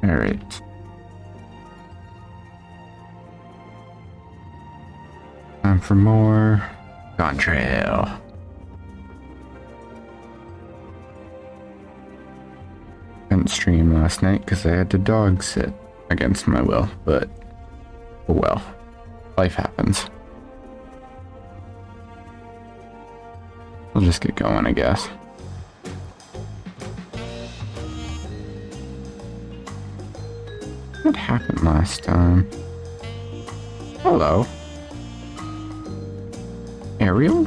Alright. Time for more contrail. Couldn't stream last night because I had to dog sit against my will, but oh well. Life happens. We'll just get going, I guess. What happened last time? Hello. Ariel?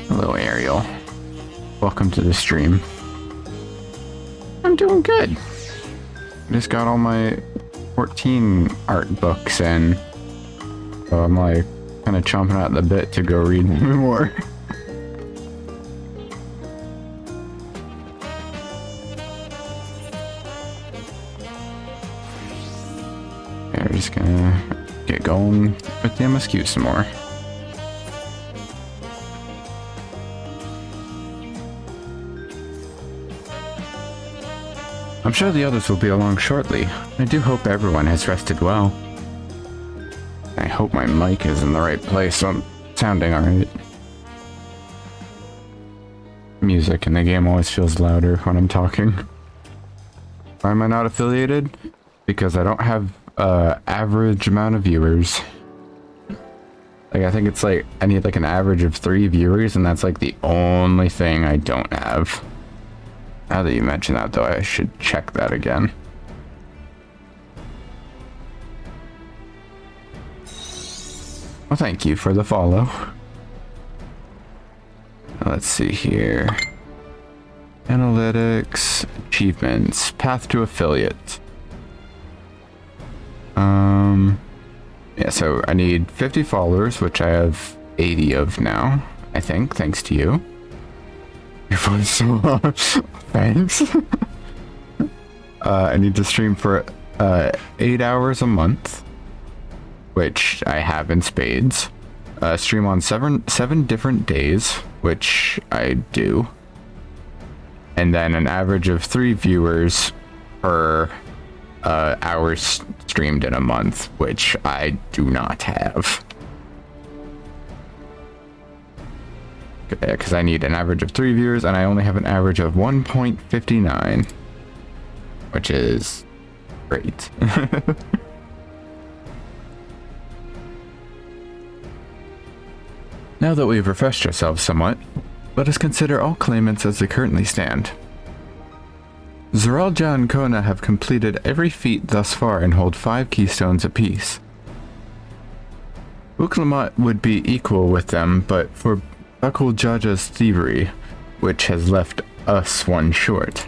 Hello, Ariel. Welcome to the stream. I'm doing good. I just got all my 14 art books in. So I'm like kind of chomping at the bit to go read more. Yeah, we're just gonna get going with the MSQ some more. I'm sure the others will be along shortly. I do hope everyone has rested well. I hope my mic is in the right place so I'm sounding alright. Music in the game always feels louder when I'm talking. Why am I not affiliated? Because I don't have average amount of viewers. Like I think it's like I need like an average of 3 viewers, and that's like the only thing I don't have. Now that you mention that though, I should check that again. Well, thank you for the follow. Let's see here. Analytics, achievements, path to affiliate. Yeah, so I need 50 followers, which I have 80 of now, I think, thanks to you. Your voice so loud. Thanks. I need to stream for 8 hours a month, which I have in spades. Stream on seven different days, which I do. And then an average of 3 viewers per hours streamed in a month, which I do not have. Because I need an average of 3 viewers, and I only have an average of 1.59, which is great. Now that we've refreshed ourselves somewhat, let us consider all claimants as they currently stand. Zeralja and Kona have completed every feat thus far and hold 5 keystones apiece. Lamat would be equal with them, but for Jaja's thievery, which has left us 1 short.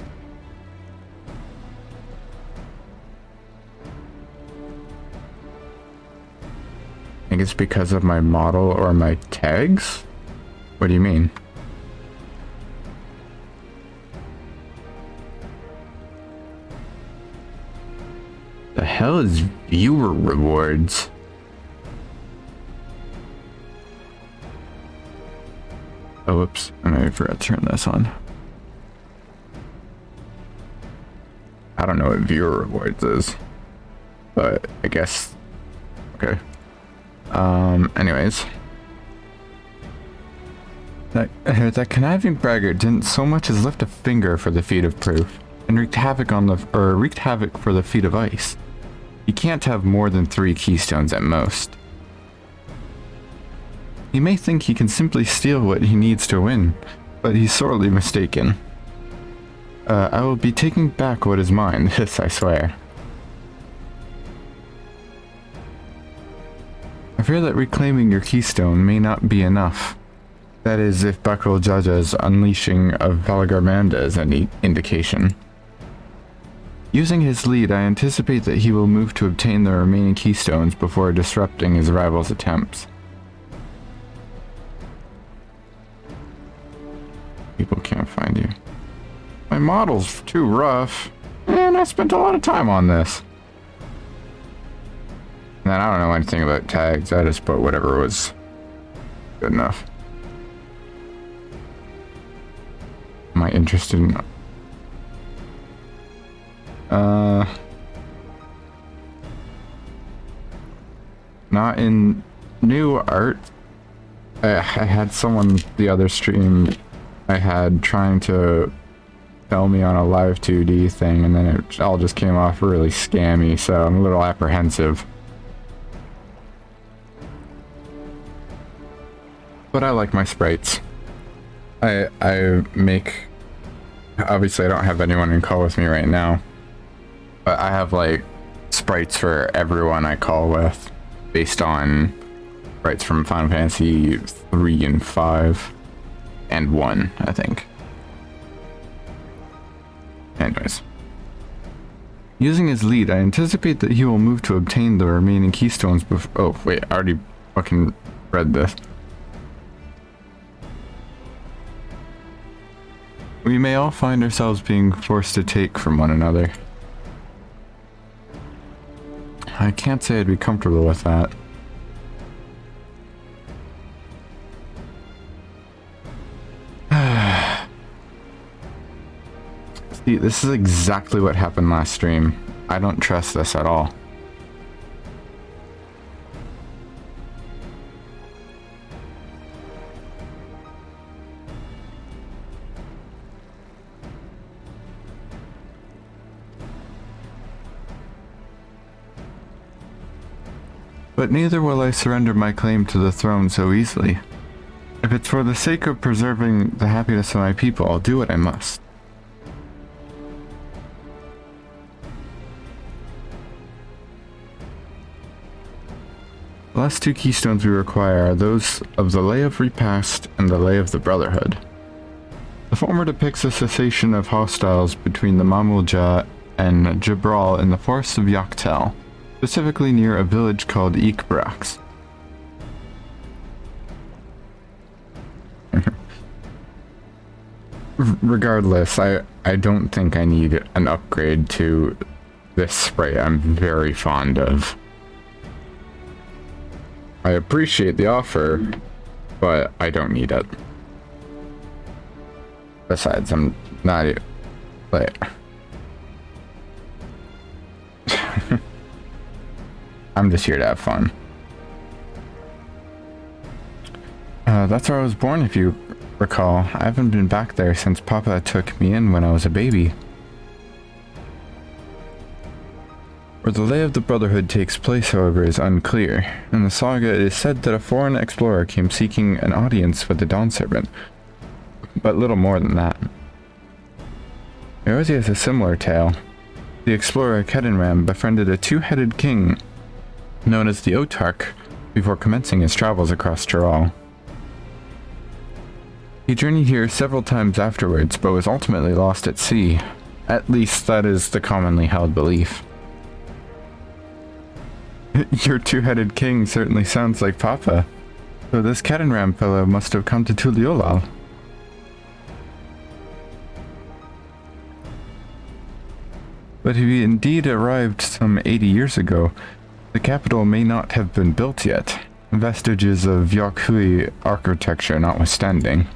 I think it's because of my model or my tags? What do you mean? The hell is viewer rewards? Oh, whoops. I maybe forgot to turn this on. I don't know what viewer rewards is, but I guess... Okay. Anyways. That conniving braggart didn't so much as lift a finger for the feat of proof, and wreaked havoc for the feat of ice. He can't have more than 3 keystones at most. He may think he can simply steal what he needs to win, but he's sorely mistaken. I will be taking back what is mine, this I swear. I fear that reclaiming your keystone may not be enough. That is, if Bakul Jaja's unleashing of Valagarmanda is any indication. Using his lead, I anticipate that he will move to obtain the remaining keystones before disrupting his rival's attempts. People can't find you. My model's too rough. Man, I spent a lot of time on this. And then I don't know anything about tags. I just put whatever was good enough. Am I interested in... Not in new art. I had someone the other stream I had trying to tell me on a live 2D thing, and then it all just came off really scammy, so I'm a little apprehensive. But I like my sprites. I make... Obviously I don't have anyone in call with me right now, but I have like sprites for everyone I call with based on sprites from Final Fantasy 3 and 5 and 1, I think. Anyways. Using his lead, I anticipate that he will move to obtain the remaining keystones before... Oh, wait, I already fucking read this. We may all find ourselves being forced to take from one another. I can't say I'd be comfortable with that. See, this is exactly what happened last stream. I don't trust this at all. But neither will I surrender my claim to the throne so easily. If it's for the sake of preserving the happiness of my people, I'll do what I must. The last two keystones we require are those of the Lay of Repast and the Lay of the Brotherhood. The former depicts a cessation of hostiles between the Mamulja and Jabral in the forests of Yaktel, specifically near a village called Ikbrax. Regardless, I don't think I need an upgrade to this sprite I'm very fond of. I appreciate the offer, but I don't need it. Besides, I'm not even... like... I'm just here to have fun. That's where I was born, if you recall. I haven't been back there since Papa took me in when I was a baby. Where the Lay of the Brotherhood takes place, however, is unclear. In the saga, it is said that a foreign explorer came seeking an audience with the Dawn Servant, but little more than that. Eorzea has a similar tale. The explorer Kedinram befriended a two-headed king known as the Otark before commencing his travels across Chiral. He journeyed here several times afterwards, but was ultimately lost at sea. At least that is the commonly held belief. Your two-headed king certainly sounds like Papa. So this Kedinram fellow must have come to Tuliolal. But if he indeed arrived some 80 years ago, the capital may not have been built yet, vestiges of Yokhui architecture notwithstanding.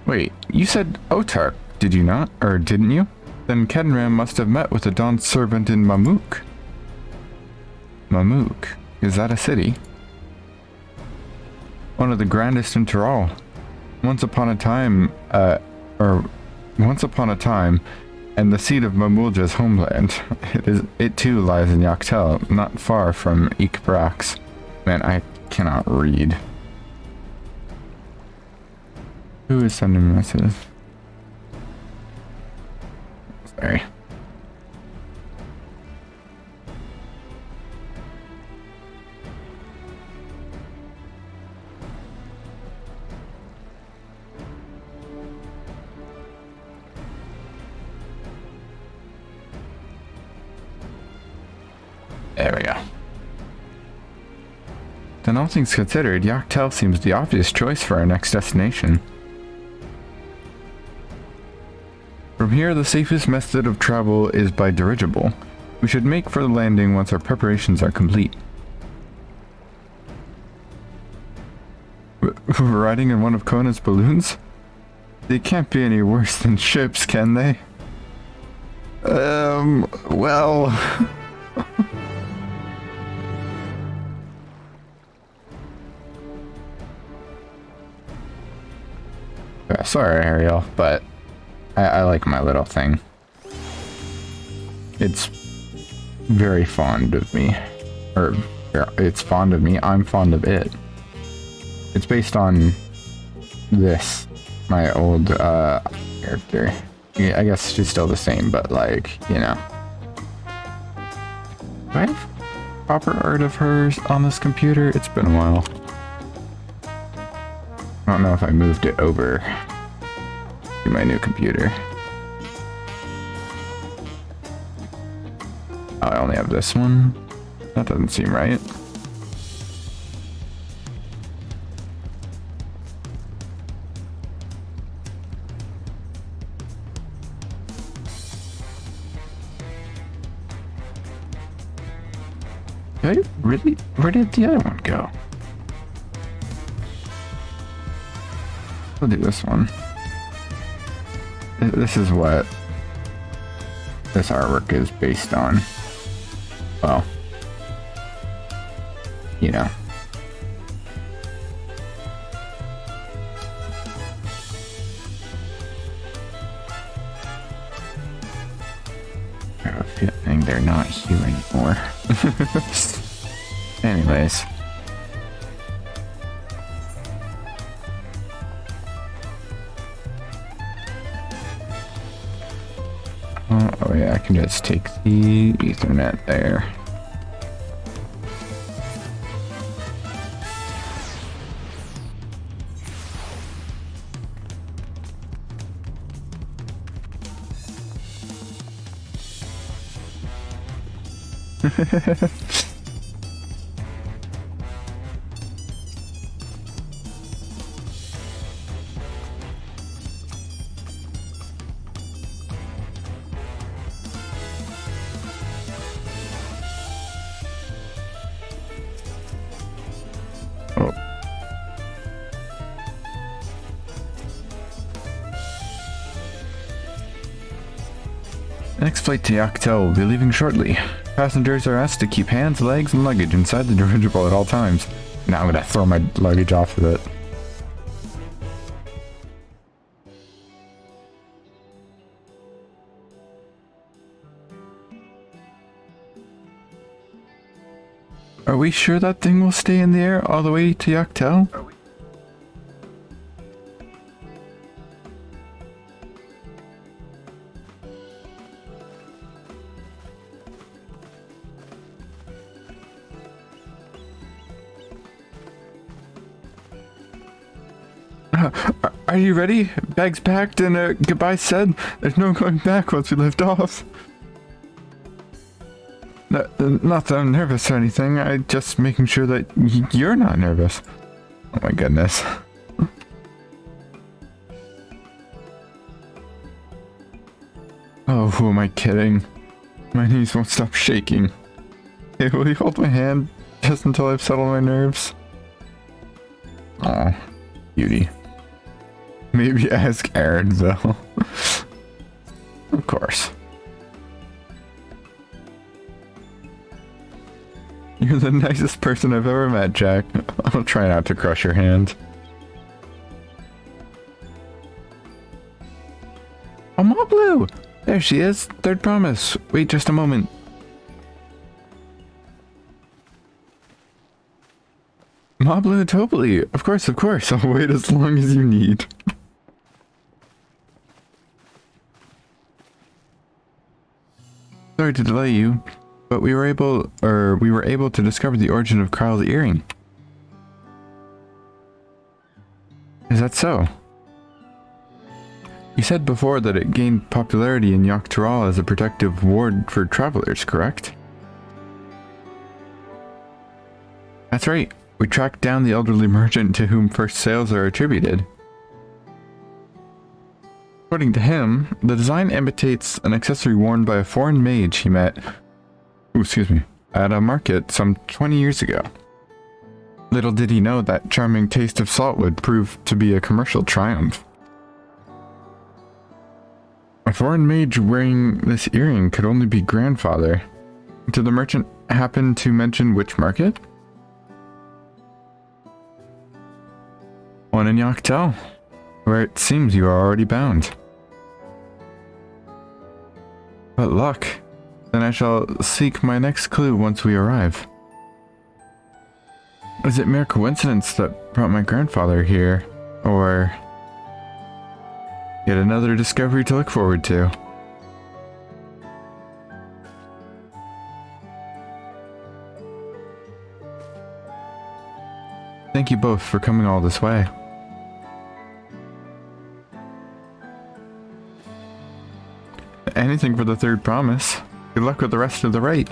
Wait, you said Otark, did you not? Or didn't you? Then Kedinram must have met with the Dawn Servant in Mamuk. Mamuk? Is that a city? One of the grandest in Chiral. Once upon a time, and the seat of Mamulja's homeland. It too lies in Yaktel, not far from Ikbrax. Man, I cannot read. Who is sending messages? Sorry. There we go. Then all things considered, Yaktel seems the obvious choice for our next destination. From here, the safest method of travel is by dirigible. We should make for the landing once our preparations are complete. Riding in one of Kona's balloons? They can't be any worse than ships, can they? Well... Sorry, Ariel, but I like my little thing. It's very fond of me. Or, it's fond of me, I'm fond of it. It's based on this, my old, character. Yeah, I guess she's still the same, but like, you know. Do I have proper art of hers on this computer? It's been a while. I don't know if I moved it over to my new computer. Oh, I only have this one? That doesn't seem right. Did I really? Where did the other one go? I'll do this one. This is what this artwork is based on. Well, you know. I have a feeling they're not here anymore. Anyways. Oh yeah, I can just take the Ethernet there. Oh. Next flight to Yoctel will be leaving shortly. Passengers are asked to keep hands, legs, and luggage inside the dirigible at all times. Now I'm gonna throw my luggage off of it. Are we sure that thing will stay in the air all the way to Yoctel? Are you ready? Bags packed and goodbye said? There's no going back once we lift off. Not that I'm nervous or anything, I'm just making sure that you're not nervous. Oh my goodness. Oh, who am I kidding? My knees won't stop shaking. Hey, will you hold my hand just until I've settled my nerves? Aw, beauty. Maybe ask Aaron, though. Of course. You're the nicest person I've ever met, Jack. I'll try not to crush your hand. Oh, Ma Blue! There she is. Third promise. Wait just a moment. Ma Blue, totally. Of course, I'll wait as long as you need. Sorry to delay you, but we were able to discover the origin of Carl's earring. Is that so? You said before that it gained popularity in Yoctoral as a protective ward for travelers, correct? That's right. We tracked down the elderly merchant to whom first sales are attributed. According to him, the design imitates an accessory worn by a foreign mage he met at a market some 20 years ago. Little did he know that charming taste of salt would prove to be a commercial triumph. A foreign mage wearing this earring could only be grandfather. Did the merchant happen to mention which market? One in Yaktel, where it seems you are already bound. But luck. Then I shall seek my next clue once we arrive. Is it mere coincidence that brought my grandfather here, or yet another discovery to look forward to? Thank you both for coming all this way. Anything for the third promise. Good luck with the rest of the rite.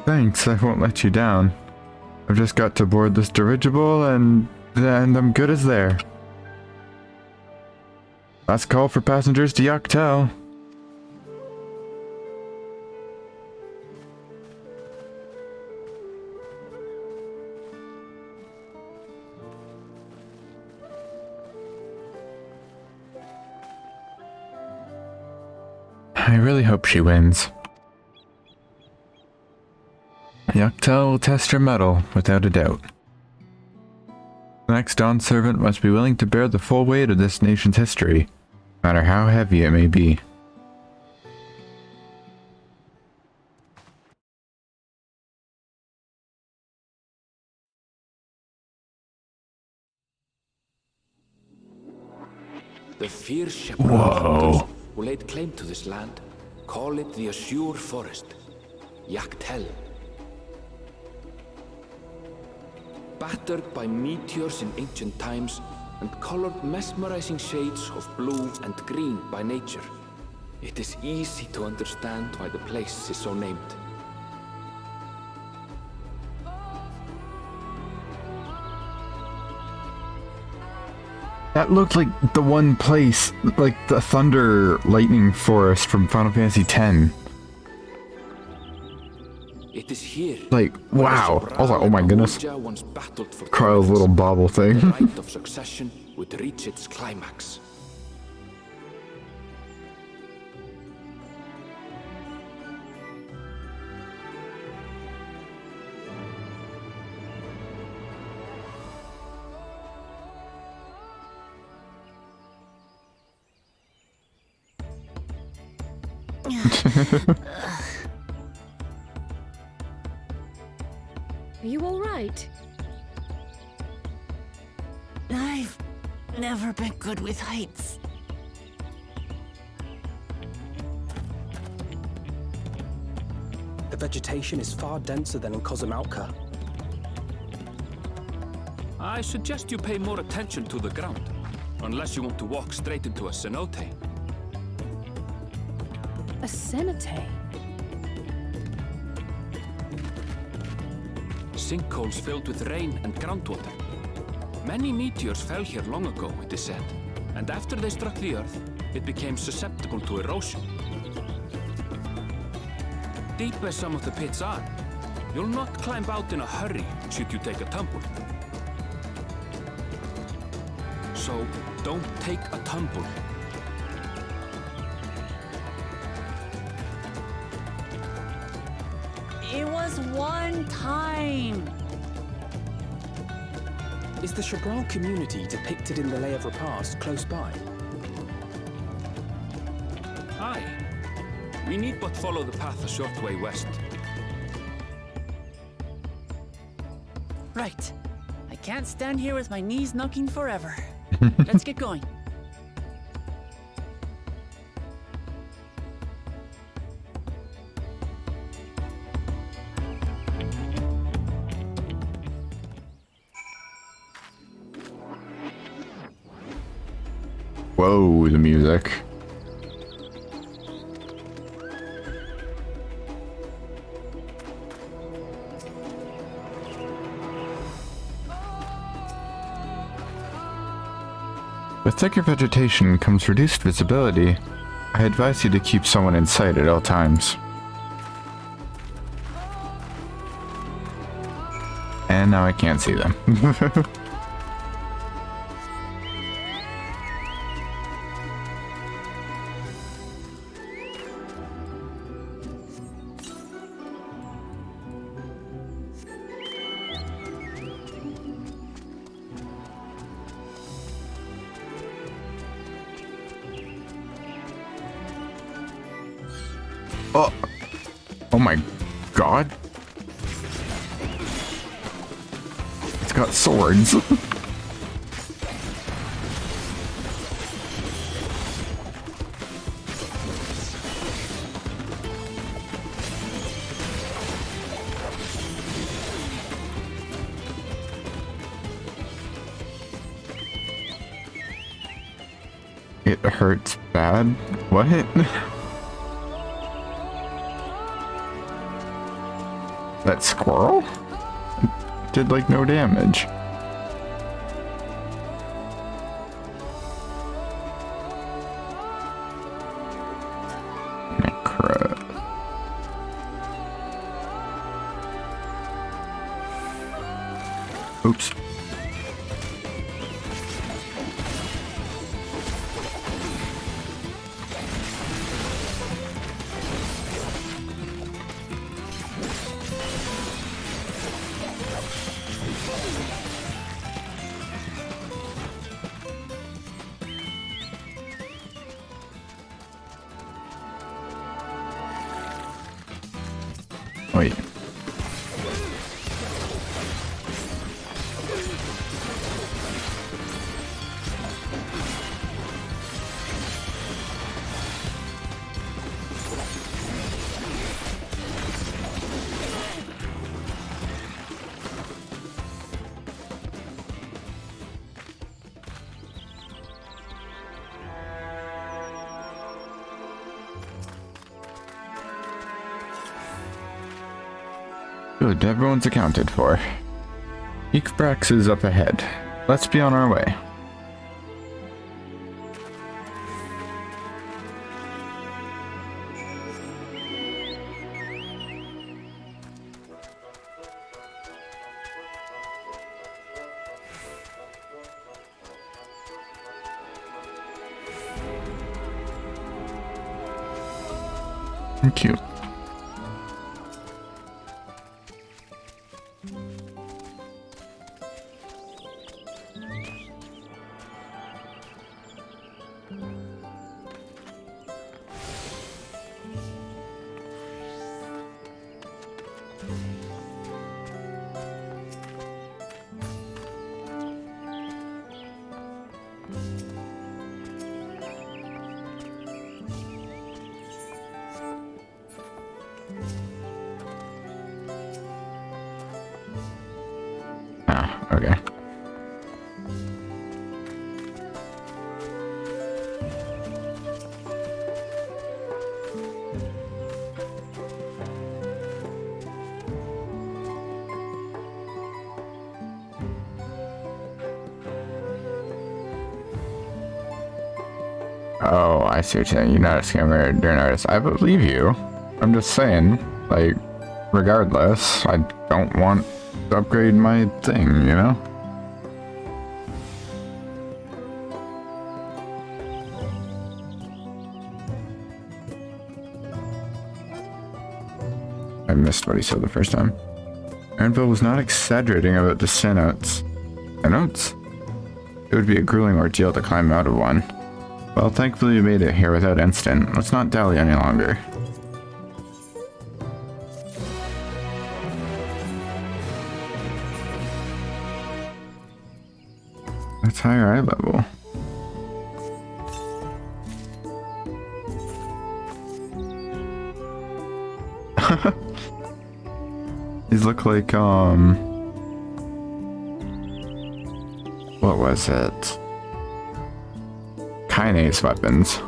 Thanks, I won't let you down. I've just got to board this dirigible and I'm good as there. Last call for passengers to Yaktel. I really hope she wins. Yaktel will test your mettle, without a doubt. The next dawn servant must be willing to bear the full weight of this nation's history, no matter how heavy it may be. The fierce shepherd hunters who laid claim to this land call it the Azure Forest, Yaktel. Battered by meteors in ancient times and colored mesmerizing shades of blue and green by nature, it is easy to understand why the place is so named. That looked like the one place, like the Thunder Lightning Forest from Final Fantasy X. It is here. Like, wow. I was like, oh my goodness. Kryle's little bobble thing. The right of succession would reach its climax. Are you all right? I've never been good with heights. The vegetation is far denser than in Kozumauka. I suggest you pay more attention to the ground, unless you want to walk straight into a cenote. A cenote? Sinkholes filled with rain and groundwater. Many meteors fell here long ago, it is said, and after they struck the Earth, it became susceptible to erosion. Deep as some of the pits are, you'll not climb out in a hurry should you take a tumble. So, don't take a tumble. It was one time. Is the Shabral community depicted in the Lay of Repast close by? Aye. We need but follow the path a short way west. Right. I can't stand here with my knees knocking forever. Let's get going. Whoa, the music. With thicker vegetation comes reduced visibility. I advise you to keep someone in sight at all times. And now I can't see them. Oh! Oh my god. It's got swords. It hurts bad? What? That squirrel? Did like no damage. Necro. Oops. Wait. Good, everyone's accounted for. Eekbrax is up ahead. Let's be on our way. Thank you. Ah, okay. Oh, I see what you're saying. You're not a scammer, you're an artist. I believe you. I'm just saying, like, regardless, I don't want to upgrade my thing, you know? I missed what he said the first time. Anvil was not exaggerating about the cenotes. Cenotes? It would be a grueling ordeal to climb out of one. Well, thankfully you made it here without incident. Let's not dally any longer. That's higher eye level. These look like, what was it? Kinase weapons.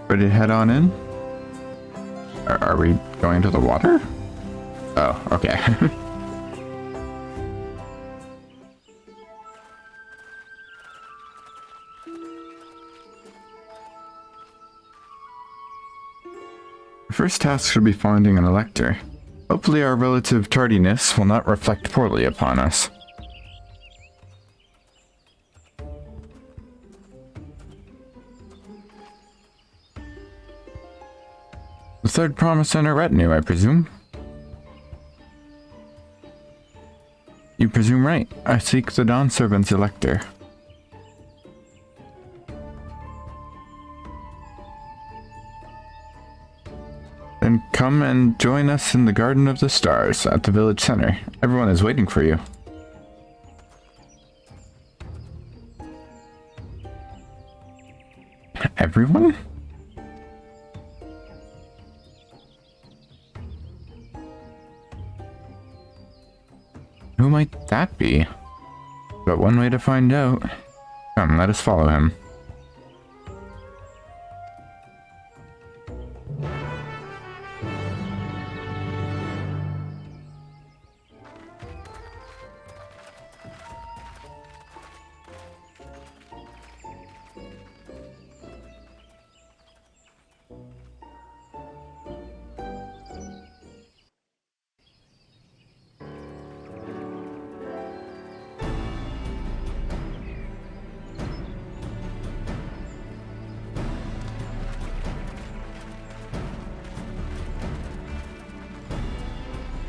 Ready to head on in? Are we going to the water? Oh, okay. First task should be finding an elector. Hopefully our relative tardiness will not reflect poorly upon us. The third promise in our retinue, I presume? You presume right. I seek the Dawn Servant's elector. Then come and join us in the Garden of the Stars at the village center. Everyone is waiting for you. Everyone? Who might that be? But one way to find out. Come, let us follow him.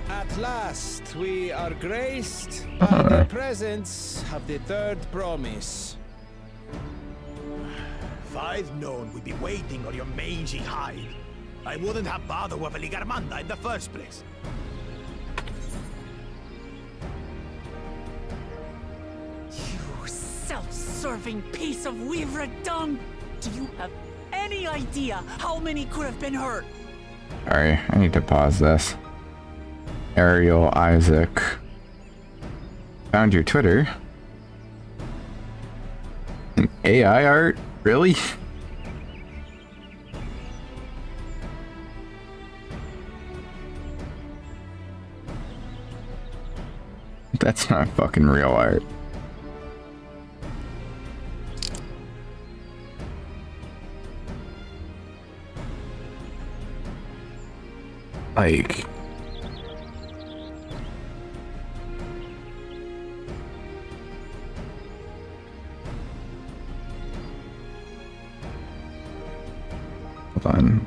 At last, we are graced by the presence of the third promise. If I'd known we'd be waiting on your mangy hide, I wouldn't have bothered with a Ligarmanda in the first place. You self-serving piece of weaver dung! Do you have any idea how many could have been hurt? Sorry, I need to pause this. Ariel Isaac. Found your Twitter. An AI art? Really? That's not fucking real art. Like... Hold on.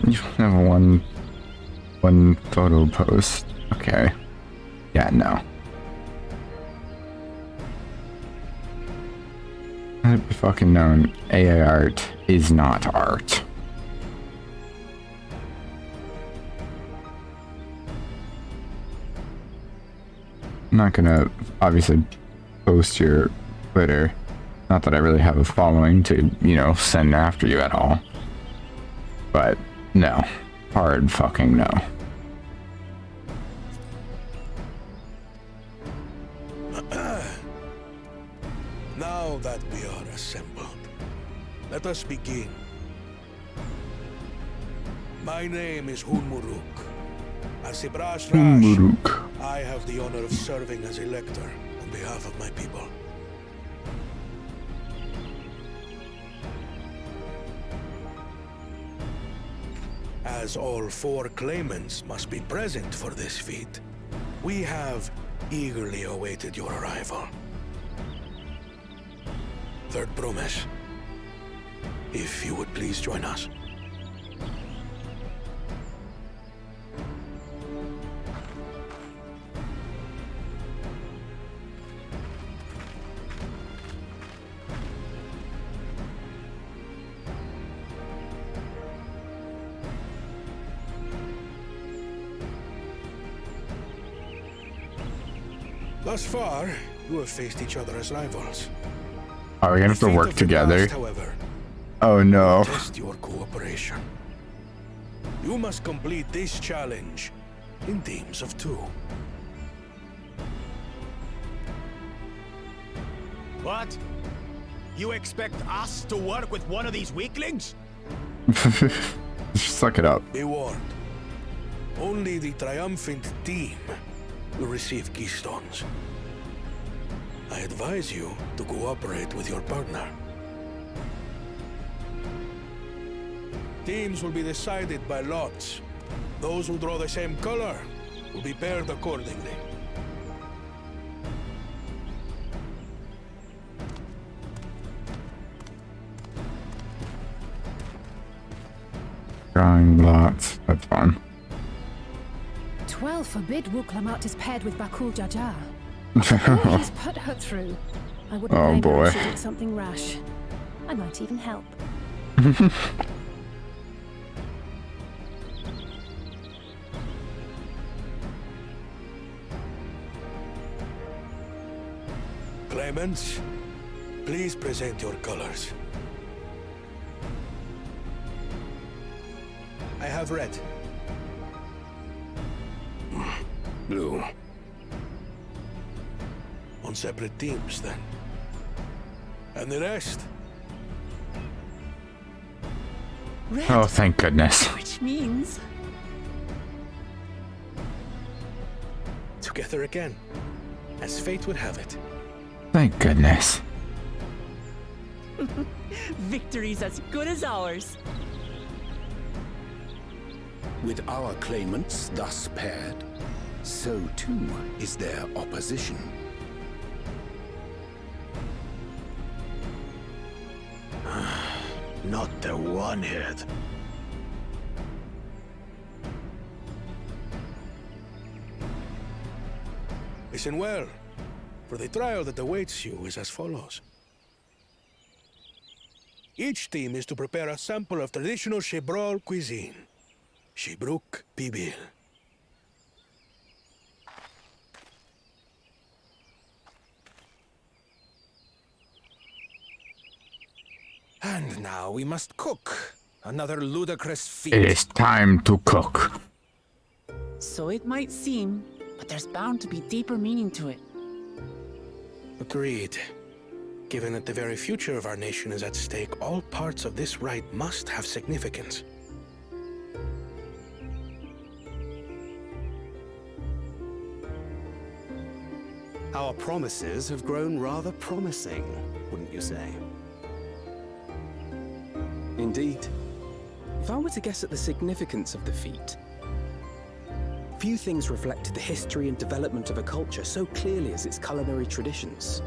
You have one photo post. Okay. Yeah, no. Let it be fucking known, AI art is not art. I'm not gonna obviously post your Twitter. Not that I really have a following to, you know, send after you at all. But no. Hard fucking no. Now that we are assembled, let us begin. My name is Hunmuruk. As Ibrash Rash, I have the honor of serving as elector on behalf of my people. As all four claimants must be present for this feat, we have eagerly awaited your arrival. Third promise, if you would please join us. Thus far, you have faced each other as rivals. Are we gonna have to work together? Past, however, Oh no. test your cooperation. You must complete this challenge in teams of 2. What? You expect us to work with one of these weaklings? Suck it up. Be warned. Only the triumphant team will receive keystones. I advise you to cooperate with your partner. Teams will be decided by lots. Those who draw the same color will be paired accordingly. Drawing lots. That's fun. 12 forbid Lamat is paired with Bakul Jaja. All he's put her through. I wouldn't Oh, blame her boy. if she did something rash. I might even help. Claimants, please present your colors. I have red. Blue. On separate teams, then. And the rest? Red, Oh, thank goodness. which means Together again, as fate would have it. Thank goodness. victory's as good as ours. With our claimants thus paired, so too is their opposition. Not the one-head. Listen well, for the trial that awaits you is as follows. Each team is to prepare a sample of traditional Shebrol cuisine. Shibruk Pibil. And now we must cook. Another ludicrous feat. It is time to cook. So it might seem, but there's bound to be deeper meaning to it. Agreed. Given that the very future of our nation is at stake, all parts of this rite must have significance. Our promises have grown rather promising, wouldn't you say? Indeed. If I were to guess at the significance of the feat, few things reflect the history and development of a culture so clearly as its culinary traditions.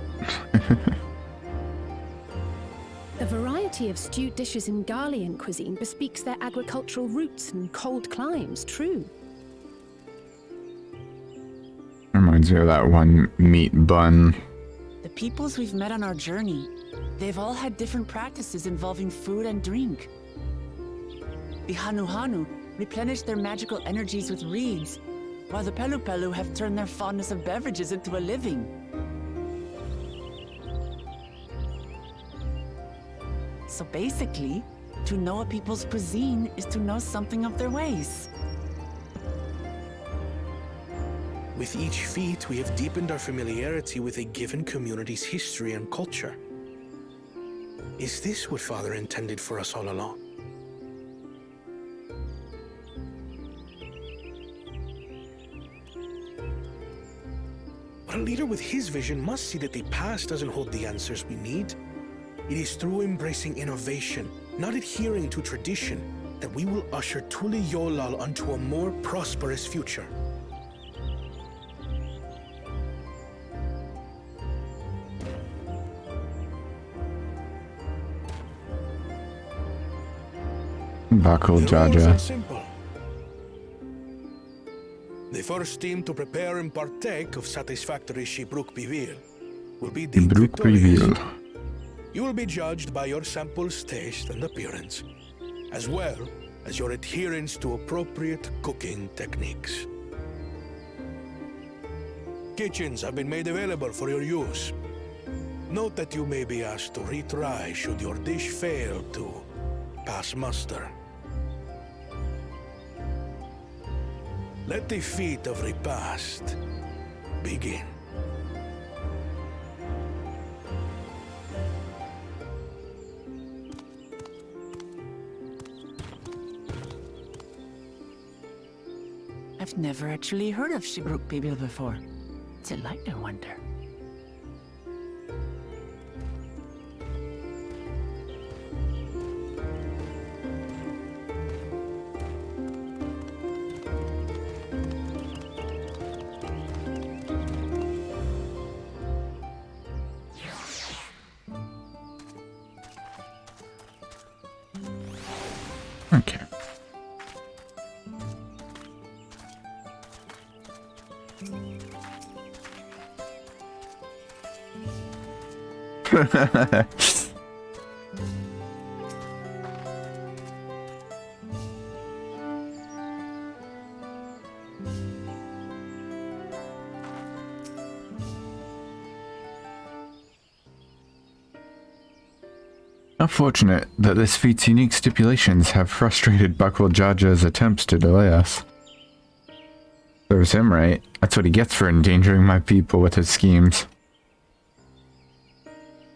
The variety of stewed dishes in Garlean cuisine bespeaks their agricultural roots and cold climes, true. Reminds me of that one meat bun. The peoples we've met on our journey, they've all had different practices involving food and drink. The Hanu replenish their magical energies with reeds, while the Pelu have turned their fondness of beverages into a living. So basically, to know a people's cuisine is to know something of their ways. With each feat, we have deepened our familiarity with a given community's history and culture. Is this what Father intended for us all along? But a leader with his vision must see that the past doesn't hold the answers we need. It is through embracing innovation, not adhering to tradition, that we will usher Tuli Yolal onto a more prosperous future. Bakul The rules Jaja. are simple. The first team to prepare and partake of satisfactory Shibruk Pivil will be deemed Brook victorious. reveal. You will be judged by your sample's taste and appearance, as well as your adherence to appropriate cooking techniques. Kitchens have been made available for your use. Note that you may be asked to retry should your dish fail to pass muster. Let the feat of repast begin. I've never actually heard of Shibruk Bibil before. What's it like, I wonder? Okay. How fortunate that this feat's unique stipulations have frustrated Buckwell Jaja's attempts to delay us. Serves him right. That's what he gets for endangering my people with his schemes.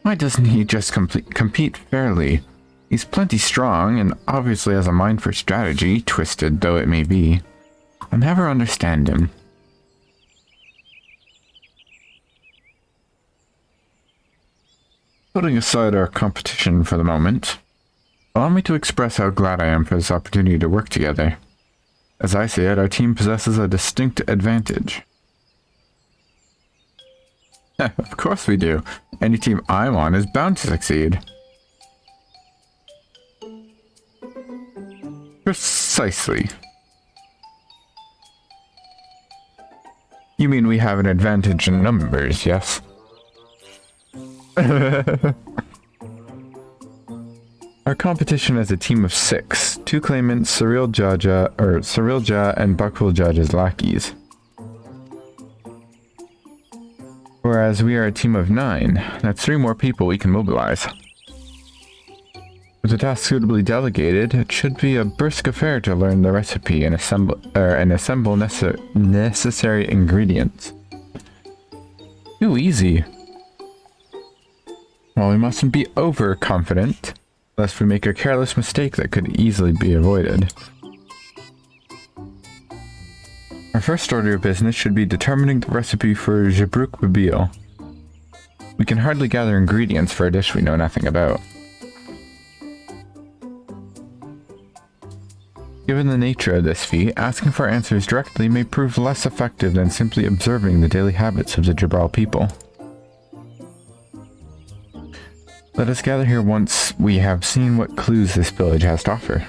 Why doesn't he just compete fairly? He's plenty strong and obviously has a mind for strategy, twisted though it may be. I'll never understand him. Putting aside our competition for the moment, allow me to express how glad I am for this opportunity to work together. As I see it, our team possesses a distinct advantage. Of course we do. Any team I'm on is bound to succeed. Precisely. You mean we have an advantage in numbers, yes? Our competition is a team of 6, 2 claimants, Cyril Jah and Buckwell Jaja's lackeys. Whereas we are a team of 9, that's 3 more people we can mobilize. With the task suitably delegated, it should be a brisk affair to learn the recipe and assemble necessary ingredients. Too easy. Well, we mustn't be overconfident, lest we make a careless mistake that could easily be avoided. Our first order of business should be determining the recipe for Shibruk Bibil. We can hardly gather ingredients for a dish we know nothing about. Given the nature of this feat, asking for answers directly may prove less effective than simply observing the daily habits of the Jabral people. Let us gather here once we have seen what clues this village has to offer.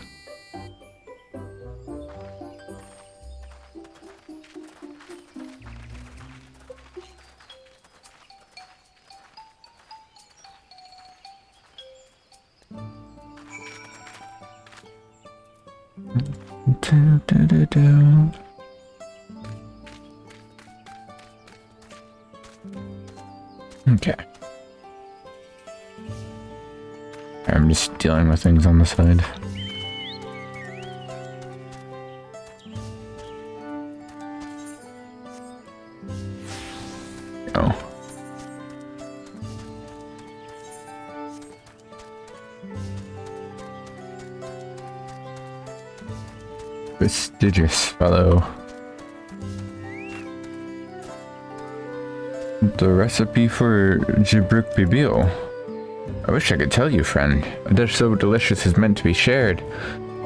Okay. I'm just dealing with things on the side. Oh. Prestigious fellow. The recipe for Shibruk Bibil. I wish I could tell you, friend. A dish so delicious is meant to be shared.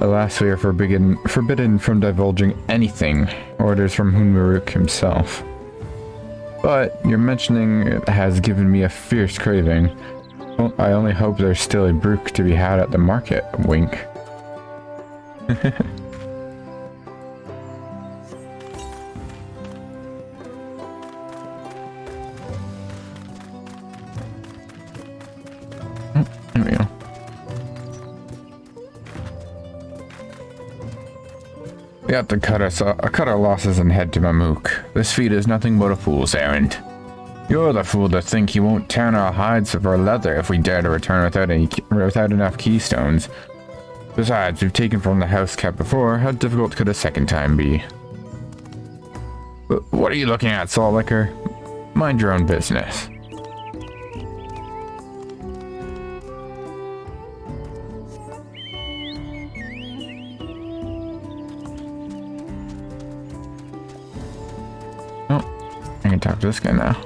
Alas, we are forbidden from divulging anything. Orders from Hunmaruk himself. But your mentioning it has given me a fierce craving. Well, I only hope there's still a brook to be had at the market. Wink. There we go. We have to cut our losses and head to Mamuk. This feat is nothing but a fool's errand. You're the fool to think he won't tan our hides of our leather if we dare to return without enough keystones. Besides, we've taken from the house cat before. How difficult could a second time be? What are you looking at, Salt Liquor? Mind your own business. talk to this guy now.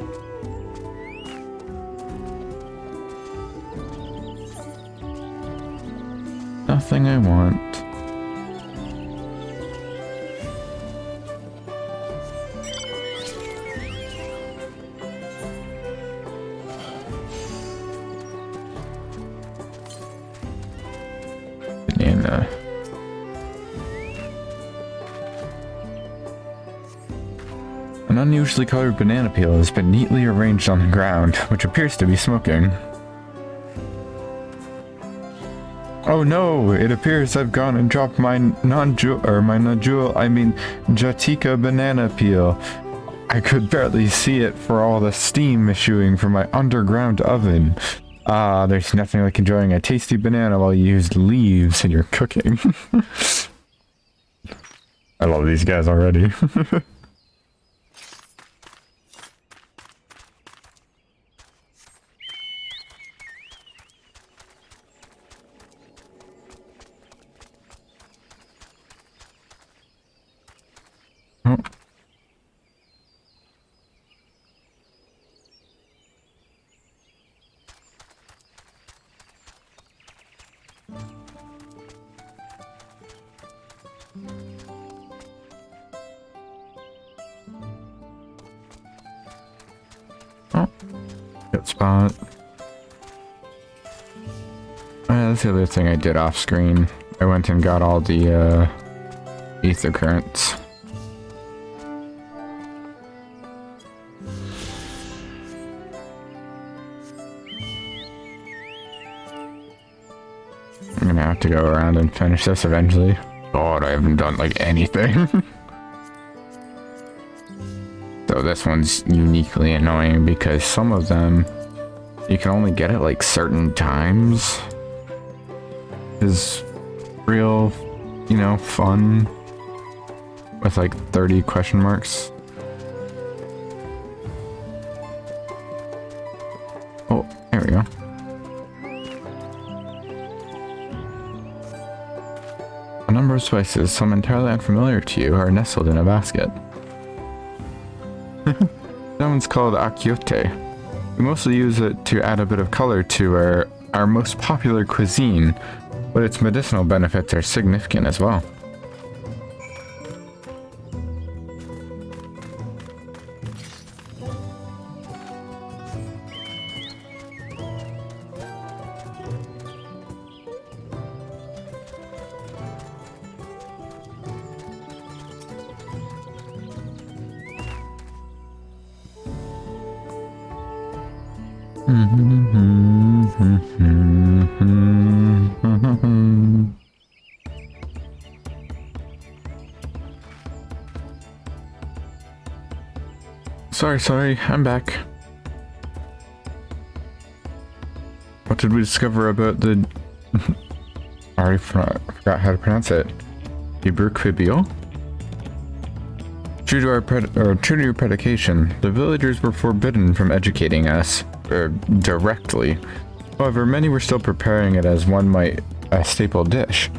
Nothing I want. Banana. An unusually colored banana peel has been neatly arranged on the ground, which appears to be smoking. Oh no, it appears I've gone and dropped my Jatika banana peel. I could barely see it for all the steam issuing from my underground oven. There's nothing like enjoying a tasty banana while you use leaves in your cooking. I love these guys already. Oh. Oh, good spot. That's the other thing I did off screen. I went and got all the ether currents. I'm gonna have to go around and finish this eventually. God, I haven't done like anything. So this one's uniquely annoying because some of them you can only get at like certain times. Is real, you know, fun with like 30 question marks. Oh, there we go. A number of spices, some entirely unfamiliar to you, are nestled in a basket. That one's called akiote. We mostly use it to add a bit of color to our most popular cuisine, but its medicinal benefits are significant as well. Sorry, I'm back. What did we discover about the... I already forgot how to pronounce it. Iberquibio? True to your predication, the villagers were forbidden from educating us directly. However, many were still preparing it as one might a staple dish.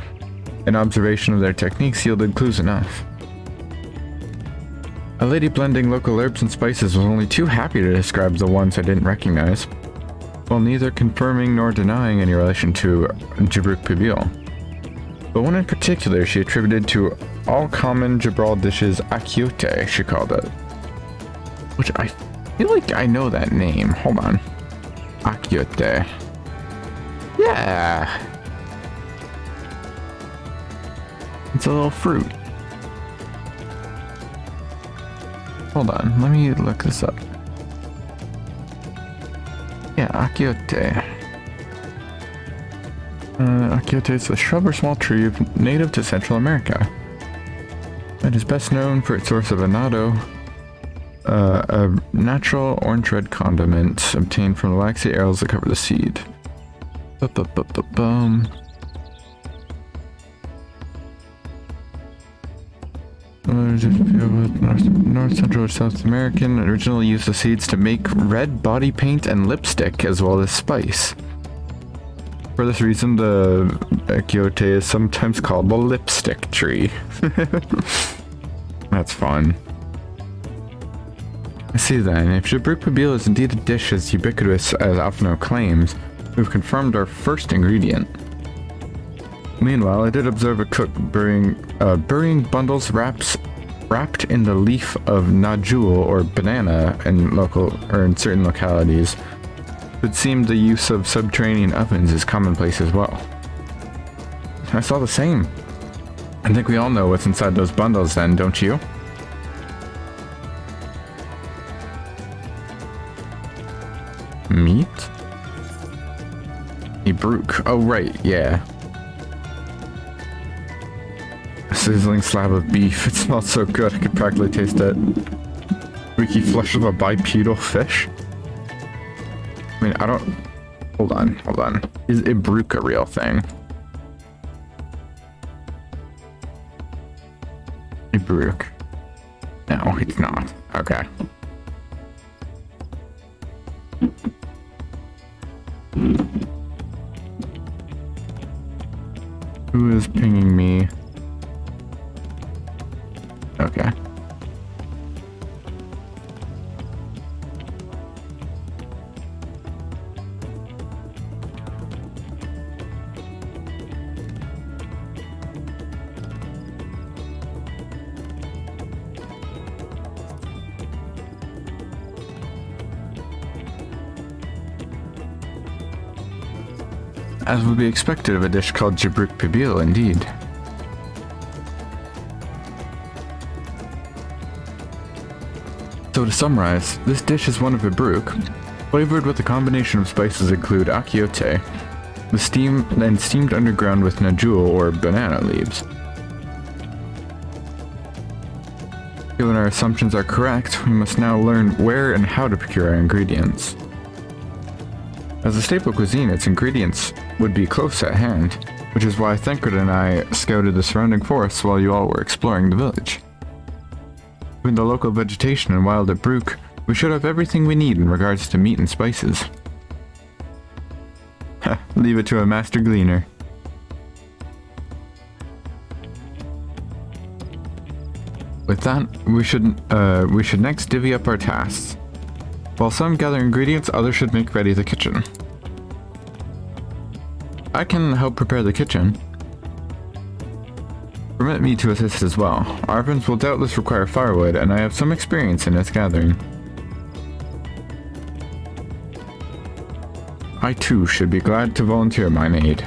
An observation of their techniques yielded clues enough. A lady blending local herbs and spices was only too happy to describe the ones I didn't recognize, while neither confirming nor denying any relation to Jibruk Pibil. But one in particular she attributed to all common Jabral dishes akiote, she called it. Which I feel like I know that name. Hold on. Akiote. Yeah! It's a little fruit. Hold on, let me look this up. Yeah, akiote. Akiote is a shrub or small tree native to Central America. It is best known for its source of annatto, a natural orange-red condiment obtained from the waxy arrows that cover the seed. North Central or South American, originally used the seeds to make red body paint and lipstick as well as spice. For this reason, the akiote is sometimes called the lipstick tree. That's fun. See then, if Jabruk Pabil is indeed a dish as ubiquitous as Alphino claims, we've confirmed our first ingredient. Meanwhile, I did observe a cook burying bundles wrapped in the leaf of najul or banana in certain localities. It would seem the use of subterranean ovens is commonplace as well. I saw the same. I think we all know what's inside those bundles then, don't you? Meat? A brook. Oh, right, yeah. A sizzling slab of beef. It smells so good, I could practically taste it. Squeaky flesh of a bipedal fish? I mean, I don't... Hold on. Is a brook a real thing? A brook. No, it's not. Okay. Who is pinging me? Okay. As would be expected of a dish called Jabruk Pabil, indeed. So to summarize, this dish is one of Jabruk, flavored with a combination of spices include akiote, steamed underground with najul or banana leaves. Given our assumptions are correct, we must now learn where and how to procure our ingredients. As a staple cuisine, its ingredients would be close at hand, which is why Thancred and I scouted the surrounding forests while you all were exploring the village. Between the local vegetation and wild at Brook, we should have everything we need in regards to meat and spices. Leave it to a master gleaner. With that, we should next divvy up our tasks. While some gather ingredients, others should make ready the kitchen. I can help prepare the kitchen. Permit me to assist as well. Arvins will doubtless require firewood, and I have some experience in its gathering. I too should be glad to volunteer mine aid.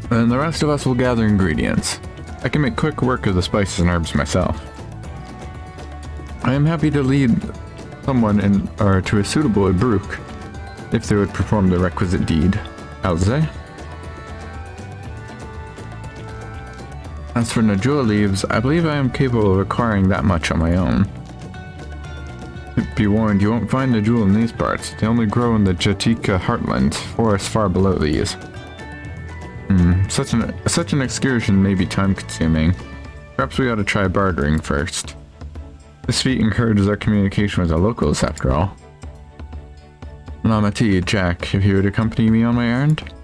Then the rest of us will gather ingredients. I can make quick work of the spices and herbs myself. I am happy to lead someone to a suitable Jabruk, if they would perform the requisite deed. Alze? As for najul leaves, I believe I am capable of acquiring that much on my own. Be warned, you won't find najul in these parts. They only grow in the Jatika heartland, forests far below these. Such an excursion may be time-consuming. Perhaps we ought to try bartering first. This feat encourages our communication with the locals, after all. Lamat, Jack, if you would accompany me on my errand?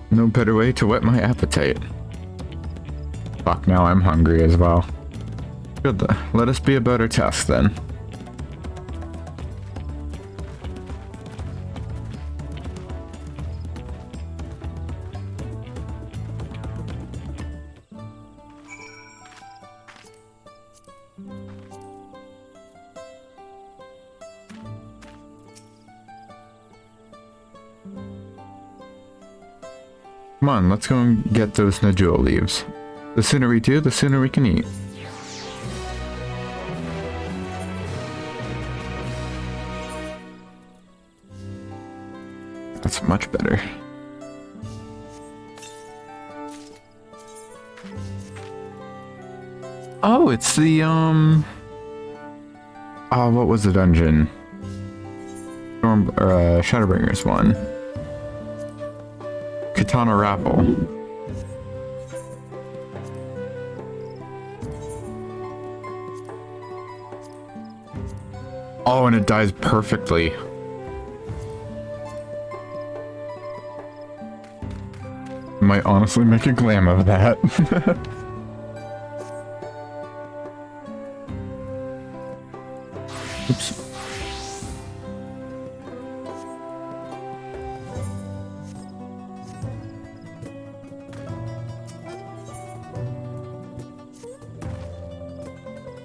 No better way to whet my appetite. Fuck, now I'm hungry as well. Good, let us be about our task then. Come on, let's go and get those najul leaves. The sooner we do, the sooner we can eat. That's much better. Oh, it's the, oh, what was the dungeon? Shadowbringers one. Katana Raffle. Oh, and it dies perfectly. might honestly make a glam of that. Oops.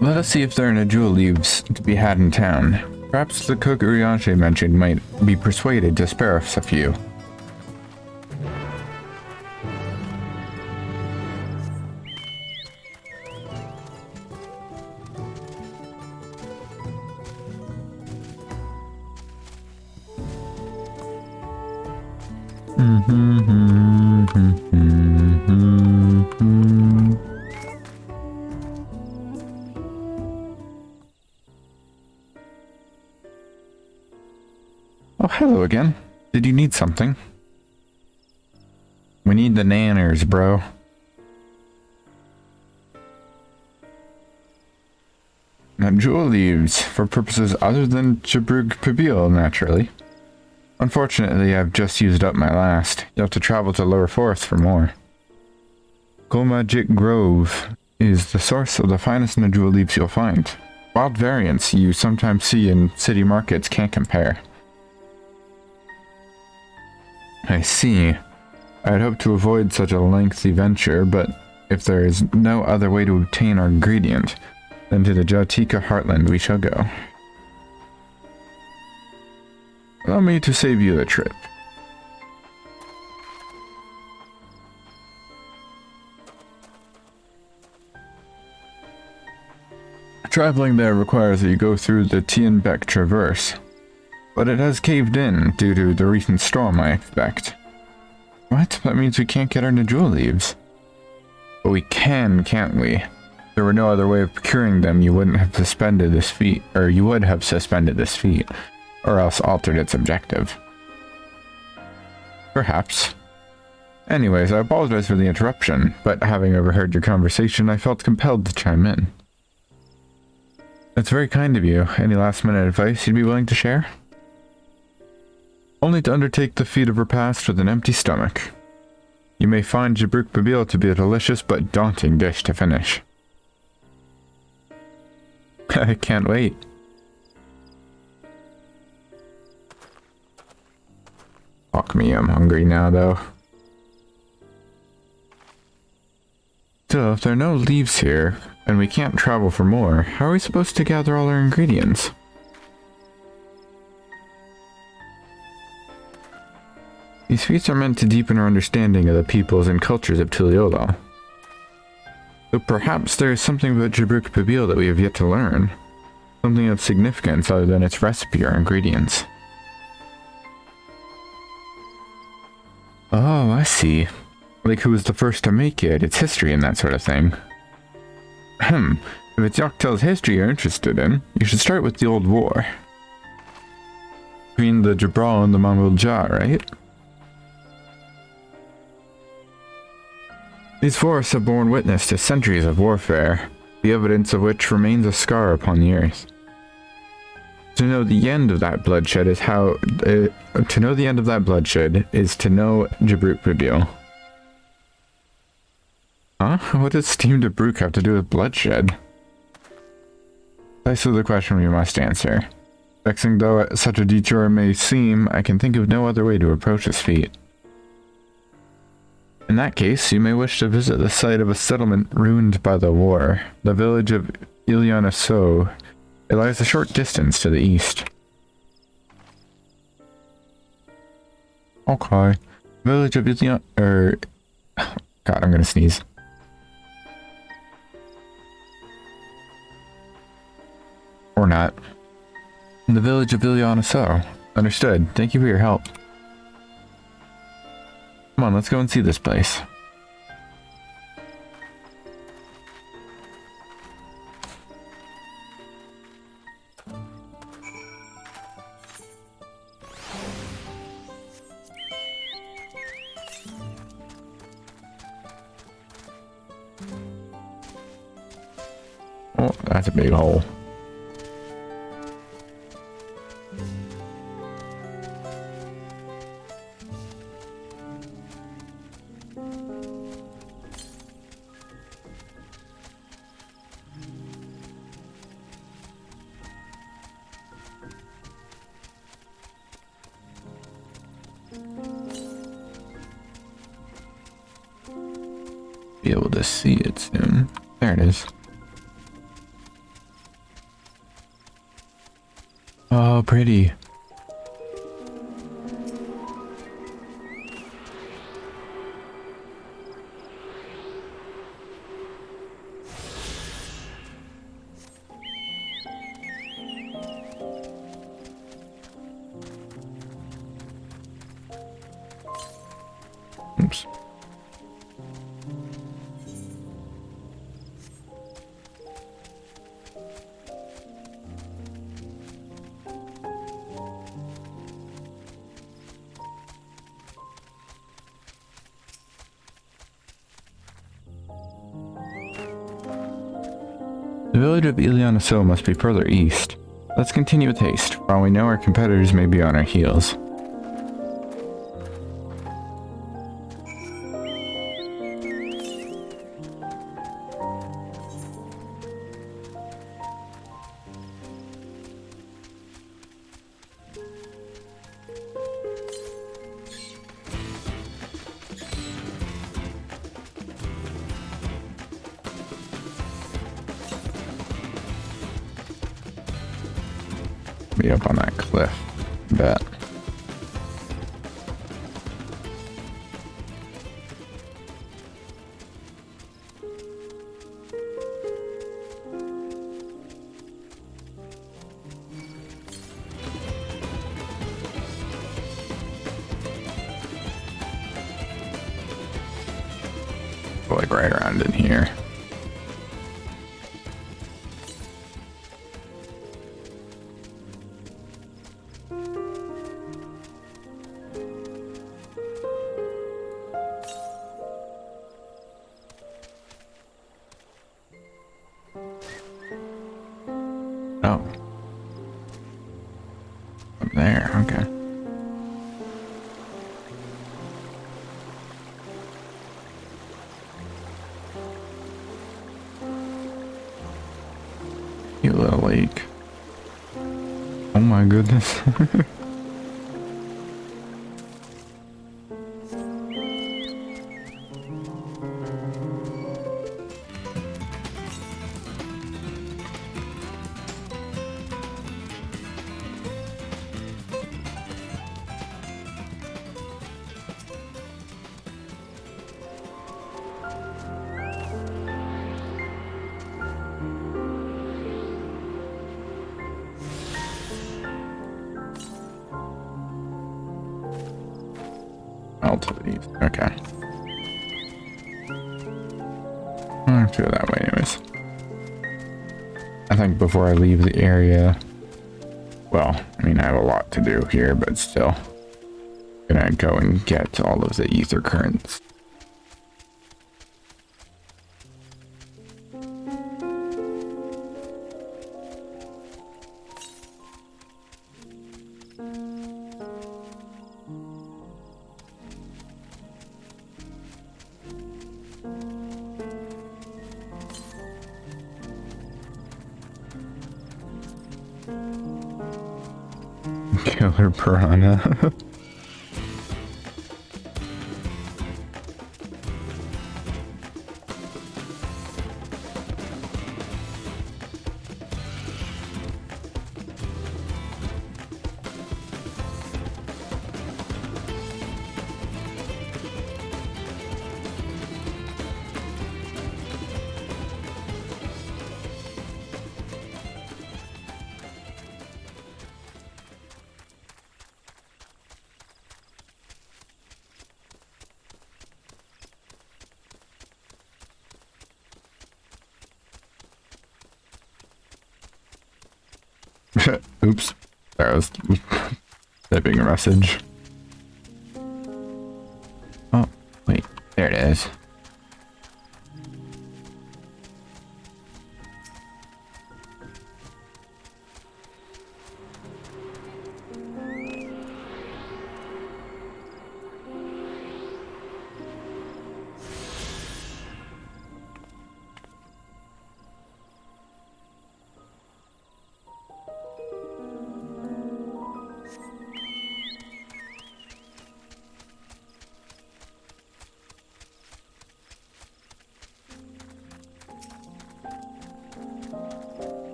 Let us see if there are no jewel leaves to be had in town. Perhaps the cook Urianger mentioned might be persuaded to spare us a few. Oh, hello again. Did you need something? We need the nanners, bro. Now, jewel leaves, for purposes other than Jabrug Pabil, naturally. Unfortunately, I've just used up my last. You'll have to travel to Lower Forest for more. Golmajik Grove is the source of the finest jewel leaves you'll find. Wild variants you sometimes see in city markets can't compare. I see. I'd hoped to avoid such a lengthy venture, but if there is no other way to obtain our ingredient, then to the Jautika Heartland we shall go. Allow me to save you the trip. Traveling there requires that you go through the Tianbeck Traverse, but it has caved in due to the recent storm, I expect. What? That means we can't get our jewel leaves. But we can, can't we? If there were no other way of procuring them, you wouldn't have suspended this feat, or you would have suspended this feat, or else altered its objective. Perhaps. Anyways, I apologize for the interruption, but having overheard your conversation, I felt compelled to chime in. That's very kind of you. Any last-minute advice you'd be willing to share? Only to undertake the feat of repast with an empty stomach. You may find Jabruk Babil to be a delicious but daunting dish to finish. I can't wait. Fuck me, I'm hungry now, though. Still, if there are no leaves here, and we can't travel for more, how are we supposed to gather all our ingredients? These feats are meant to deepen our understanding of the peoples and cultures of Tuliolal. Though perhaps there is something about Jabruk Pabil that we have yet to learn. Something of significance other than its recipe or ingredients. Oh, I see. Like who was the first to make it, its history and that sort of thing. If it's Yoctel's history you're interested in, you should start with the old war. Between the Jabral and the Mamul Jah, right? These forests have borne witness to centuries of warfare, the evidence of which remains a scar upon the earth. To know the end of that bloodshed is to know Jabruk Pabil. Huh? What does Steam Jabruk have to do with bloodshed? Precisely the question we must answer. Vexing though such a detour may seem, I can think of no other way to approach this feat. In that case, you may wish to visit the site of a settlement ruined by the war, the village of Ilyanaso. It lies a short distance to the east. Okay. Village of God, I'm gonna sneeze. Or not. The village of Ilyanaso. Understood. Thank you for your help. Come on, let's go and see this place. Oh, that's a big hole. to see it soon. There it is. Oh, pretty. Oops. The village of Ilianasil must be further east. Let's continue with haste. For all we know, our competitors may be on our heels. Be up on that cliff. Bet. Like right around in here. Oh. Up there, okay. Cute little lake. Oh my goodness. To the east. Okay. I'll have to go that way anyways. I think before I leave the area, well, I mean, I have a lot to do here, but still gonna go and get all of the ether currents. Killer piranha. Oops. That was typing a message. Oh, wait. There it is.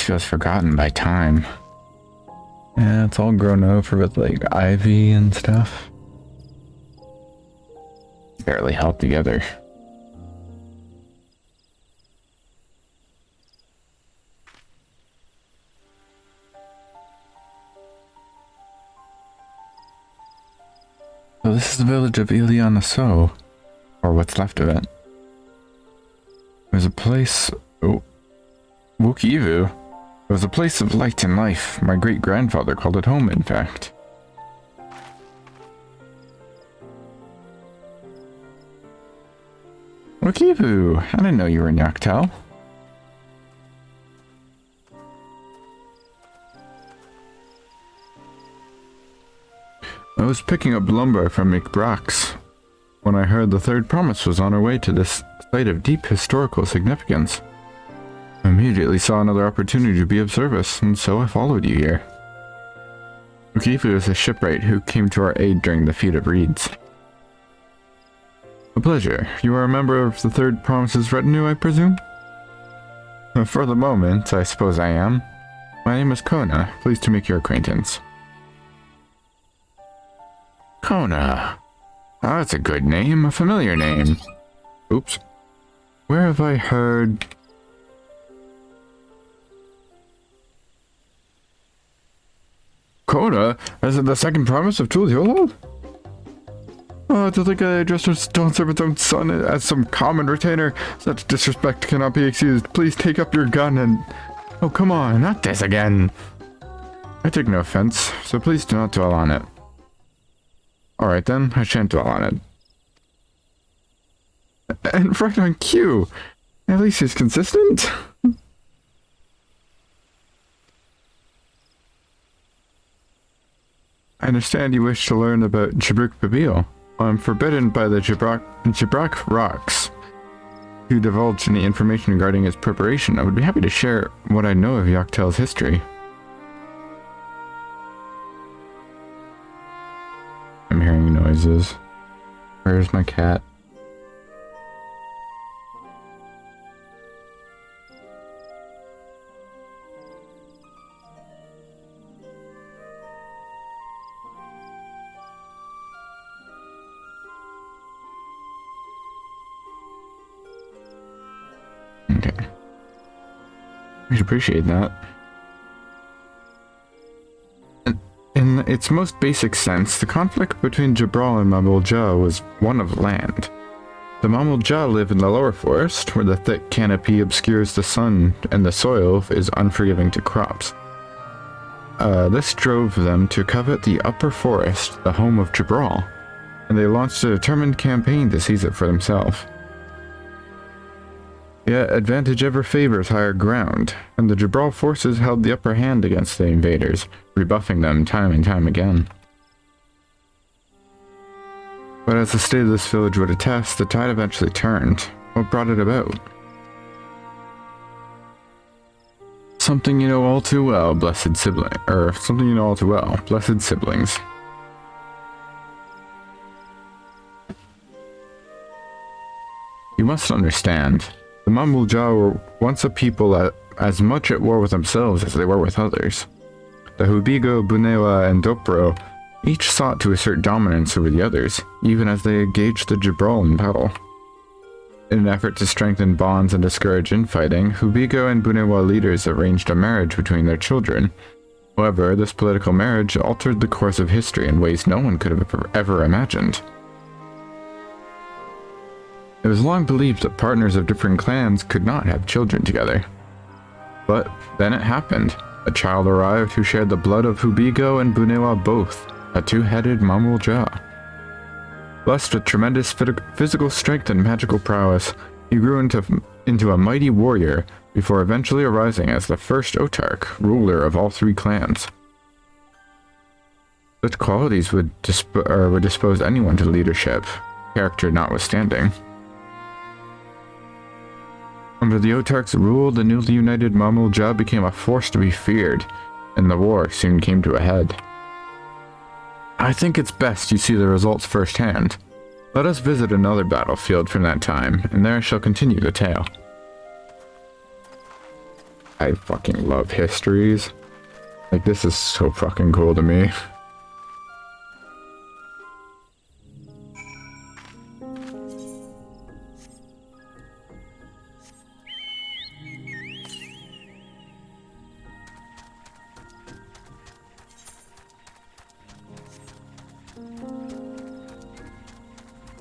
feels forgotten by time. Yeah, it's all grown over with like ivy and stuff. Barely held together. So this is the village of Ilianaso, or what's left of it. There's a place... Oh. Wukivu. It was a place of light and life. My great-grandfather called it home, in fact. Wukivu! I didn't know you were in Yaktel. I was picking up lumber from McBrack's when I heard the third promise was on her way to this site of deep historical significance. I immediately saw another opportunity to be of service, and so I followed you here. Ukifu is a shipwright who came to our aid during the feat of reeds. A pleasure. You are a member of the Third Promise's retinue, I presume? For the moment, I suppose I am. My name is Kona. Pleased to make your acquaintance. Kona. Oh, that's a good name. A familiar name. Oops. Where have I heard... Kona? Is it the second promise of Tuliolol? Oh, to think I addressed her stone servant's own son as some common retainer. Such disrespect cannot be excused. Please take up your gun and... Oh, come on, not this again. I take no offense, so please do not dwell on it. Alright then, I shan't dwell on it. And right on cue. At least he's consistent. I understand you wish to learn about Jabruk Babil. I'm forbidden by the Jabrak rocks to divulge any information regarding its preparation. I would be happy to share what I know of Yaktel's history. I'm hearing noises. Where's my cat? Okay. I should appreciate that. In its most basic sense, the conflict between Jabral and Mamulja was one of land. The Mamulja live in the lower forest, where the thick canopy obscures the sun and the soil is unforgiving to crops. This drove them to covet the upper forest, the home of Jabral, and they launched a determined campaign to seize it for themselves. Yet advantage ever favors higher ground, and the Jabral forces held the upper hand against the invaders, rebuffing them time and time again. But as the state of this village would attest, the tide eventually turned. What brought it about? Something you know all too well, blessed sibling, or something you know all too well, blessed siblings. You must understand. The Mamulja were once a people as much at war with themselves as they were with others. The Hubigo, Bunewa, and Dopro each sought to assert dominance over the others, even as they engaged the Jabral in battle. In an effort to strengthen bonds and discourage infighting, Hubigo and Bunewa leaders arranged a marriage between their children. However, this political marriage altered the course of history in ways no one could have ever imagined. It was long believed that partners of different clans could not have children together. But then it happened. A child arrived who shared the blood of Hubigo and Bunewa both, a two-headed Mamulja. Blessed with tremendous physical strength and magical prowess, he grew into a mighty warrior before eventually arising as the first Otarch, ruler of all three clans. Such qualities would dispose anyone to leadership, character notwithstanding. Under the Otarch's rule, the newly united Mamulja became a force to be feared, and the war soon came to a head. I think it's best you see the results firsthand. Let us visit another battlefield from that time, and there I shall continue the tale. I fucking love histories. Like, this is so fucking cool to me.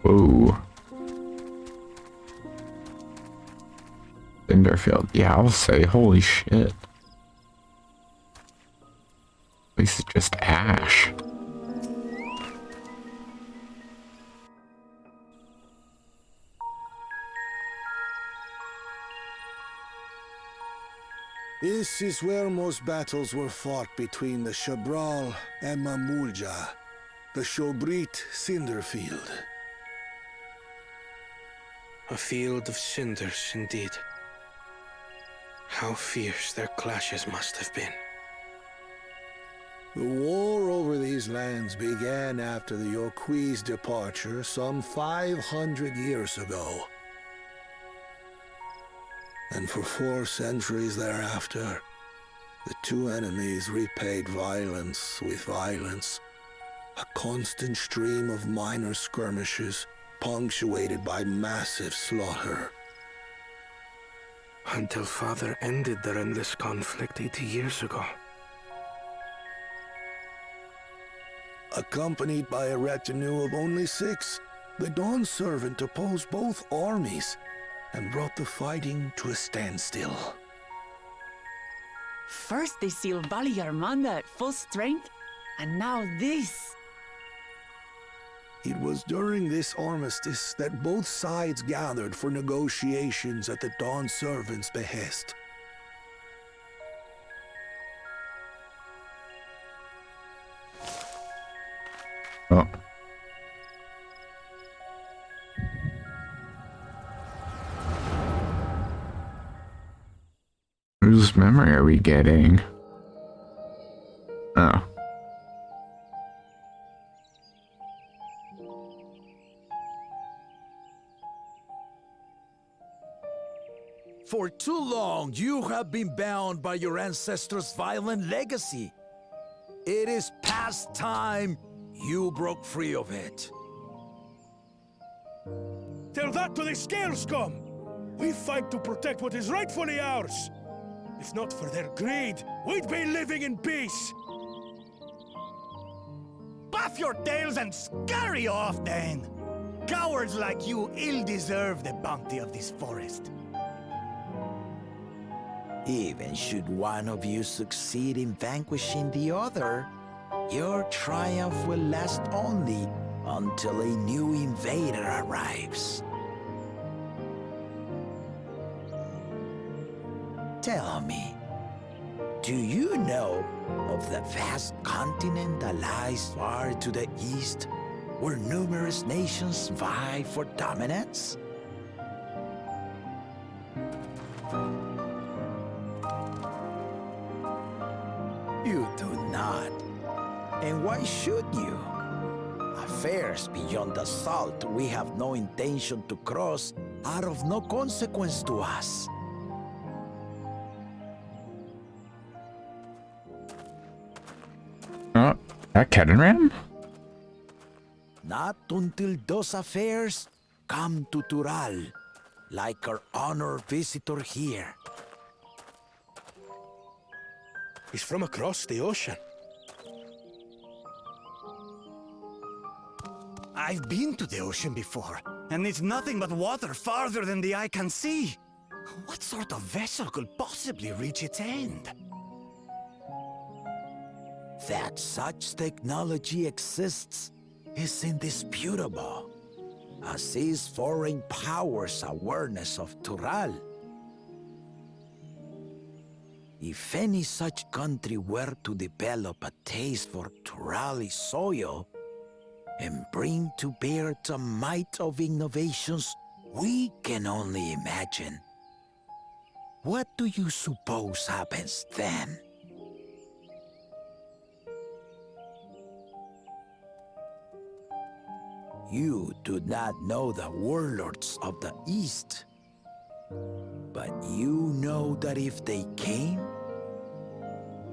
Whoa. Cinderfield. Yeah, I'll say, holy shit. This is just ash. This is where most battles were fought between the Shabral and Mamulja, the Shobrit Cinderfield. A field of cinders, indeed. How fierce their clashes must have been. The war over these lands began after the Yokui's departure some 500 years ago. And for 4 centuries thereafter, the two enemies repaid violence with violence. A constant stream of minor skirmishes, punctuated by massive slaughter. Until Father ended their endless conflict 80 years ago. Accompanied by a retinue of only 6, the Dawn Servant opposed both armies and brought the fighting to a standstill. First they sealed Vali Armanda at full strength, and now this. It was during this armistice that both sides gathered for negotiations at the Dawn Servant's behest. Oh. Whose memory are we getting? Oh. For too long, you have been bound by your ancestors' violent legacy. It is past time you broke free of it. Tell that to the Scale Scum! We fight to protect what is rightfully ours! If not for their greed, we'd be living in peace! Puff your tails and scurry off, then! Cowards like you ill deserve the bounty of this forest. Even should one of you succeed in vanquishing the other, your triumph will last only until a new invader arrives. Tell me, do you know of the vast continent that lies far to the east, where numerous nations vie for dominance? You do not. And why should you? Affairs beyond the salt we have no intention to cross are of no consequence to us. That Kedenram? Not until those affairs come to Tural, like our honored visitor here. He's from across the ocean. I've been to the ocean before, and it's nothing but water farther than the eye can see. What sort of vessel could possibly reach its end? That such technology exists is indisputable, as is foreign powers' awareness of Tural. If any such country were to develop a taste for Turali soil and bring to bear the might of innovations we can only imagine, what do you suppose happens then? You do not know the warlords of the East, but you know that if they came,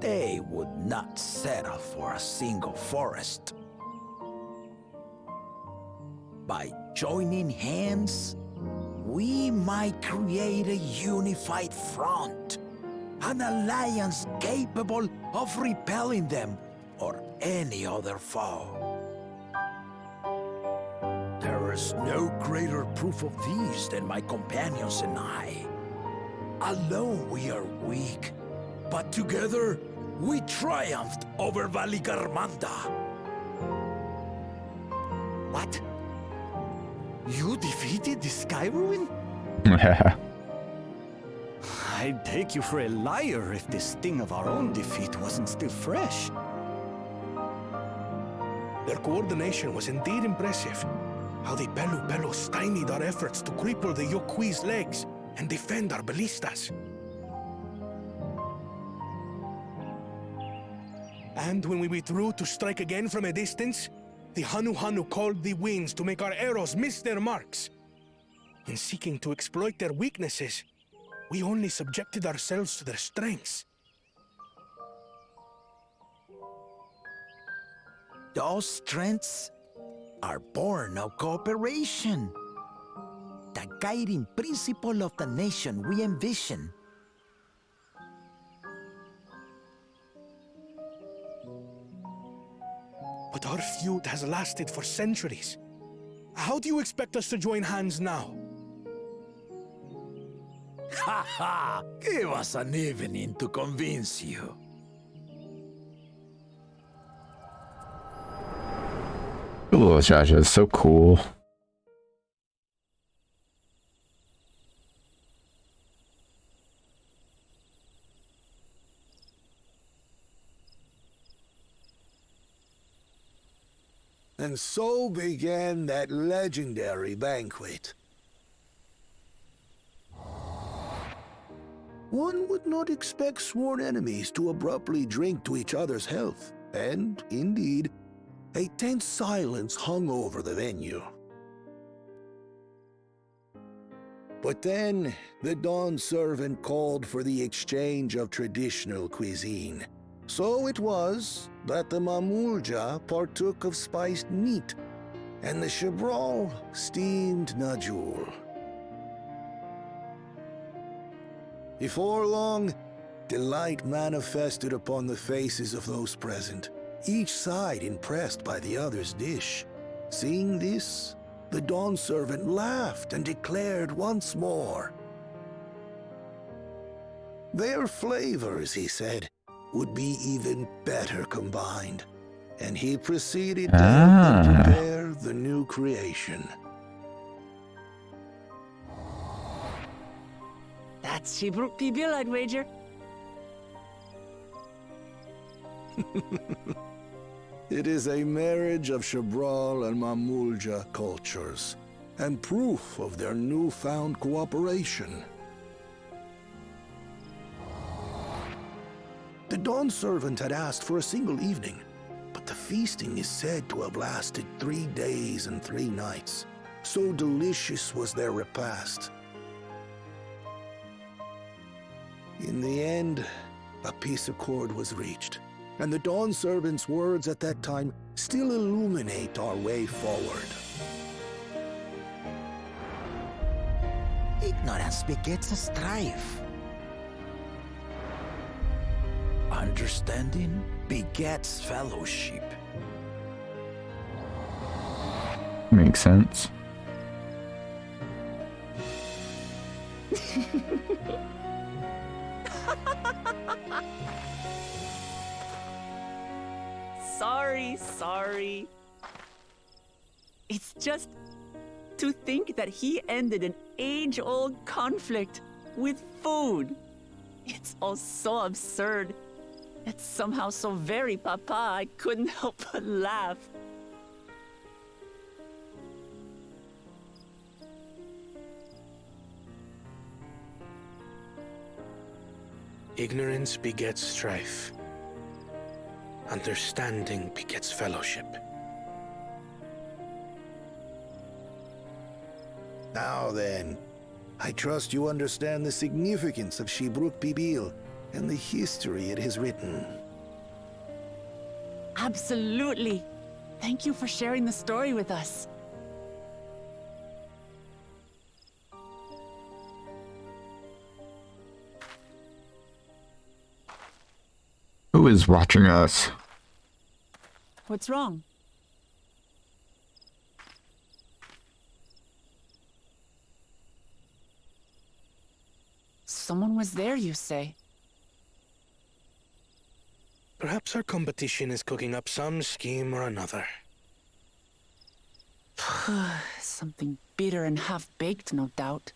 they would not settle for a single forest. By joining hands, we might create a unified front, an alliance capable of repelling them or any other foe. There is no greater proof of this than my companions and I. Alone we are weak, but together we triumphed over Valigarmanda. What? You defeated the Sky Ruin? I'd take you for a liar if the sting of our own defeat wasn't still fresh. Their coordination was indeed impressive. How the Pelu stymied our efforts to cripple the Yokui's legs and defend our ballistas. And when we withdrew to strike again from a distance, the Hanu called the winds to make our arrows miss their marks. In seeking to exploit their weaknesses, we only subjected ourselves to their strengths. Those strengths are born of cooperation. The guiding principle of the nation we envision. But our feud has lasted for centuries. How do you expect us to join hands now? Ha ha! Give us an evening to convince you. The little Jaja is so cool. And so began that legendary banquet. One would not expect sworn enemies to abruptly drink to each other's health, and, indeed, a tense silence hung over the venue. But then, the dawn servant called for the exchange of traditional cuisine. So it was that the Mamulja partook of spiced meat, and the Chebral steamed najul. Before long, delight manifested upon the faces of those present, each side impressed by the other's dish. Seeing this, the dawn servant laughed and declared once more. Their flavors, he said, would be even better combined, and he proceeded to help them prepare the new creation. That's Shibruk Pibil, I'd wager. It is a marriage of Chebral and Mamulja cultures, and proof of their newfound cooperation. The dawn servant had asked for a single evening, but the feasting is said to have lasted 3 days and 3 nights. So delicious was their repast. In the end, a peace accord was reached, and the dawn servant's words at that time still illuminate our way forward. Ignorance begets a strife. Understanding begets fellowship. Makes sense. Sorry. It's just to think that he ended an age-old conflict with food. It's all so absurd. It's somehow so very papa, I couldn't help but laugh. Ignorance begets strife. Understanding begets fellowship. Now then, I trust you understand the significance of Shibruk Bibil and the history it has written. Absolutely. Thank you for sharing the story with us. Who is watching us? What's wrong? Someone was there, you say? Perhaps our competition is cooking up some scheme or another. Something bitter and half-baked, no doubt.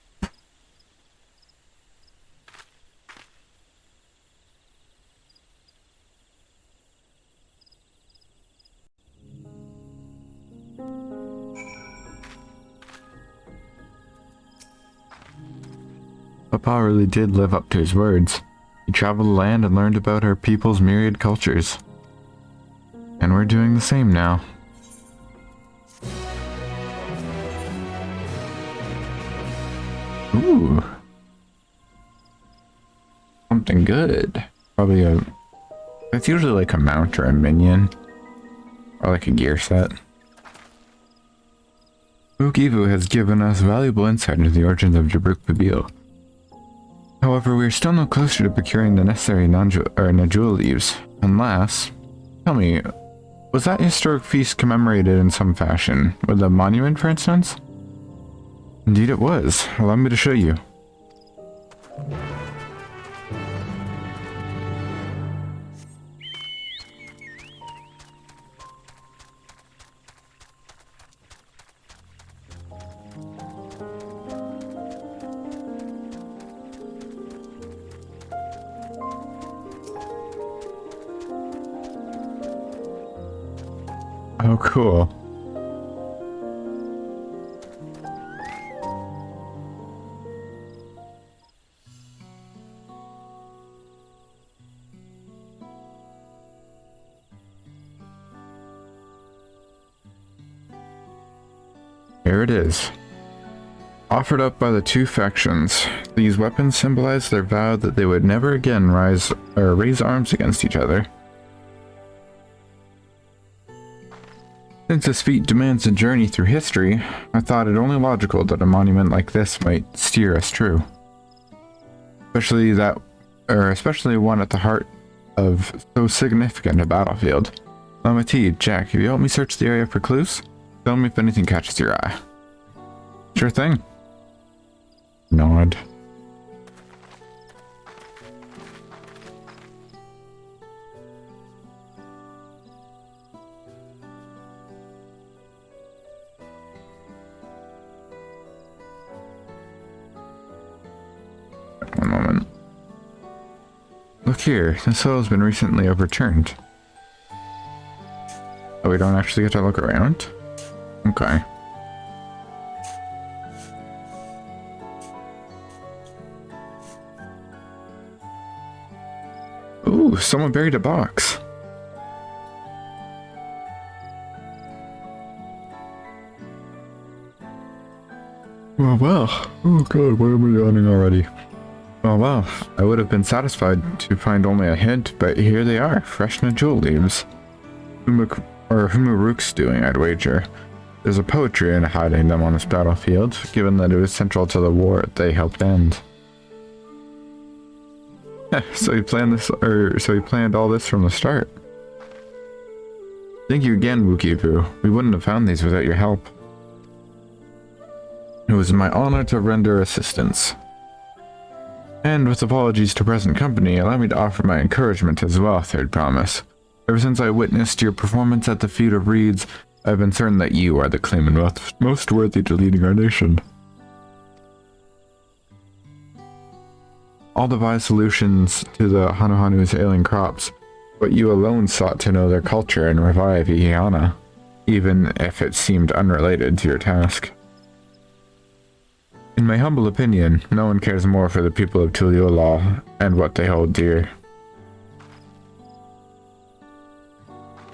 Papa really did live up to his words. He traveled the land and learned about our people's myriad cultures. And we're doing the same now. Ooh. Something good. Probably a... That's usually like a mount or a minion. Or like a gear set. Mukivu has given us valuable insight into the origins of Jabruk Bibil. However, we are still no closer to procuring the necessary Najul leaves. Unless... Tell me, was that historic feast commemorated in some fashion? With a monument, for instance? Indeed it was. Allow me to show you. Oh, cool. Here it is. Offered up by the two factions, these weapons symbolize their vow that they would never again raise arms against each other. Since this feat demands a journey through history, I thought it only logical that a monument like this might steer us true. Especially one at the heart of so significant a battlefield. Lamat, Jack, if you help me search the area for clues, tell me if anything catches your eye. Sure thing. Nod. One moment. Look here, this soil has been recently overturned. Oh, we don't actually get to look around? Okay. Ooh, someone buried a box. Well. Oh god, why am I yawning already? Well, I would have been satisfied to find only a hint, but here they are, fresh Najul leaves. Humuruk's doing, I'd wager. There's a poetry in hiding them on this battlefield, given that it was central to the war they helped end. So he planned all this from the start. Thank you again, Wukipu. We wouldn't have found these without your help. It was my honor to render assistance. And with apologies to present company, allow me to offer my encouragement as well, Third Promise. Ever since I witnessed your performance at the Feat of Reeds, I've been certain that you are the claimant most worthy to leading our nation. I'll devise solutions to the Hanuhanu's ailing crops, but you alone sought to know their culture and revive Ihiana, even if it seemed unrelated to your task. In my humble opinion, no one cares more for the people of Tuliyola and what they hold dear.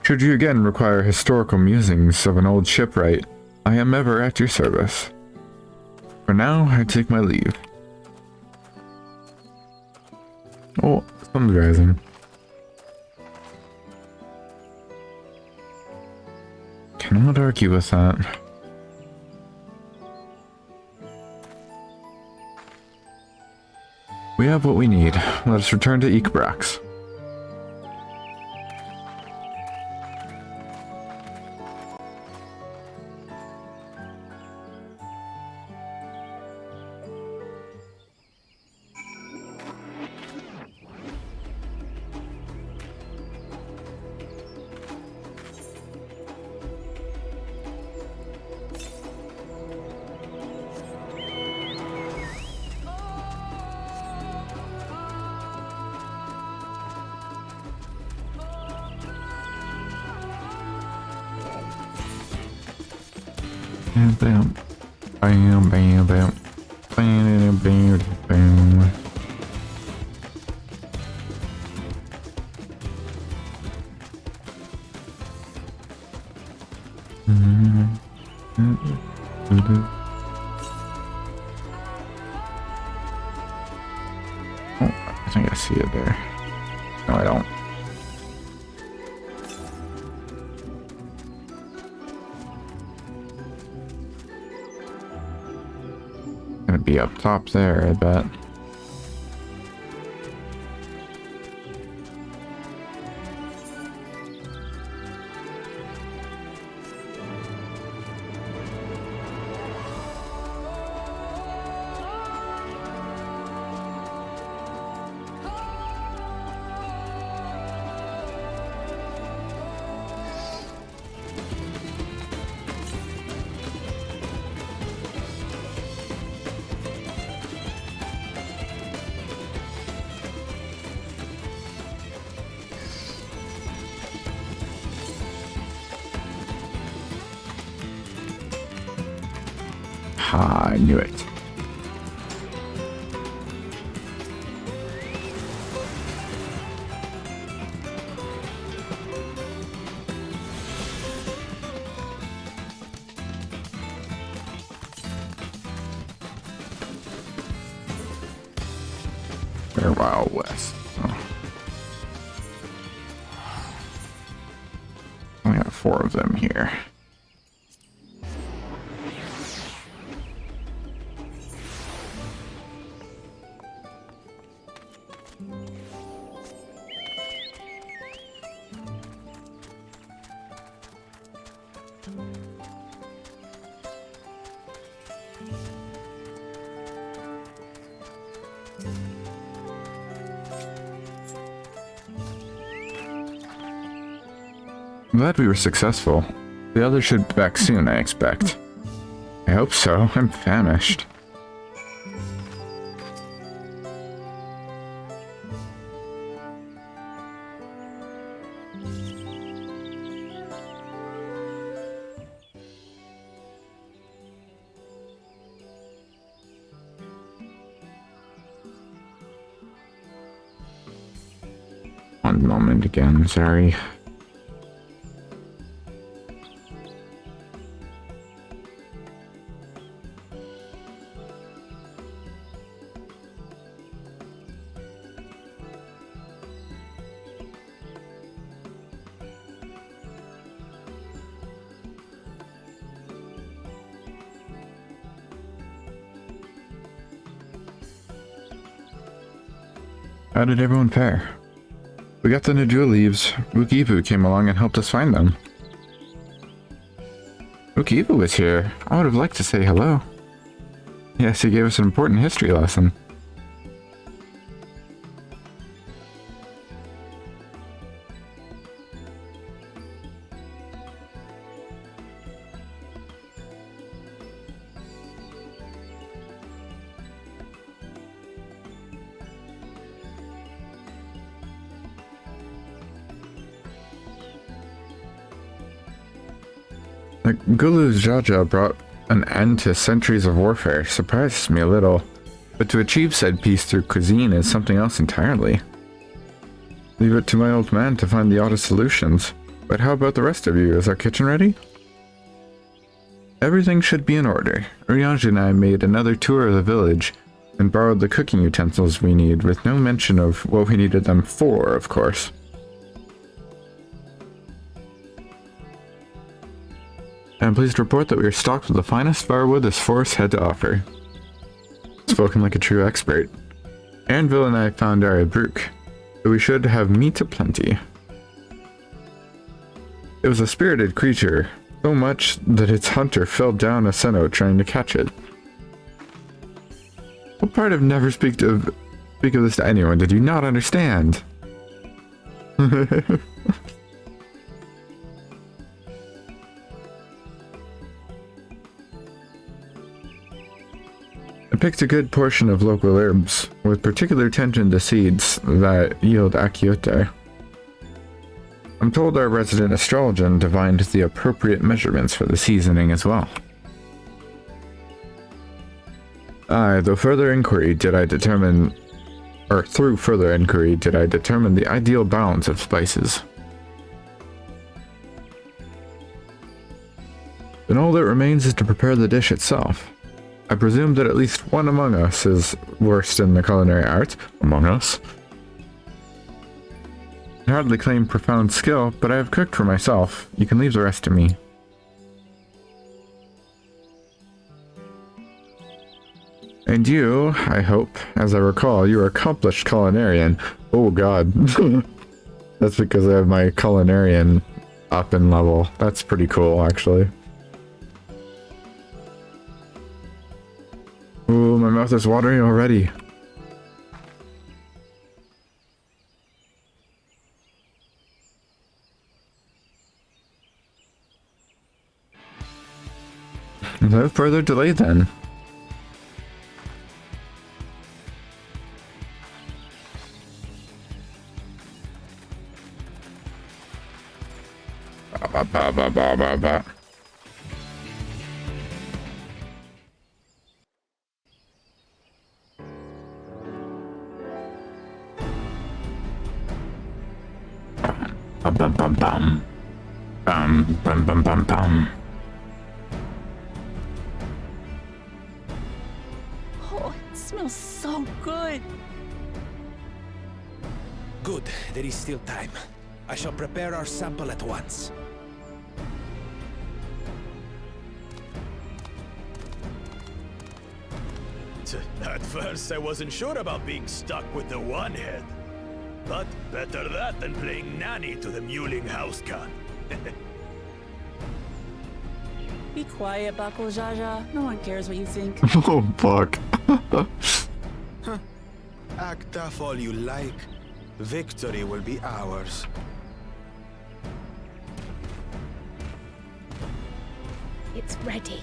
Should you again require historical musings of an old shipwright, I am ever at your service. For now, I take my leave. Oh, sun's rising. Cannot argue with that. We have what we need. Let us return to Eekbrax. Bam, bam, bam, bam, bam, bam, bam, bam. Oh, I think I see it there. No, I don't. Gonna be up top there, I bet. Ha, I knew it. They're Wild West. So. We got 4 of them here. I'm glad we were successful. The others should be back soon, I expect. I hope so. I'm famished. One moment again, sorry. How did everyone fare? We got the Najua leaves. Ukibu came along and helped us find them. Ukibu was here. I would have liked to say hello. Yes, he gave us an important history lesson. The Gulu's Jaja brought an end to centuries of warfare. Surprises me a little. But to achieve said peace through cuisine is something else entirely. Leave it to my old man to find the oddest solutions. But how about the rest of you? Is our kitchen ready? Everything should be in order. Urianji and I made another tour of the village and borrowed the cooking utensils we need, with no mention of what we needed them for, of course. I am pleased to report that we are stocked with the finest firewood this forest had to offer. Spoken like a true expert. Anvil and I found our Brook, but we should have meat aplenty. It was a spirited creature, so much that its hunter fell down a senno trying to catch it. What part of never speak of this to anyone did you not understand? I picked a good portion of local herbs, with particular attention to seeds that yield akiote. I'm told our resident astrologian divined the appropriate measurements for the seasoning as well. Through further inquiry did I determine the ideal balance of spices. Then all that remains is to prepare the dish itself. I presume that at least one among us is versed in the culinary arts. Among us? I hardly claim profound skill, but I have cooked for myself. You can leave the rest to me. And you, I hope, as I recall, you're an accomplished culinarian. Oh god. That's because I have my culinarian up in level. That's pretty cool, actually. Ooh, my mouth is watering already. Without further delay then. Oh, it smells so good. Good, there is still time. I shall prepare our sample at once. At first, I wasn't sure about being stuck with the one head. But better that than playing nanny to the mewling house cat. Be quiet, Bako Jaja. No one cares what you think. Oh, fuck. Act tough all you like. Victory will be ours. It's ready.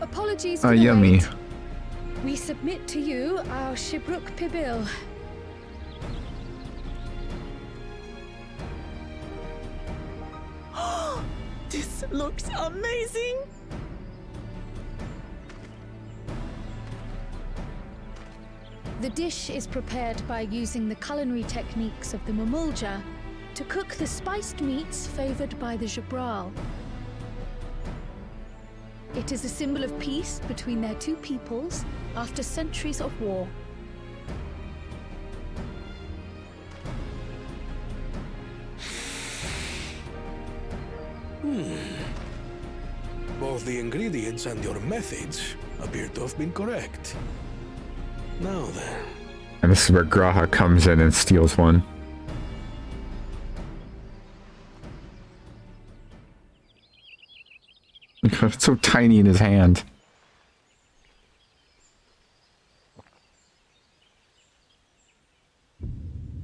Apologies for the yummy. wait. We submit to you our Shibruk Pibil. This looks amazing! The dish is prepared by using the culinary techniques of the Mamulja to cook the spiced meats favored by the Jabral. It is a symbol of peace between their two peoples after centuries of war. Both the ingredients and your methods appear to have been correct. Now then. And this is where Graha comes in and steals one. It's so tiny in his hand.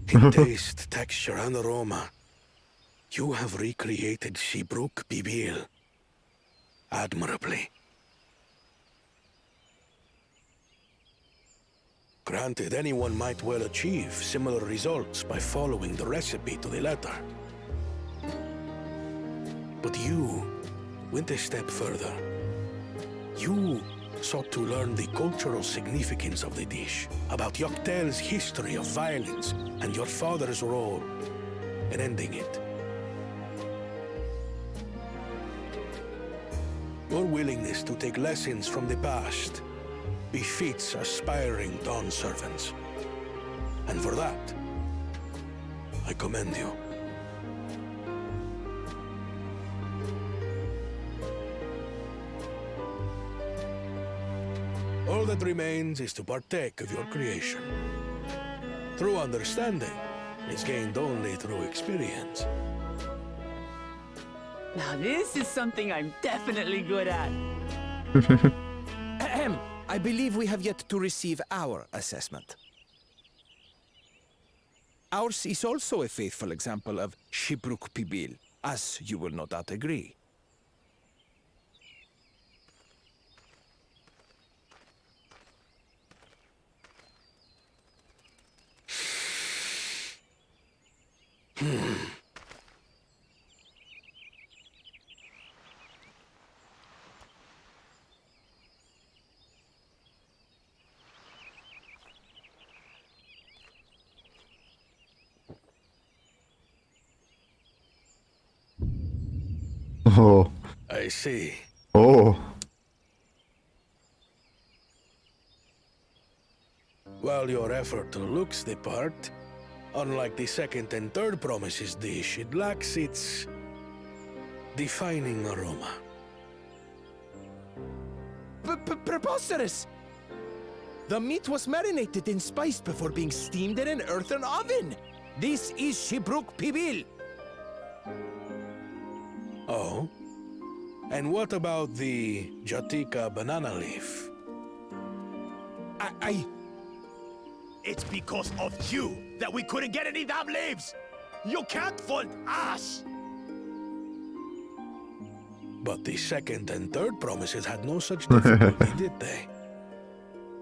In taste, texture, and aroma, you have recreated Shibruk Bibil admirably. Granted, anyone might well achieve similar results by following the recipe to the letter. But you went a step further. You sought to learn the cultural significance of the dish, about Yoctel's history of violence and your father's role in ending it. Your willingness to take lessons from the past befits aspiring Dawn servants. And for that, I commend you. All that remains is to partake of your creation. True understanding is gained only through experience. Now this is something I'm definitely good at. Ahem. I believe we have yet to receive our assessment. Ours is also a faithful example of Shibruk Pibil, as you will no doubt agree. Oh. I see. Oh. While your effort looks the part, unlike the second and third promises dish, it lacks its defining aroma. Preposterous! The meat was marinated and spiced before being steamed in an earthen oven. This is Shibruk Pibil. Oh? And what about the Jatika banana leaf? It's because of you that we couldn't get any damn leaves! You can't fault us! But the second and third promises had no such difficulty, did they?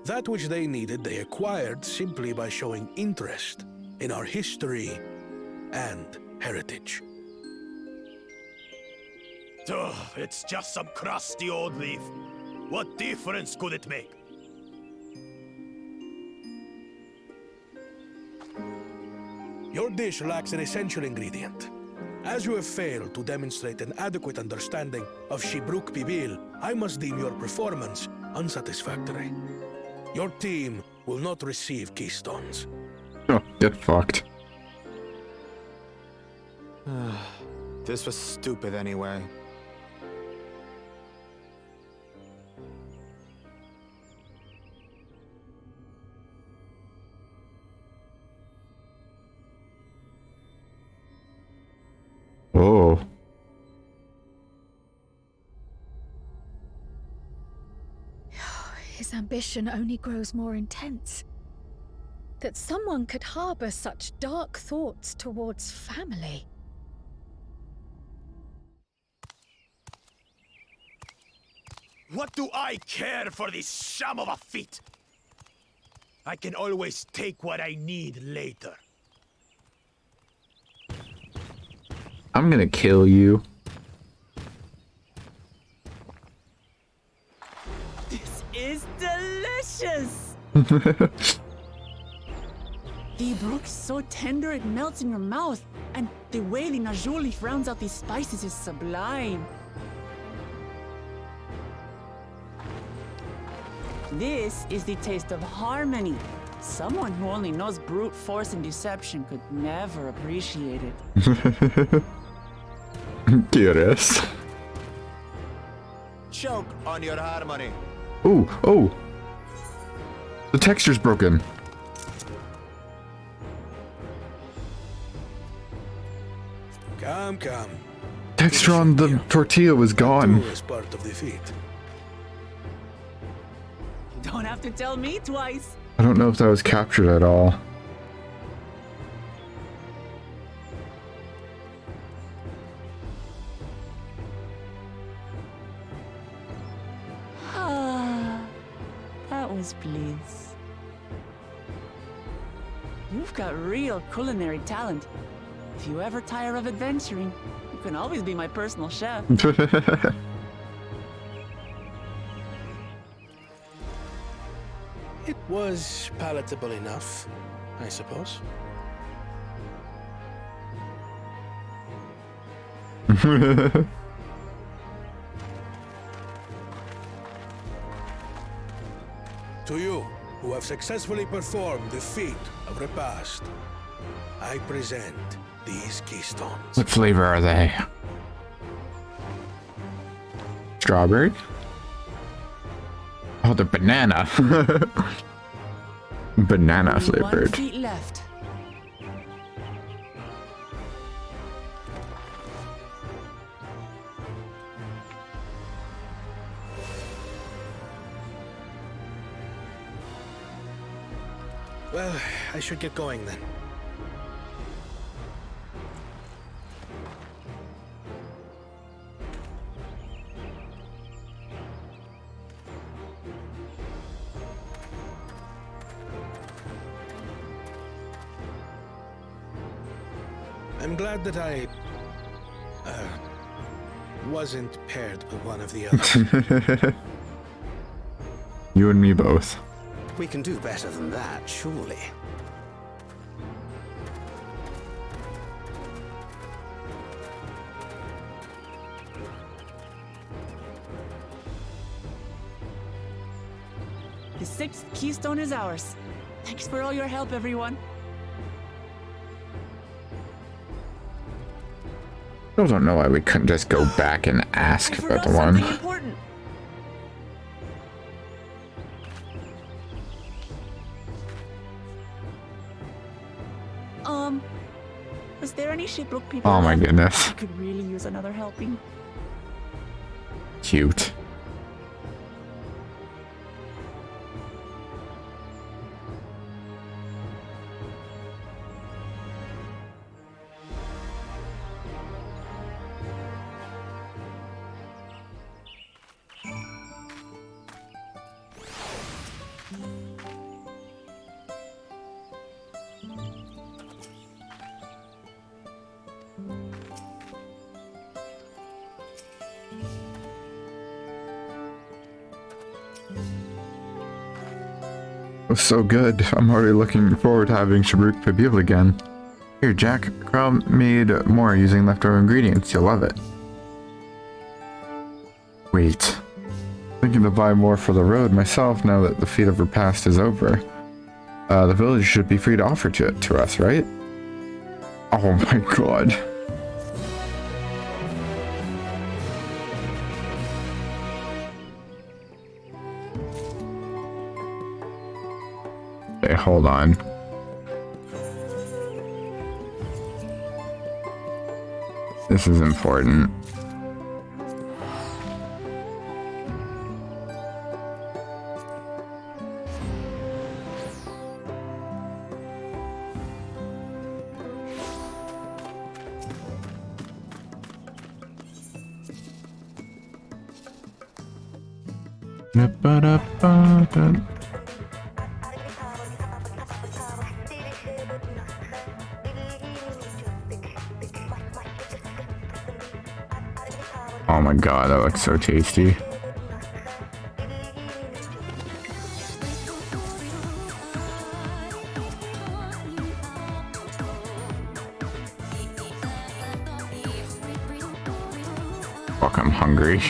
That which they needed, they acquired simply by showing interest in our history and heritage. Ugh, it's just some crusty old leaf. What difference could it make? Your dish lacks an essential ingredient. As you have failed to demonstrate an adequate understanding of Shibruk Pibil, I must deem your performance unsatisfactory. Your team will not receive keystones. Oh, get fucked. This was stupid anyway. Oh. His ambition only grows more intense. That someone could harbor such dark thoughts towards family. What do I care for this sham of a feat? I can always take what I need later. I'm gonna kill you. This is delicious! The brook is so tender it melts in your mouth, and the way the najou leaf rounds out these spices is sublime. This is the taste of harmony. Someone who only knows brute force and deception could never appreciate it. Curious. Choke on your harmony. Ooh, oh. The texture's broken. Come. Texture on the tortilla was gone. Is part of the feat. Don't have to tell me twice. I don't know if that was captured at all. That was bliss. You've got real culinary talent. If you ever tire of adventuring, You can always be my personal chef. It was palatable enough, I suppose. To you, who have successfully performed the feat of repast, I present these keystones. What flavor are they? Strawberry? Oh, they're banana. Banana 1 flavored. feet left. Well, I should get going then. I'm glad that I wasn't paired with one of the others. You and me both. We can do better than that, surely. The 6th keystone is ours. Thanks for all your help, everyone. I don't know why we couldn't just go back and ask for the one. Something important. Was there any Shipbrook people? Oh my left? goodness. I could really use another helping. Cute. It was so good. I'm already looking forward to having Shabruk Pabil again. Here, Jack. Carl made more using leftover ingredients. You'll love it. Wait. Thinking to buy more for the road myself now that the feat of repast is over. The village should be free to offer it to us, right? Oh my god. Okay, hold on. This is important. Oh my god, that looks so tasty. Fuck, I'm hungry.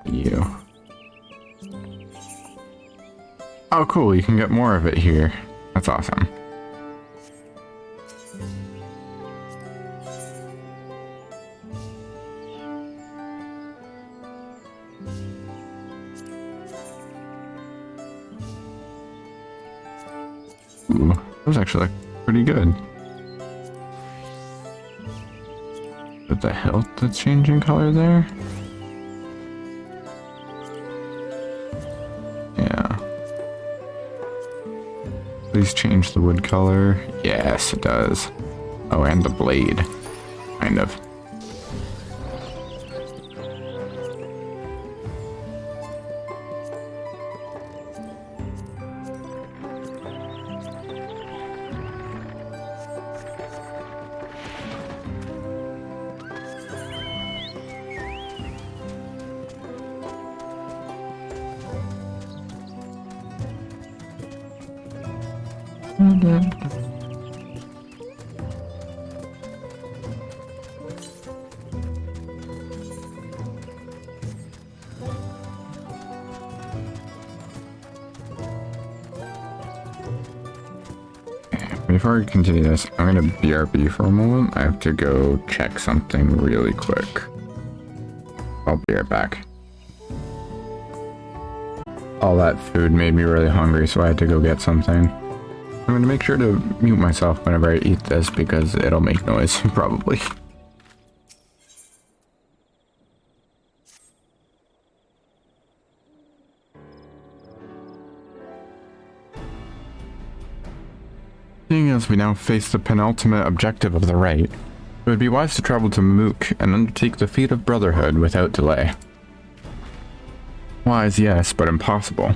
You. Oh, cool. You can get more of it here. That's awesome. Ooh, those actually look pretty good. Is it the hilt that's changing color there? Please change the wood color. Yes, it does. Oh, and the blade. Kind of. Before we continue this, I'm gonna BRB for a moment. I have to go check something really quick. I'll be right back. All that food made me really hungry, so I had to go get something. I'm gonna make sure to mute myself whenever I eat this because it'll make noise, probably. Seeing as we now face the penultimate objective of the rite, it would be wise to travel to Mook and undertake the feat of Brotherhood without delay. Wise, yes, but impossible.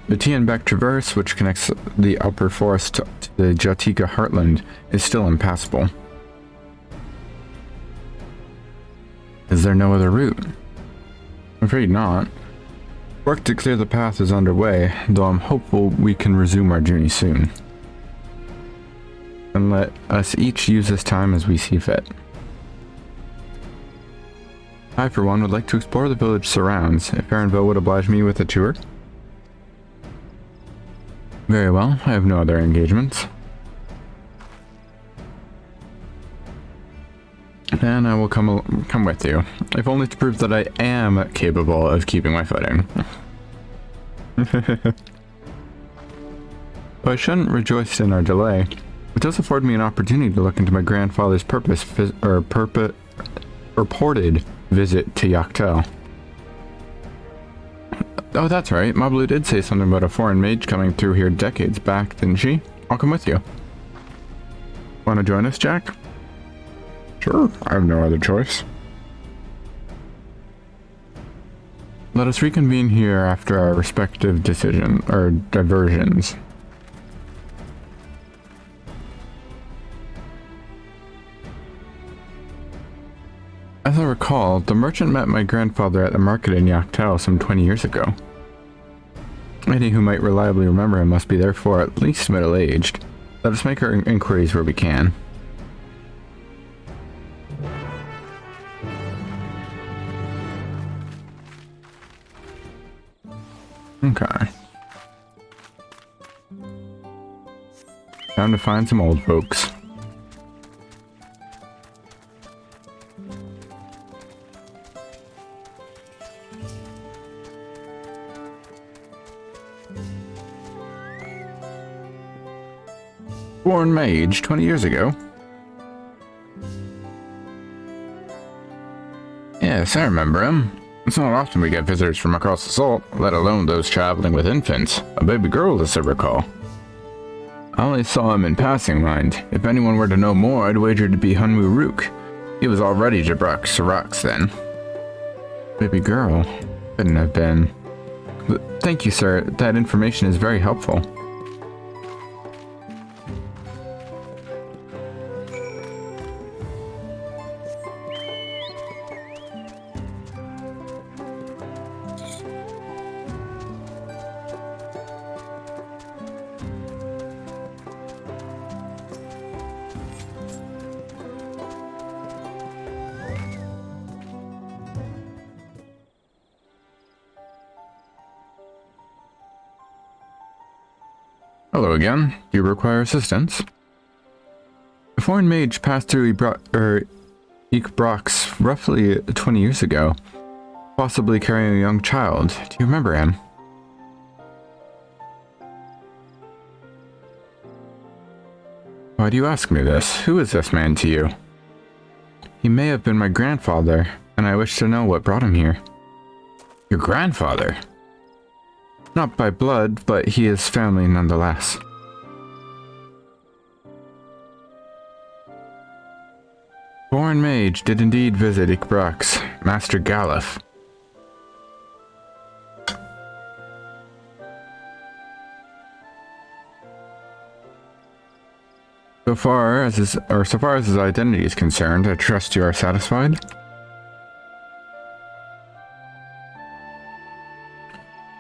The Tianbek Traverse, which connects the upper forest to the Jatika heartland, is still impassable. Is there no other route? I'm afraid not. Work to clear the path is underway, though I'm hopeful we can resume our journey soon. And let us each use this time as we see fit. I, for one, would like to explore the village surrounds, if Aaronville would oblige me with a tour. Very well, I have no other engagements. And I will come with you, if only to prove that I am capable of keeping my footing. Though I shouldn't rejoice in our delay, it does afford me an opportunity to look into my grandfather's reported visit to Yaktel. Oh, that's right. Mablu did say something about a foreign mage coming through here decades back, didn't she? I'll come with you. Want to join us, Jack? Sure, I have no other choice. Let us reconvene here after our respective diversions. As I recall, the merchant met my grandfather at the market in Yaktel some 20 years ago. Any who might reliably remember him must be therefore at least middle-aged. Let us make our inquiries where we can. Okay. Time to find some old folks. Born mage 20 years ago? Yes, I remember him. It's not often we get visitors from across the salt, let alone those traveling with infants. A baby girl, as I recall. I only saw him in passing, mind. If anyone were to know more, I'd wager to be Hunmu Rook. He was already Jabrak Siraks then. Baby girl? Couldn't have been. Thank you, sir. That information is very helpful. Hello again. Do you require assistance? A foreign mage passed through Ikbrox roughly 20 years ago, possibly carrying a young child. Do you remember him? Why do you ask me this? Who is this man to you? He may have been my grandfather, and I wish to know what brought him here. Your grandfather? Not by blood, but he is family nonetheless. Foreign mage did indeed visit Ikbrax, Master Galef. So far as his identity is concerned, I trust you are satisfied?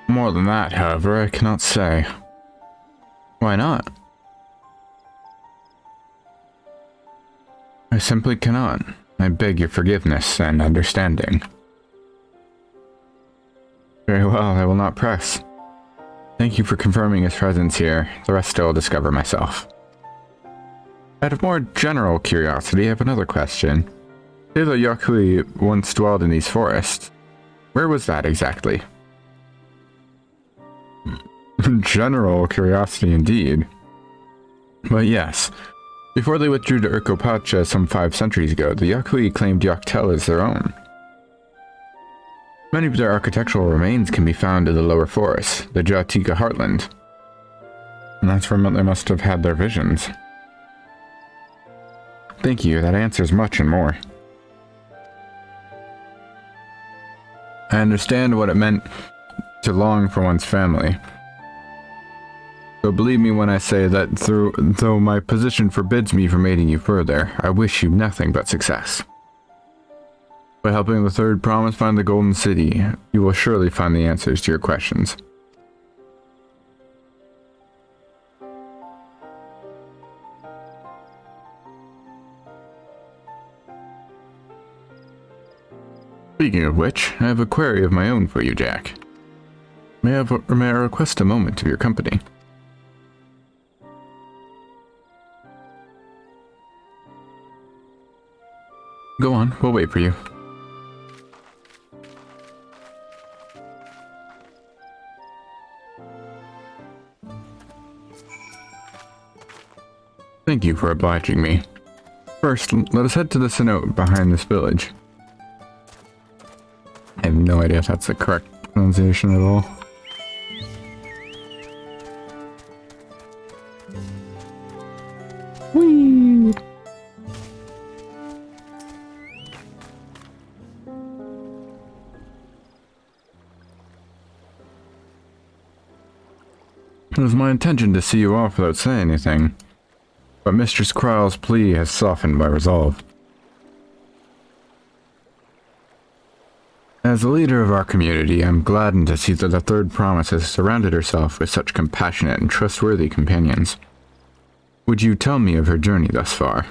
More than that, however, I cannot say. Why not? I simply cannot. I beg your forgiveness and understanding. Very well, I will not press. Thank you for confirming his presence here. The rest I will discover myself. Out of more general curiosity, I have another question. Say that Yakui once dwelled in these forests. Where was that exactly? General curiosity indeed. But yes, before they withdrew to Urkopacha some 5 centuries ago, the Yakui claimed Yaktel as their own. Many of their architectural remains can be found in the lower forests, the Jatika heartland. And that's where they must have had their visions. Thank you, that answers much and more. I understand what it meant to long for one's family. So believe me when I say that though my position forbids me from aiding you further, I wish you nothing but success. By helping the third promise find the Golden City, you will surely find the answers to your questions. Speaking of which, I have a query of my own for you, Jack. May I request a moment of your company? Go on, we'll wait for you. Thank you for obliging me. First, let us head to the cenote behind this village. I have no idea if that's the correct pronunciation at all. Whee! It was my intention to see you off without saying anything, but Mistress Kryle's plea has softened my resolve. As the leader of our community, I'm gladdened to see that the Third Promise has surrounded herself with such compassionate and trustworthy companions. Would you tell me of her journey thus far?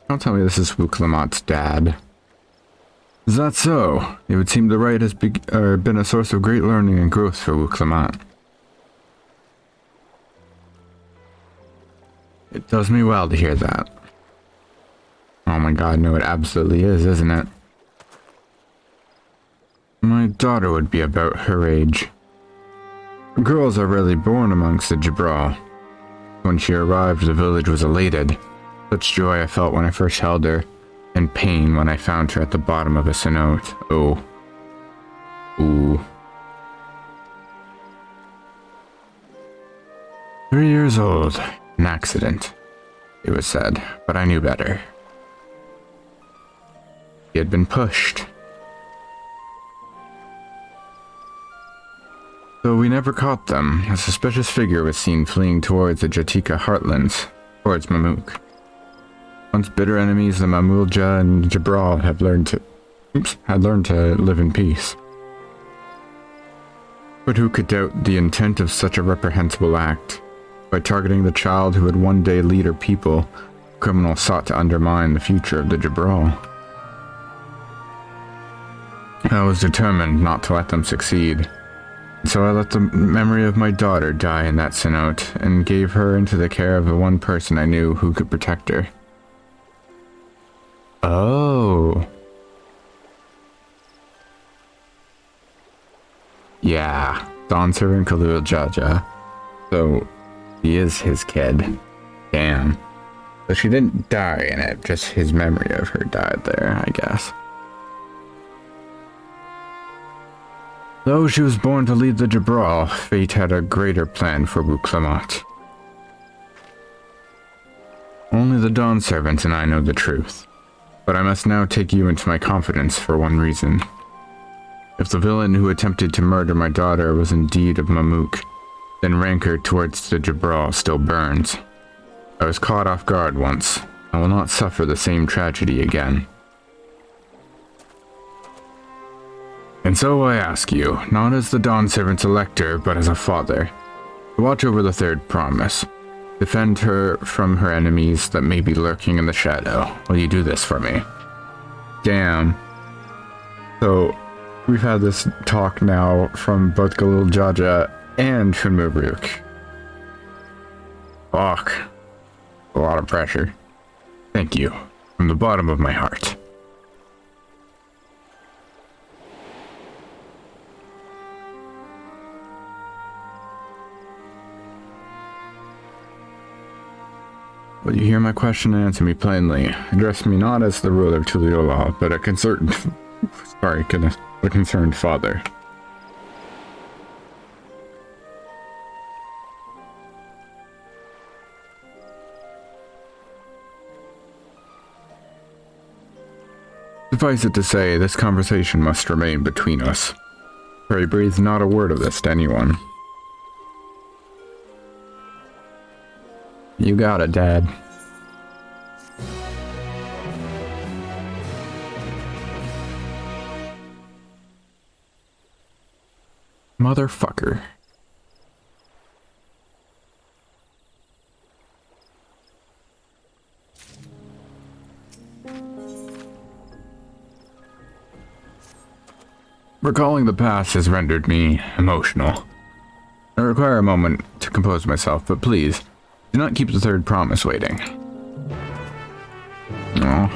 Don't tell me this is Lamat's dad. Is that so? It would seem the rite has been a source of great learning and growth for Lamat. It does me well to hear that. Oh my god, no, it absolutely is, isn't it? My daughter would be about her age. Girls are rarely born amongst the Jabral. When she arrived, the village was elated. Such joy I felt when I first held her, and pain when I found her at the bottom of a cenote. Oh. Ooh. 3 years old. An accident, it was said, but I knew better. He had been pushed. Though we never caught them, a suspicious figure was seen fleeing towards the Jatika heartlands, towards Mamuk. Once bitter enemies, the Mamulja and Jabral had learned to live in peace. But who could doubt the intent of such a reprehensible act? By targeting the child who would one day lead her people, criminals sought to undermine the future of the Jabral. I was determined not to let them succeed. So I let the memory of my daughter die in that cenote, and gave her into the care of the one person I knew who could protect her. Oh. Yeah, Dawn Servant Khalil Jaja. So, he is his kid. Damn. But she didn't die in it, just his memory of her died there, I guess. Though she was born to lead the Jabral, fate had a greater plan for Lamat. Only the Dawn Servant and I know the truth. But I must now take you into my confidence for one reason. If the villain who attempted to murder my daughter was indeed of Mamuk, then rancor towards the Jabral still burns. I was caught off guard once. I will not suffer the same tragedy again. And so I ask you, not as the Dawn Servant's elector, but as a father, to watch over the third promise. Defend her from her enemies that may be lurking in the shadow. Will you do this for me? Damn. So, we've had this talk now from both Galil Jaja and Finmubruk. Fuck. A lot of pressure. Thank you. From the bottom of my heart. Will you hear my question and answer me plainly? Address me not as the ruler of Tuliyola, but a concerned father. Suffice it to say, this conversation must remain between us. Pray breathe not a word of this to anyone. You got it, Dad. Motherfucker. Recalling the past has rendered me emotional. I require a moment to compose myself, but please, do not keep the third promise waiting. No.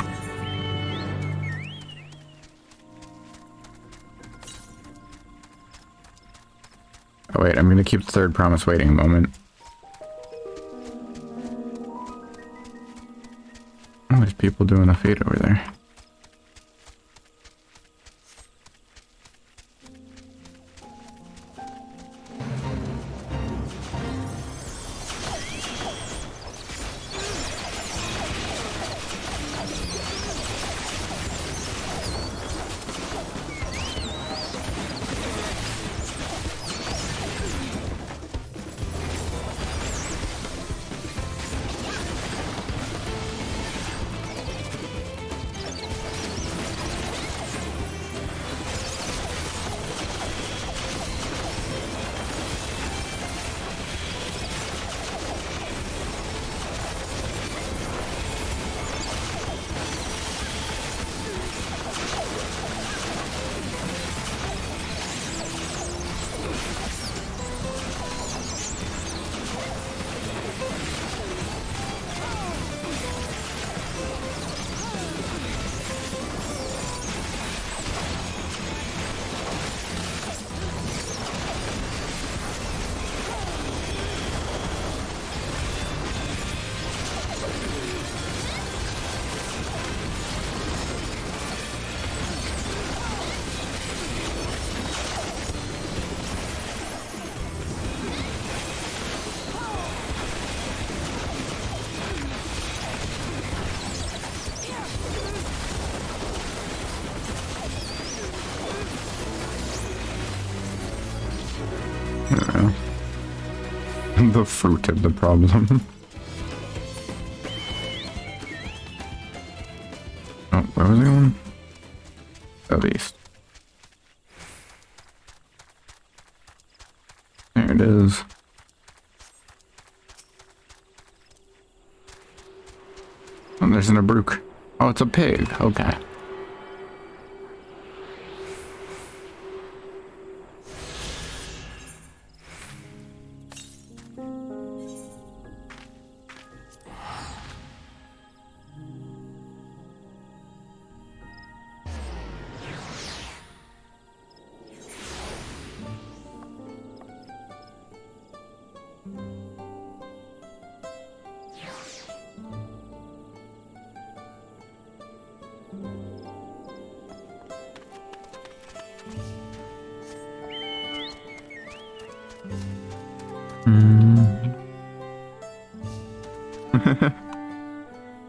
Oh wait, I'm gonna keep the third promise waiting a moment. Oh, there's people doing a fade over there. The fruit of the problem. Oh, where was I going? Southeast. There it is. Oh, there's an Abruk. Oh, it's a pig. Okay.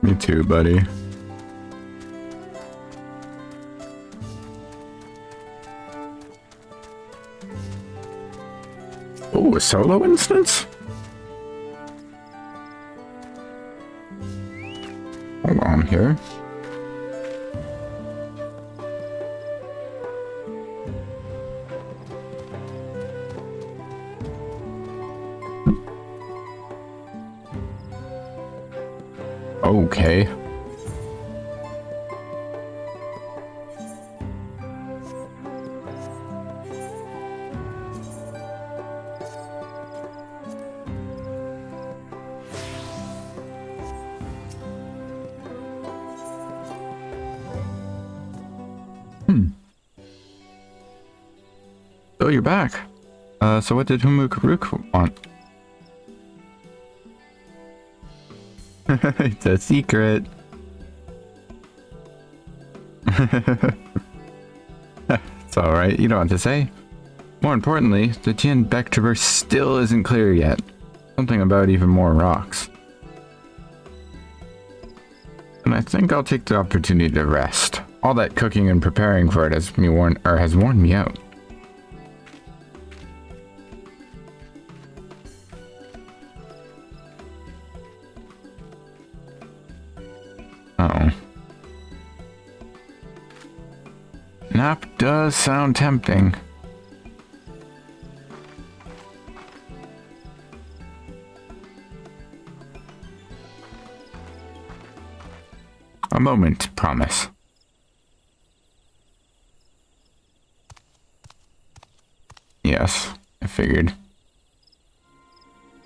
Me too, buddy. Oh, a solo instance? Hold on here. Okay. Oh, you're back. So what did Humuk want? It's a secret. It's alright, you don't have to say. More importantly, the Tianbek traverse still isn't clear yet. Something about even more rocks. And I think I'll take the opportunity to rest. All that cooking and preparing for it has worn me out. Uh-oh. Nap does sound tempting. A moment, promise. Yes, I figured.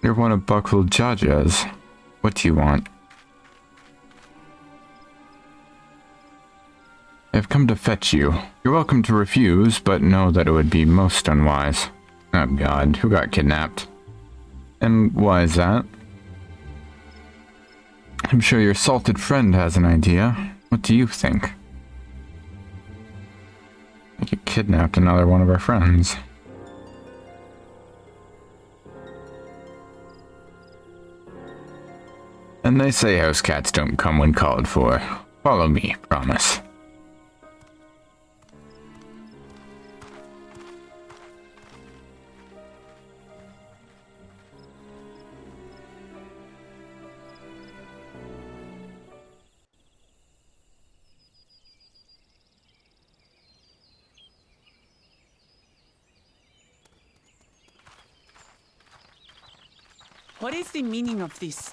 You're one of Buckle Jaja's. What do you want? I've come to fetch you. You're welcome to refuse, but know that it would be most unwise. Oh god, who got kidnapped? And why is that? I'm sure your salted friend has an idea. What do you think? You kidnapped another one of our friends. And they say house cats don't come when called for. Follow me, promise. What is the meaning of this?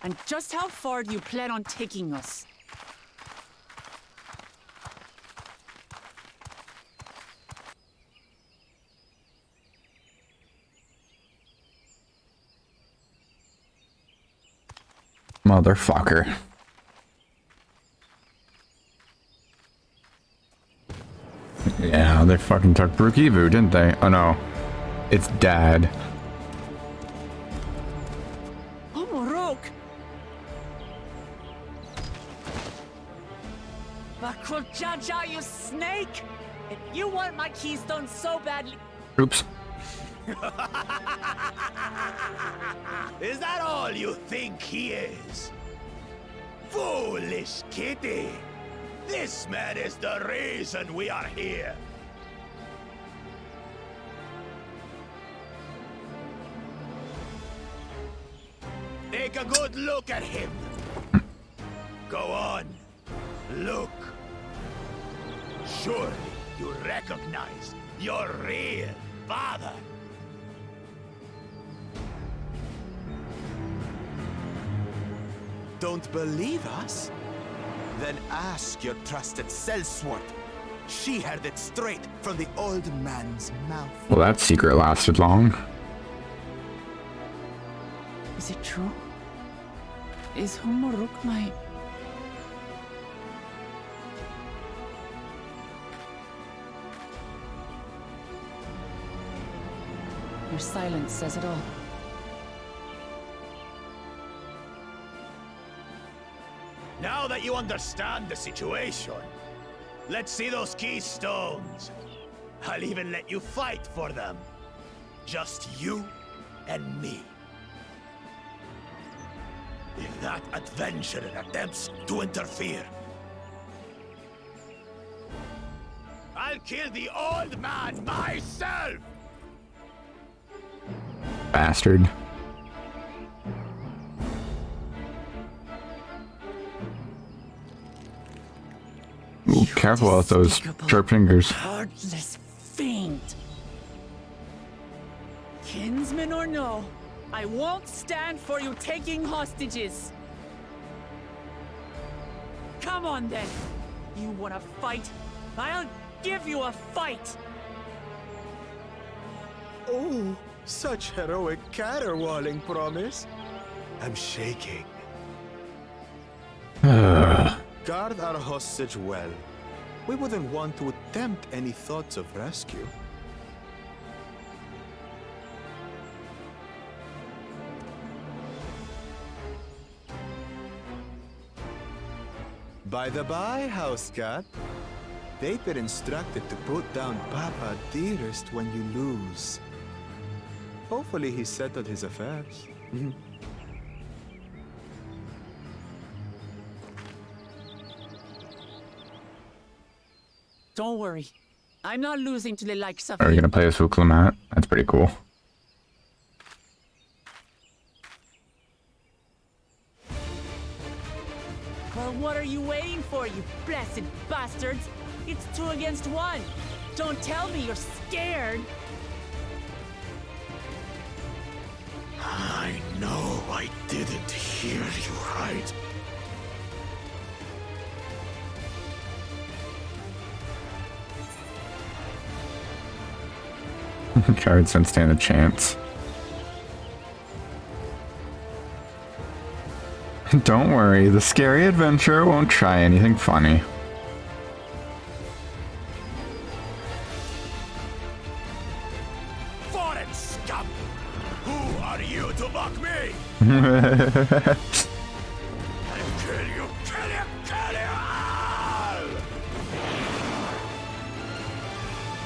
And just how far do you plan on taking us? Motherfucker. Yeah, they fucking took Brook-Evu, didn't they? Oh no. It's Dad. Jaja, you snake! If you want my keystone so badly... Oops. Is that all you think he is? Foolish kitty! This man is the reason we are here. Take a good look at him. Go on. Look. Surely you recognize your real father. Don't believe us? Then ask your trusted sellsword. She heard it straight from the old man's mouth. Well, that secret lasted long. Is it true? Is Humuruk my... Your silence says it all. Now that you understand the situation, let's see those keystones. I'll even let you fight for them. Just you and me. If that adventurer attempts to interfere, I'll kill the old man myself! Bastard. Ooh, careful with those sharp fingers. Heartless fiend. Kinsman or no, I won't stand for you taking hostages. Come on then. You wanna fight? I'll give you a fight. Oh, such heroic caterwauling promise. I'm shaking. Guard our hostage well. We wouldn't want to attempt any thoughts of rescue. By the by, house cat, they've been instructed to put down Papa Dearest when you lose. Hopefully he settled his affairs. Don't worry. I'm not losing to the likes of Are we you. gonna play as Lamat? That's pretty cool. Well, what are you waiting for, you blessed bastards? It's 2 against 1. Don't tell me you're scared. I know I didn't hear you right. Cards don't stand a chance. Don't worry, the scary adventurer won't try anything funny. Foreign scum! Who are you to mock me? I'll kill you, kill you, kill you all!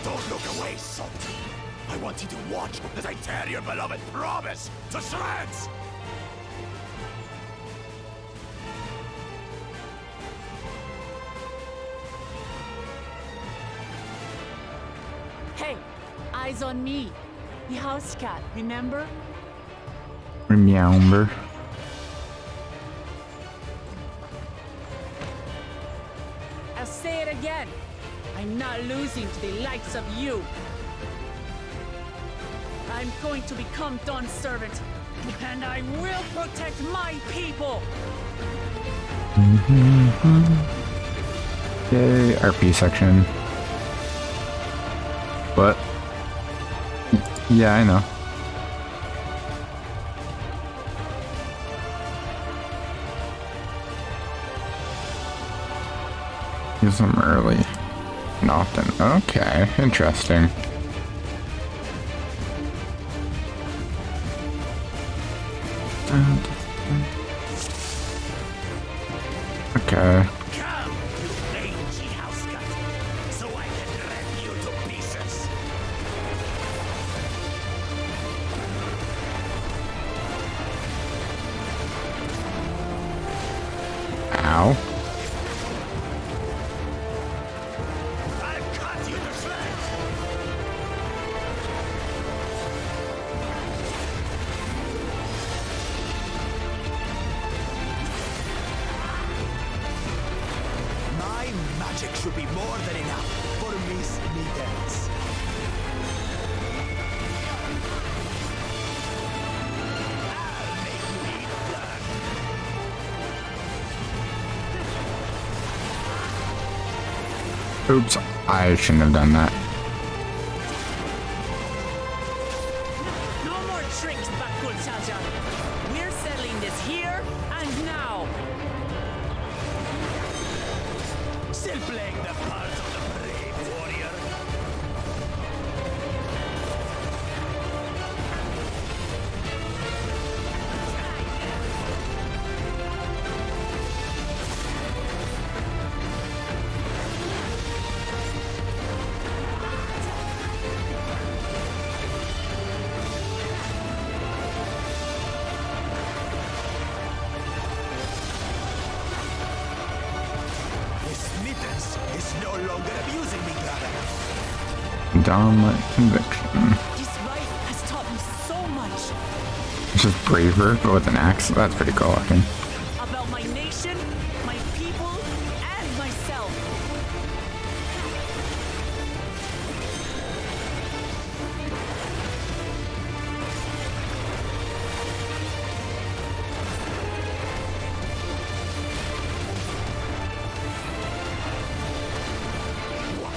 Don't look away, son. I want you to watch as I tear your beloved promise to shreds! Hey, eyes on me. The house cat, remember? Remember. I'll say it again. I'm not losing to the likes of you. I'm going to become Dawn's servant, and I will protect my people. Yay, RP section. What? Yeah, I know. Use them early and often. Okay, interesting. Okay. Come, you mangy house cat, so I can rip you to pieces. Ow. I'll cut you to shreds. My magic should be more than enough for Miss Needles. I'll make you eat blood. Oops, I shouldn't have done that. No more tricks, Bakul Chacha. We're settling this here and now. Still playing the part of the brave warrior. dumb conviction. This rite has taught me so much. It's just braver, but with an axe. That's pretty cool looking. About my nation, my people, and myself.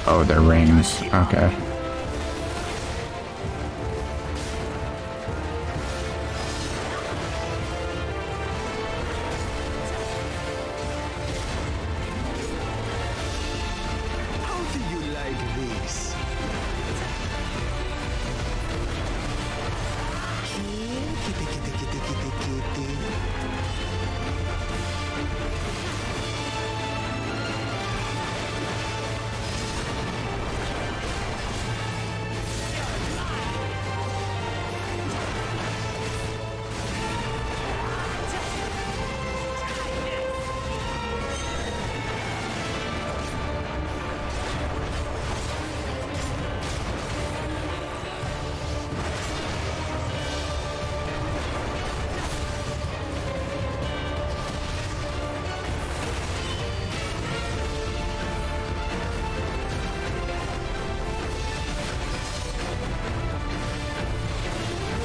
Oh, they're rings. Okay. How do you like this? Kitty, kitty, kitty, kitty, kitty.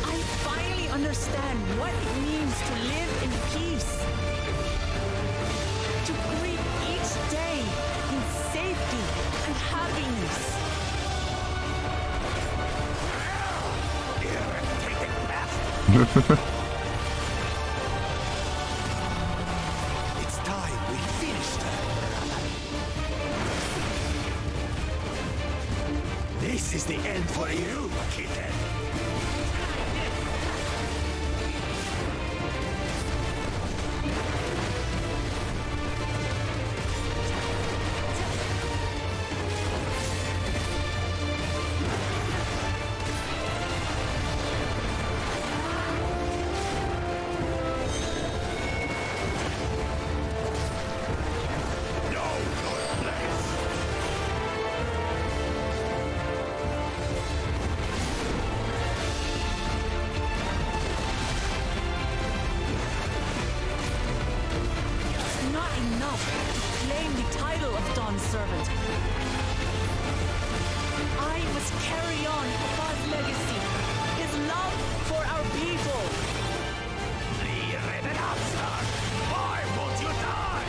I finally understand what it means to live in peace. To greet each day in safety and happiness. It's time we finished her. This is the end for you, kitten. It's not enough to claim the title of Dawn's servant. I must carry on Papa's legacy, his love for our people. Why won't you die?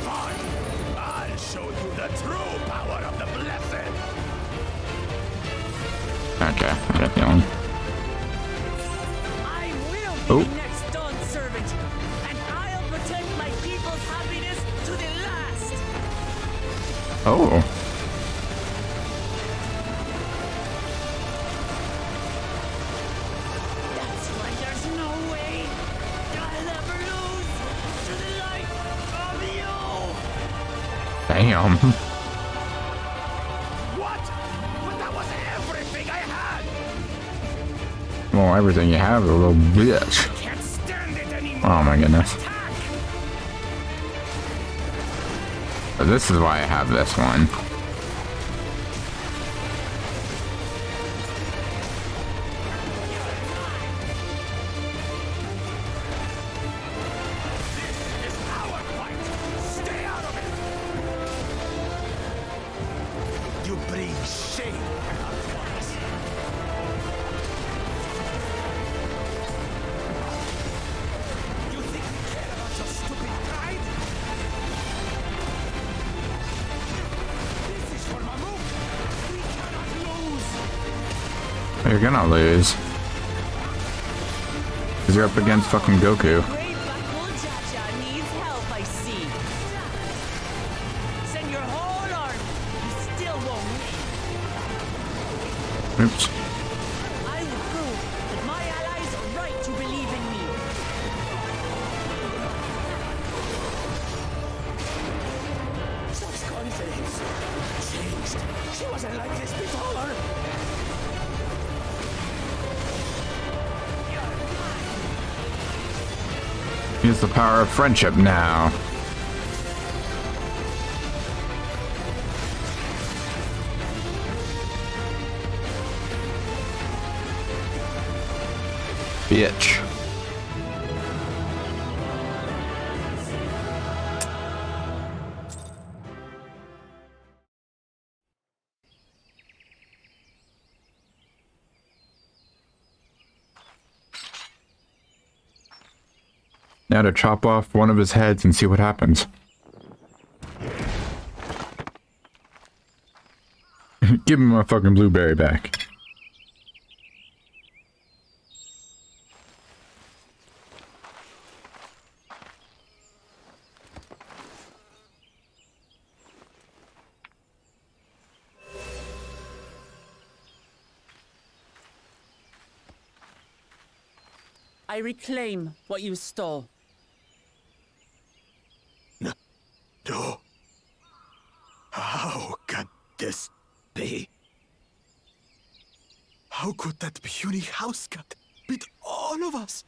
Fine. I'll show you the true power of the blessed. Okay, I got that one. I will be Oh. the next Dawn servant, and I'll protect my people's happiness to the last. Oh. That's why there's no way I'll ever lose to the light of you. Damn. What? But that was everything I had. Well, everything you have is a little bitch. Can't stand it anymore. Oh my goodness. So this is why I have this one. This is our fight. Stay out of it. You bring shame upon us. You think we care about your stupid pride? This is for Mamuk. We cannot lose. You're gonna lose. Because you're up against fucking Goku. Great Bakuljaja needs help, I see. Send your whole army. You still won't win. Oops. I will prove that my allies are right to believe in me. Such confidence. Changed. She wasn't like this use the power of friendship now. Bitch. Now to chop off one of his heads and see what happens. Give him my fucking blueberry back. I reclaim what you stole. No. How can this be? How could that puny house cat beat all of us?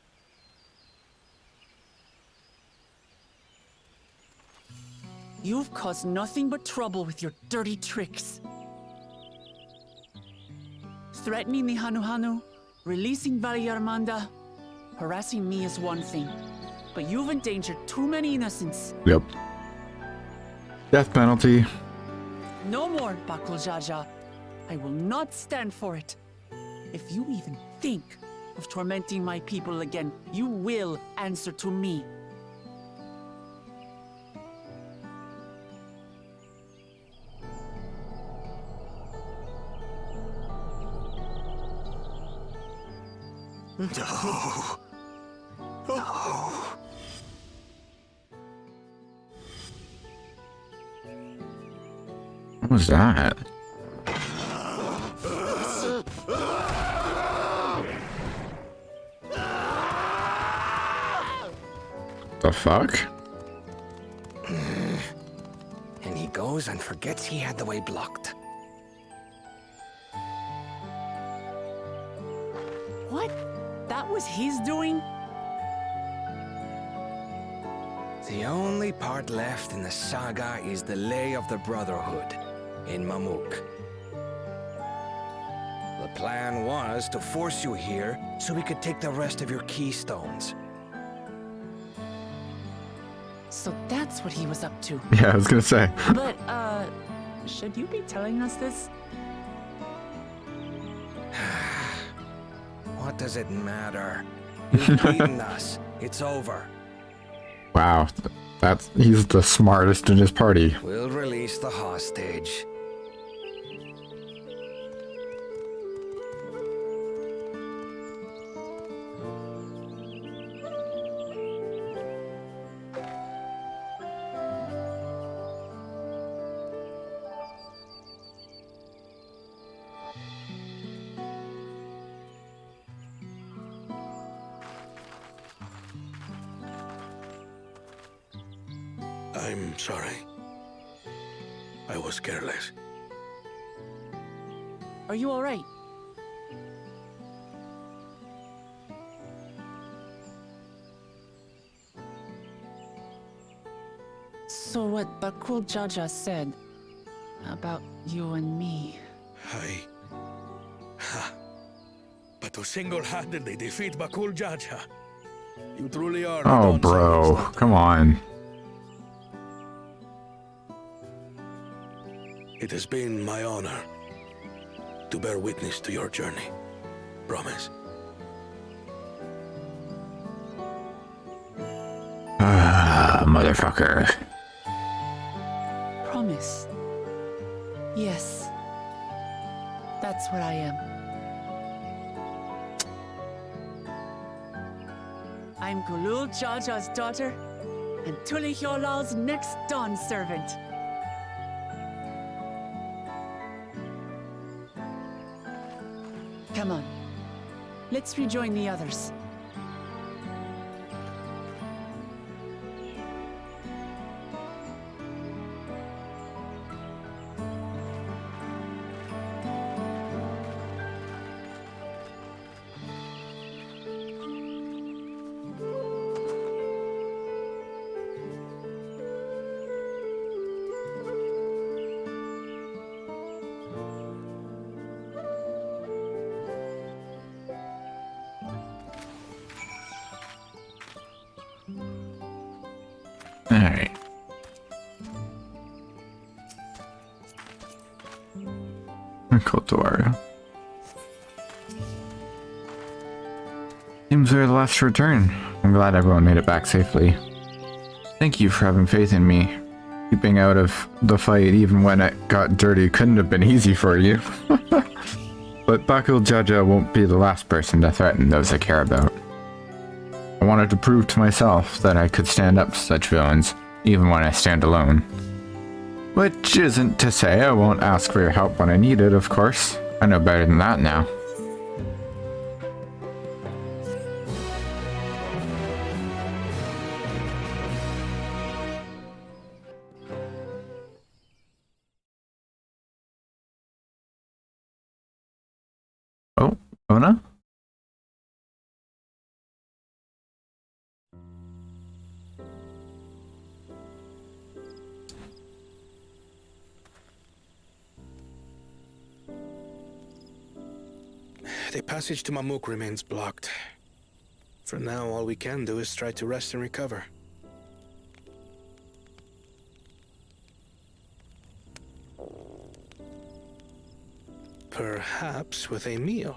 You've caused nothing but trouble with your dirty tricks. Threatening the Hanu, releasing Valyarmanda, harassing me is one thing, but you've endangered too many innocents. Yep. Death penalty. No more, Bakul Jaja. I will not stand for it. If you even think of tormenting my people again, you will answer to me. No. No. What was that? The fuck? And he goes and forgets he had the way blocked. What? That was his doing? The only part left in the saga is the Lay of the Brotherhood in Mamuk. The plan was to force you here so we could take the rest of your keystones. So that's what he was up to. Yeah, I was gonna say. But, should you be telling us this? What does it matter? You've beaten us. It's over. Wow, he's the smartest in his party. We'll release the hostage. I'm sorry. I was careless. Are you alright? So what Bakul Jaja said about you and me... But to single-handedly defeat Bakul Jaja, you truly are... Oh, bro, come on. It has been my honor to bear witness to your journey. Promise. Motherfucker. Promise. Yes. That's what I am. I'm Gulul Jaja's daughter, and Tuli Hyolal's next dawn servant. Come on. Let's rejoin the others. Alright. Kotowaru. Seems we're the last to return. I'm glad everyone made it back safely. Thank you for having faith in me. Keeping out of the fight even when it got dirty couldn't have been easy for you. But Bakul Jaja won't be the last person to threaten those I care about. I wanted to prove to myself that I could stand up to such villains, even when I stand alone. Which isn't to say I won't ask for your help when I need it, of course. I know better than that now. Oh, Ona? The passage to Mamuk remains blocked. For now, all we can do is try to rest and recover. Perhaps with a meal,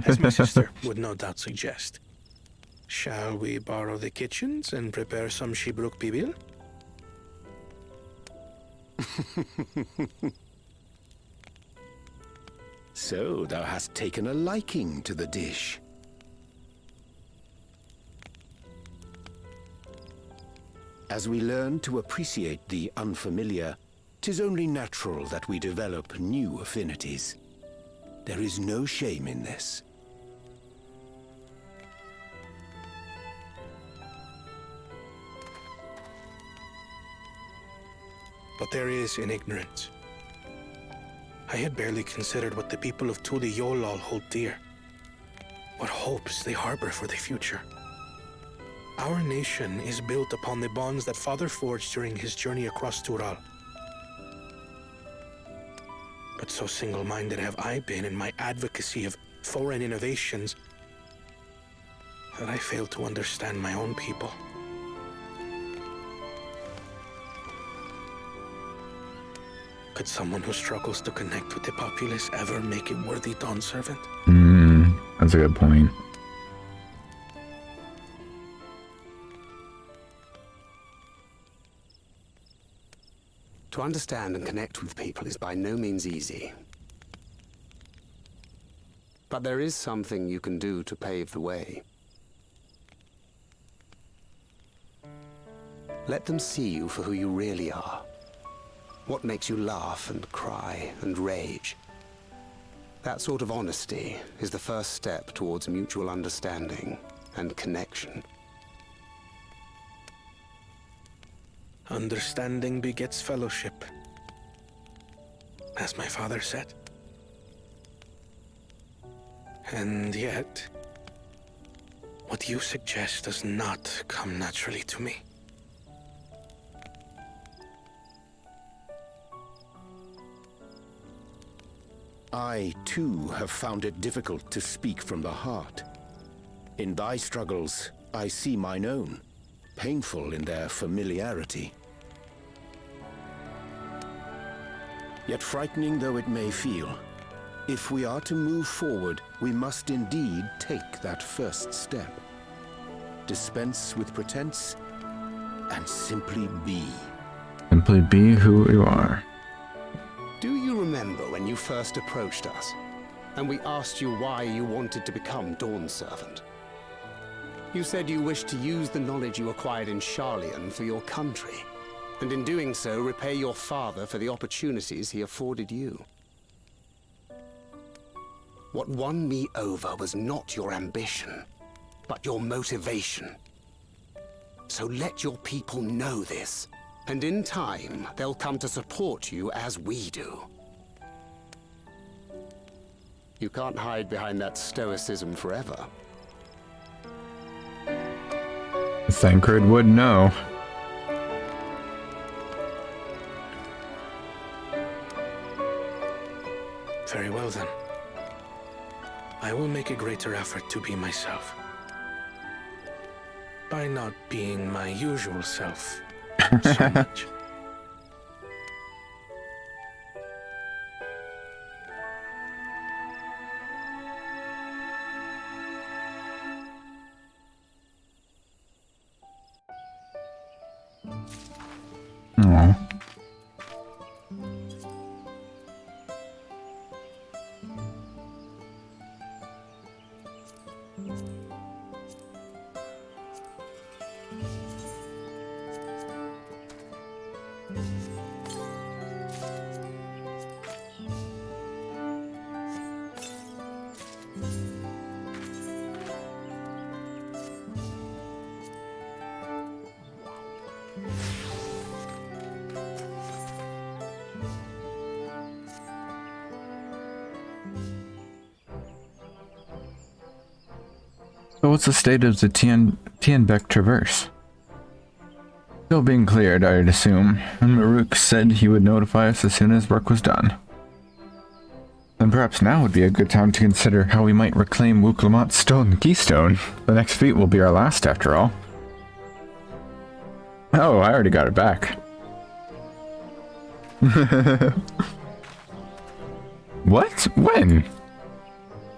as my sister would no doubt suggest. Shall we borrow the kitchens and prepare some Shibruk Pibil? So thou hast taken a liking to the dish. As we learn to appreciate the unfamiliar, 'tis only natural that we develop new affinities. There is no shame in this. But there is in ignorance. I had barely considered what the people of Tuli Yolal hold dear. What hopes they harbor for the future. Our nation is built upon the bonds that Father forged during his journey across Tural. But so single-minded have I been in my advocacy of foreign innovations that I failed to understand my own people. Could someone who struggles to connect with the populace ever make a worthy Dawn servant? That's a good point. To understand and connect with people is by no means easy. But there is something you can do to pave the way. Let them see you for who you really are. What makes you laugh and cry and rage? That sort of honesty is the first step towards mutual understanding and connection. Understanding begets fellowship, as my father said. And yet, what you suggest does not come naturally to me. I, too, have found it difficult to speak from the heart. In thy struggles, I see mine own, painful in their familiarity. Yet frightening though it may feel, if we are to move forward, we must indeed take that first step. Dispense with pretense, and simply be. Simply be who you are. Do you remember when you first approached us, and we asked you why you wanted to become Dawn Servant? You said you wished to use the knowledge you acquired in Sharlayan for your country, and in doing so repay your father for the opportunities he afforded you. What won me over was not your ambition, but your motivation. So let your people know this. And in time, they'll come to support you as we do. You can't hide behind that stoicism forever. Thancred would know. Very well then. I will make a greater effort to be myself. By not being my usual self, So much. Aw. So what's the state of the Tianbeck Traverse? Still being cleared, I'd assume, and Maruk said he would notify us as soon as work was done. Then perhaps now would be a good time to consider how we might reclaim Lamat's stolen keystone. The next feat will be our last, after all. Oh, I already got it back. What? When?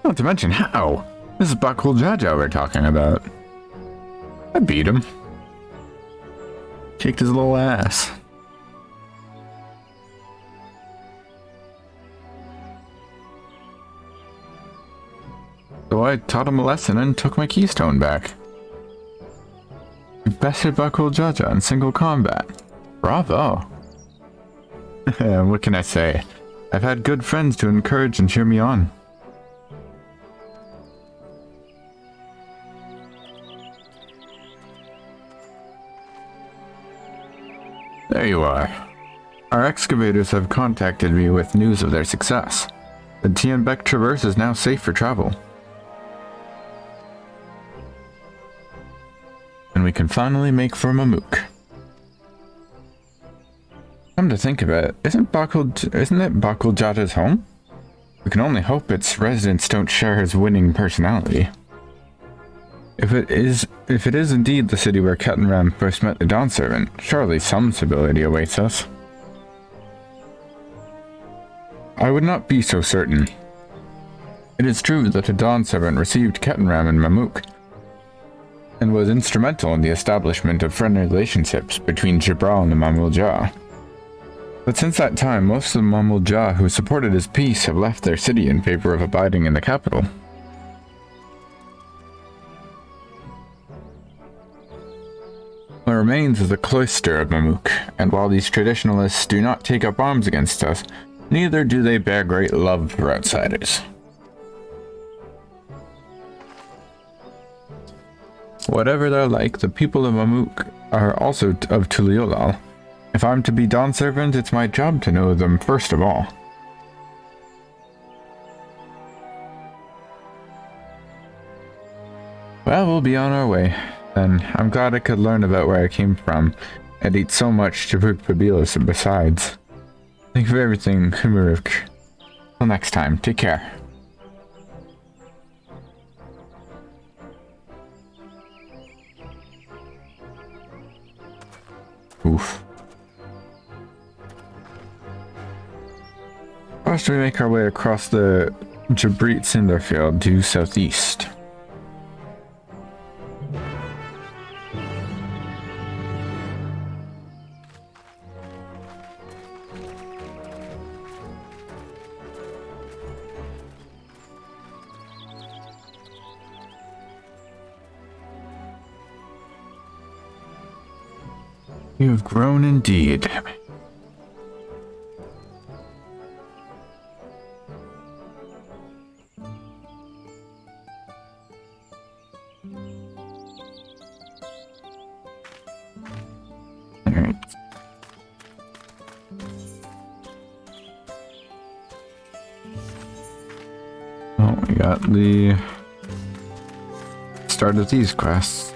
Not to mention how. This is Bakul Jaja we're talking about. I beat him. Kicked his little ass. So I taught him a lesson and took my keystone back. You bested Bakul Jaja in single combat. Bravo. What can I say? I've had good friends to encourage and cheer me on. There you are. Our excavators have contacted me with news of their success. The Tianbeck Traverse is now safe for travel. And we can finally make for Mamuk. Come to think of it, isn't it Bakul Jata's home? We can only hope its residents don't share his winning personality. If it is indeed the city where Ketenram first met the Dawn Servant, surely some stability awaits us. I would not be so certain. It is true that the Dawn Servant received Ketenram and Mamuk, and was instrumental in the establishment of friendly relationships between Jibral and the Mamul-Jah. But since that time, most of the Mamul-Jah who supported his peace have left their city in favor of abiding in the capital. What remains is the cloister of Mamuk, and while these traditionalists do not take up arms against us, neither do they bear great love for outsiders. Whatever they're like, the people of Mamuk are also of Tuliolal. If I'm to be Dawn Servant, it's my job to know them first of all. Well, we'll be on our way. Then I'm glad I could learn about where I came from, and eat so much Jabruk Babilas besides. Think of everything, Kumaruk. Till next time, take care. Oof. First we make our way across the Jabrit Cinderfield due southeast. You have grown indeed. Alright. Oh, we got the start of these quests.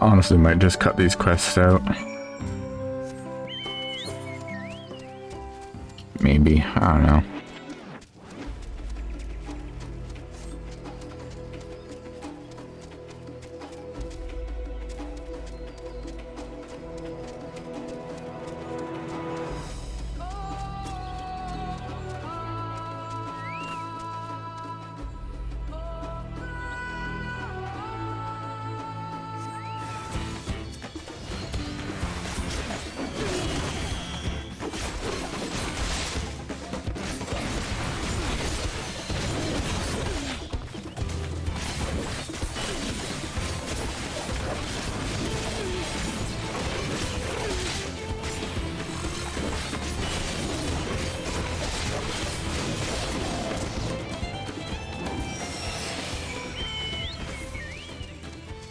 honestly might just cut these quests out. Maybe, I don't know.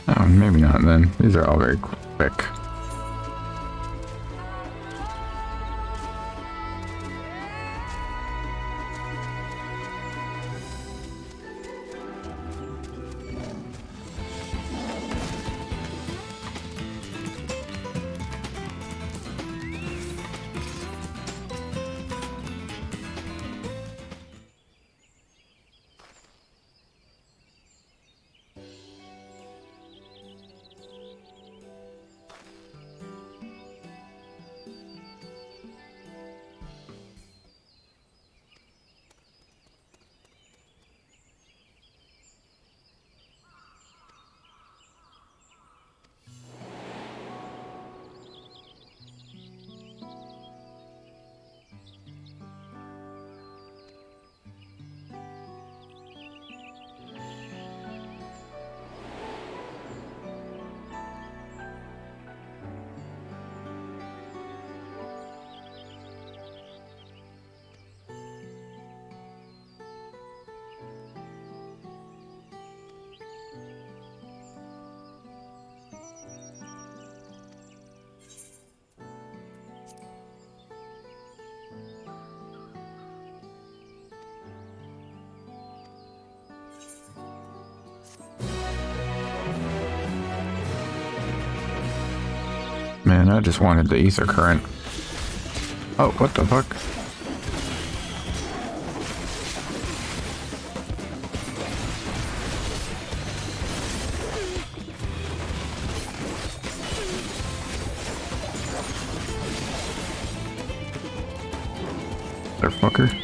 Oh, maybe not then. These are all very quick. Man, I just wanted the ether current. Oh, what the fuck? Motherfucker.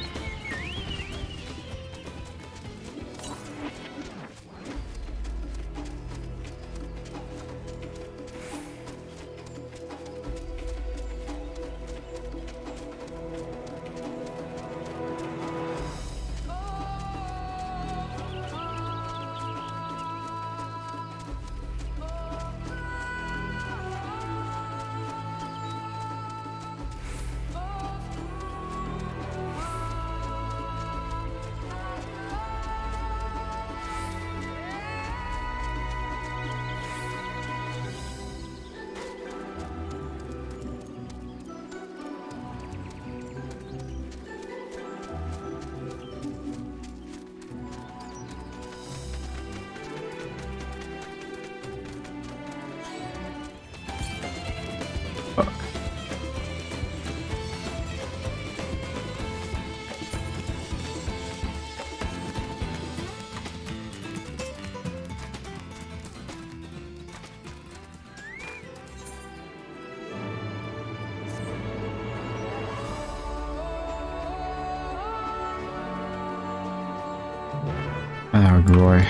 Oh boy.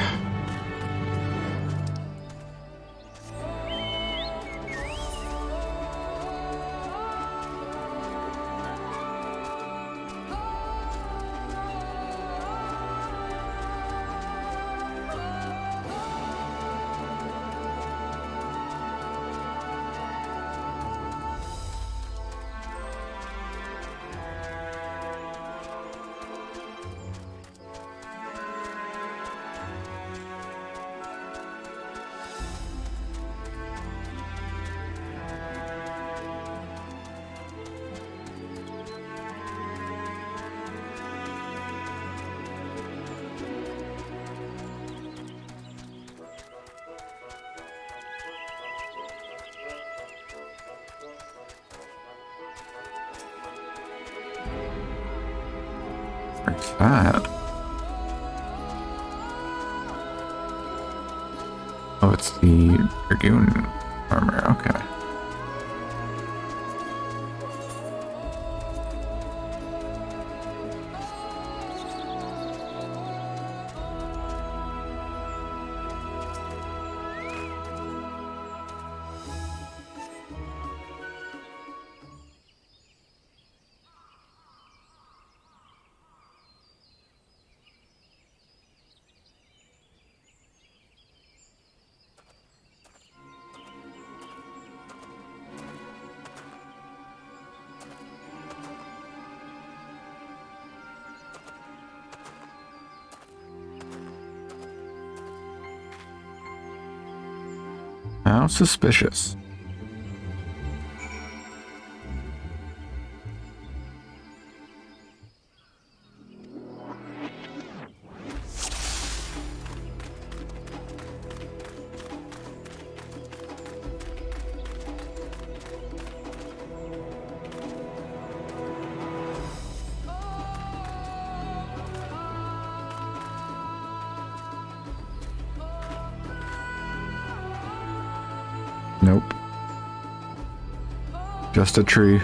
Where's that? Oh, it's the Dragoon armor. Okay. How suspicious. Nope. Just a tree.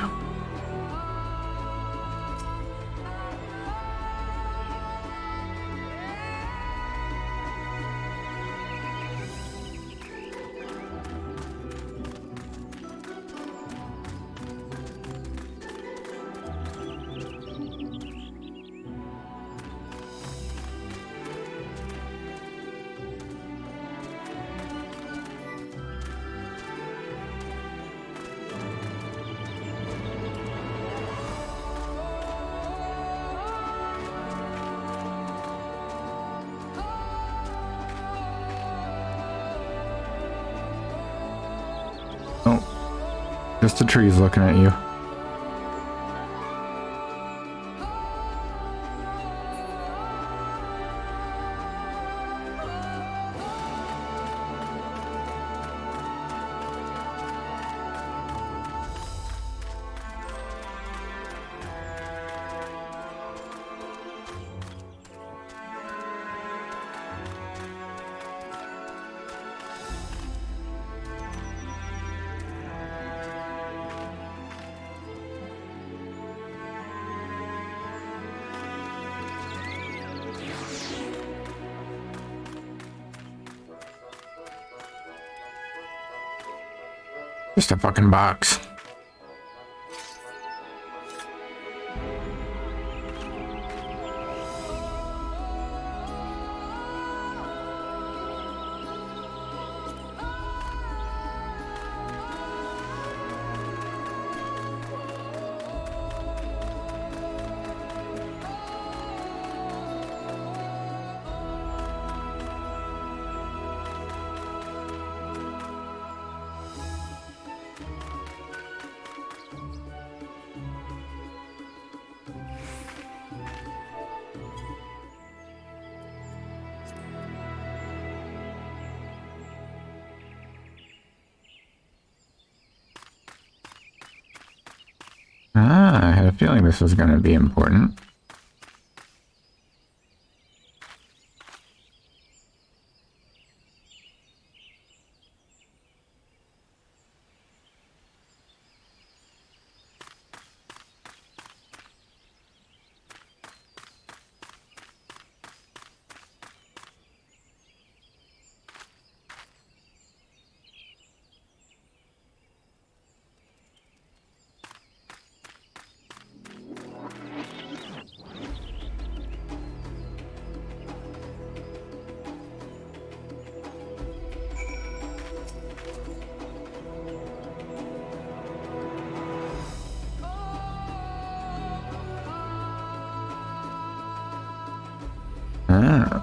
Just the trees looking at you. Just a fucking box. I had a feeling this was going to be important. Ah.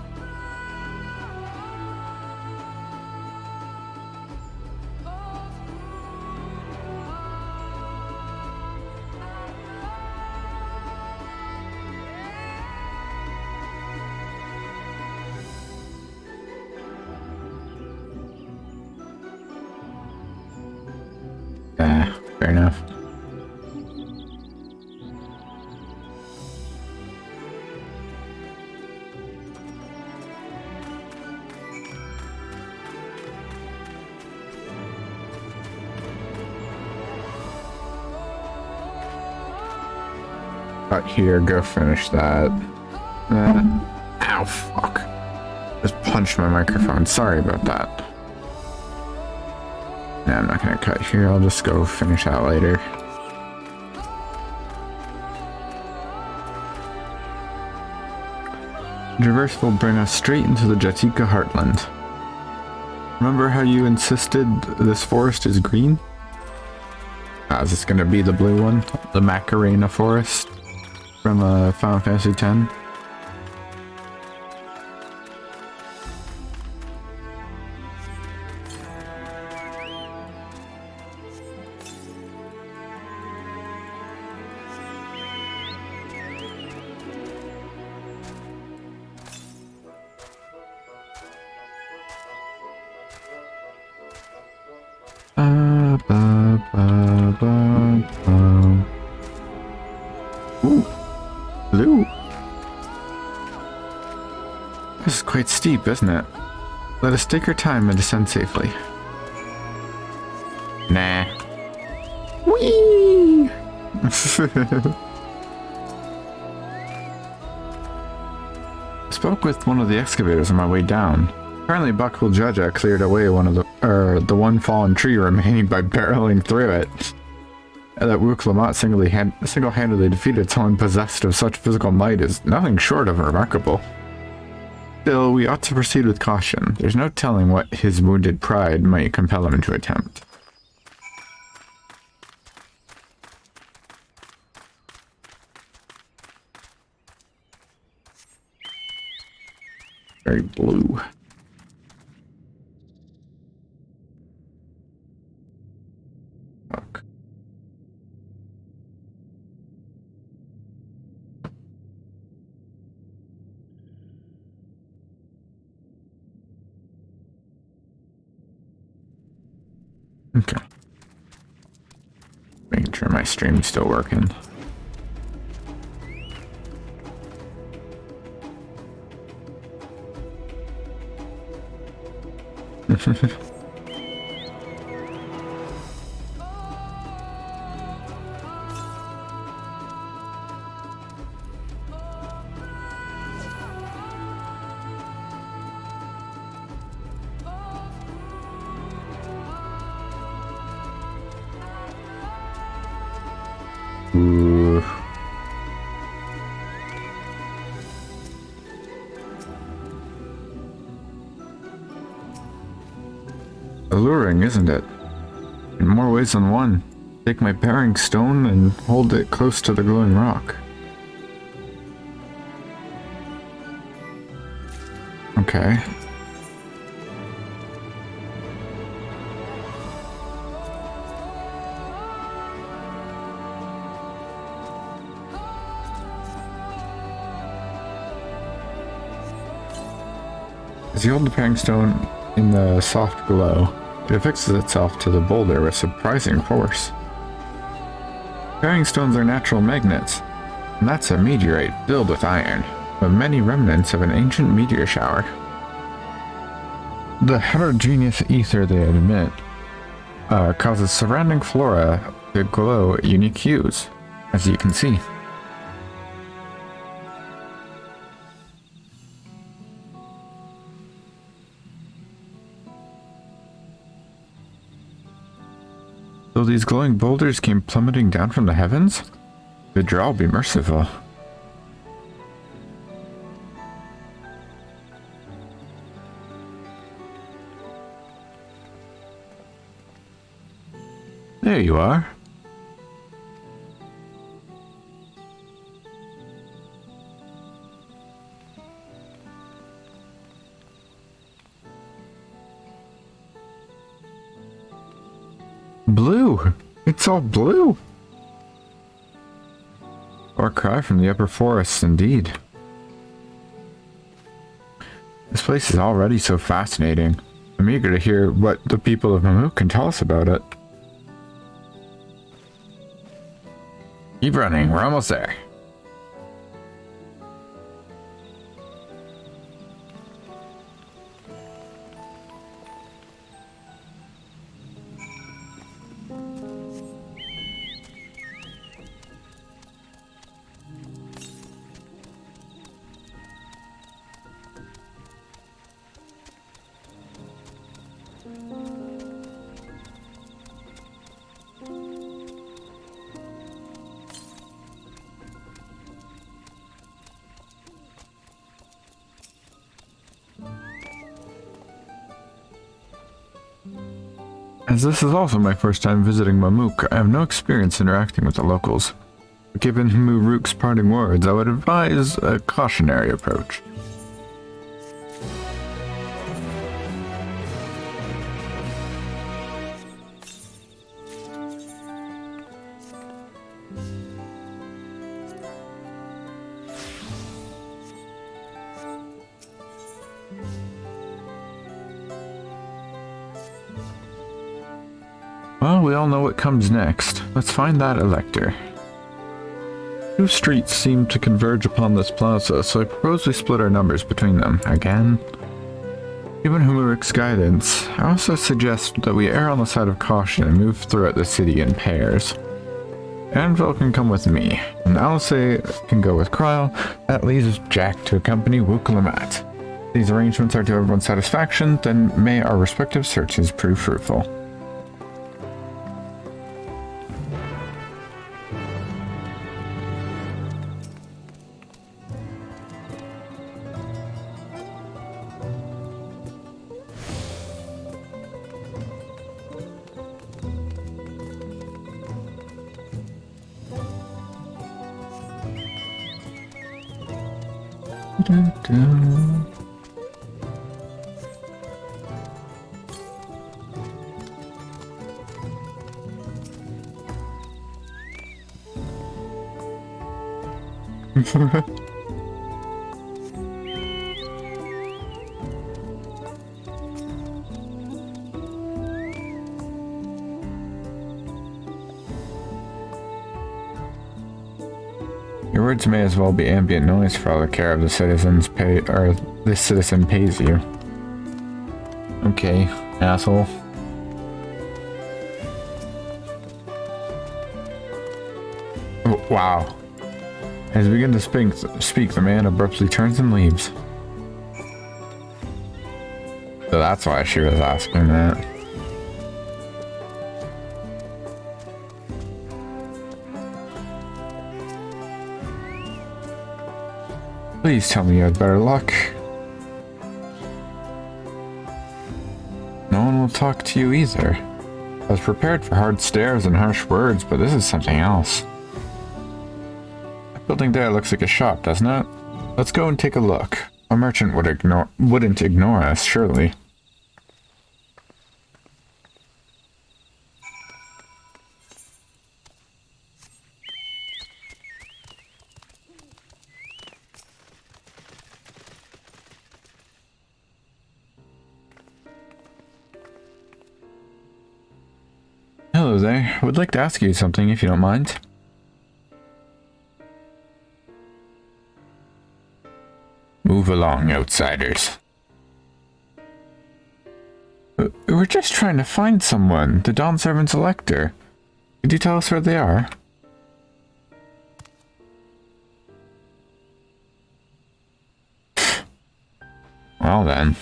Fair enough. cut here, go finish that. Ow, fuck. Just punched my microphone. Sorry about that. Yeah, I'm not gonna cut here. I'll just go finish that later. Traverse will bring us straight into the Jatika heartland. Remember how you insisted this forest is green? Is this gonna be the blue one? The Macarena forest from Final Fantasy X? Ooh, blue. This is quite steep, isn't it? Let us take our time and descend safely. Nah. Whee! Spoke with one of the excavators on my way down. Apparently Buck will Jaja cleared away one of the one fallen tree remaining by barreling through it. And that Lamat single-handedly defeated someone possessed of such physical might is nothing short of remarkable. Still, we ought to proceed with caution. There's no telling what his wounded pride might compel him to attempt. Very blue. Fuck. Okay. Making sure my stream's still working. Ooh. Alluring, isn't it? In more ways than one. Take my bearing stone and hold it close to the glowing rock. Okay. As you hold the bearing stone in the soft glow, it affixes itself to the boulder with surprising force. Bearing stones are natural magnets, and that's a meteorite filled with iron, with many remnants of an ancient meteor shower. The heterogeneous ether they emit causes surrounding flora to glow unique hues, as you can see. Though these glowing boulders came plummeting down from the heavens, the draw will be merciful. There you are. Blue! It's all blue! Or cry from the upper forests, indeed. This place is already so fascinating. I'm eager to hear what the people of Mamook can tell us about it. Keep running, we're almost there. As this is also my first time visiting Mamuk, I have no experience interacting with the locals. Given Muruk's parting words, I would advise a cautionary approach. Well, we all know what comes next. Let's find that elector. Two streets seem to converge upon this plaza, so I propose we split our numbers between them. Again? Given Humuric's guidance, I also suggest that we err on the side of caution and move throughout the city in pairs. Anvil can come with me, and Alice can go with Cryle. That leaves Jack to accompany Lamat. These arrangements are to everyone's satisfaction, then may our respective searches prove fruitful. Your words may as well be ambient noise for all the care of the citizens this citizen pays you. Okay, asshole. Oh, wow. As we begin to speak, the man abruptly turns and leaves. So that's why she was asking that. Please tell me you had better luck. No one will talk to you either. I was prepared for hard stares and harsh words, but this is something else. That building there looks like a shop, doesn't it? Let's go and take a look. A merchant wouldn't ignore us, surely. Hello there. I would like to ask you something if you don't mind. Move along, outsiders. We're just trying to find someone, the Dawn Servant's elector. Could you tell us where they are? Well then.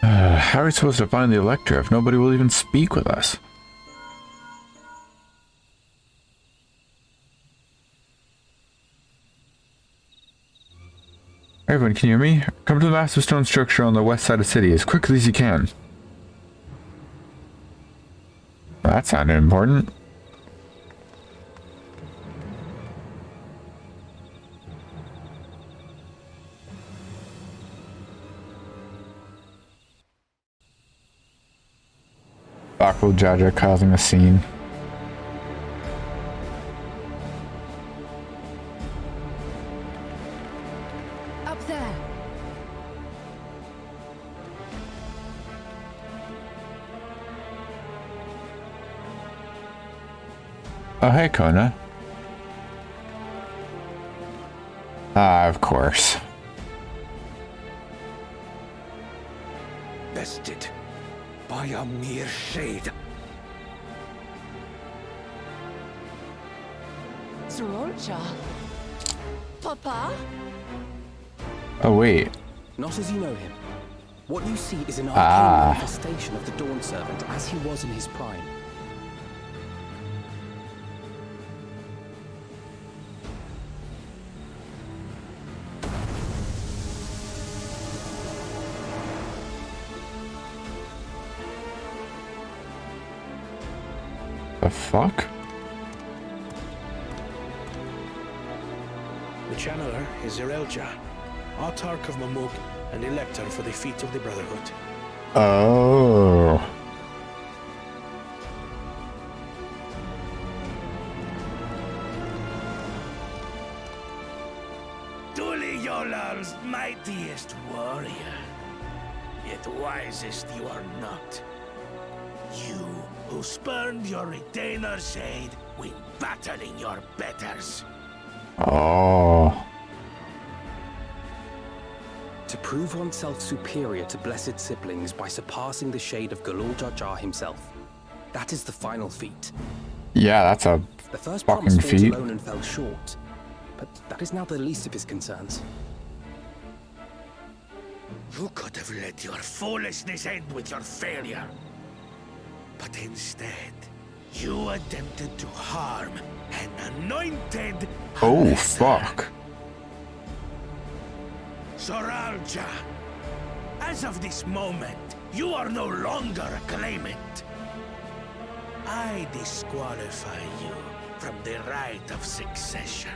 How are we supposed to find the elector if nobody will even speak with us? Everyone, can you hear me? Come to the massive stone structure on the west side of the city as quickly as you can. Well, that sounded important. Backward Jaja causing a scene. Up there. Oh, hey, Kona. Ah, of course. Bested by a mere shade. Sororcha? Papa? Oh, wait. not as you know him. What you see is an arcane manifestation of the Dawn Servant as he was in his prime. The fuck? The channeler is Irelja, Autarch of Mamuk and Elector for the feet of the Brotherhood. Oh. Duli Yolal's mightiest warrior, yet wisest you are not. You who spurned your retainer shade when battling your betters. Oh. To prove oneself superior to blessed siblings by surpassing the shade of Galul Jar Jar himself. That is the final feat. Yeah, that's a The first fucking promise fought feat. alone and fell short, but that is now the least of his concerns. You could have let your foolishness end with your failure. But instead, you attempted to harm an anointed... Oh, fuck. Zoralja, as of this moment, you are no longer a claimant. I disqualify you from the right of succession.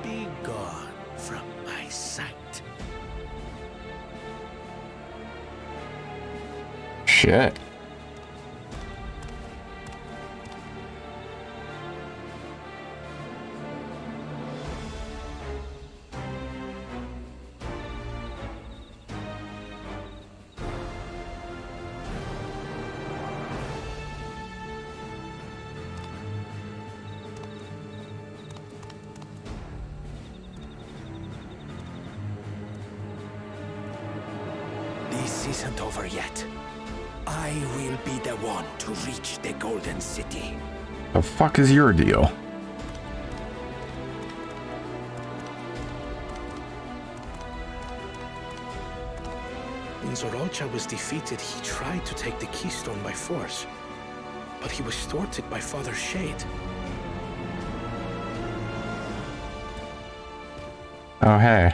Be gone from my sight. Shit. This isn't over yet. I will be the one to reach the Golden City. The fuck is your deal? When Zoralcha was defeated, he tried to take the keystone by force, but he was thwarted by Father Shade. Oh, hey.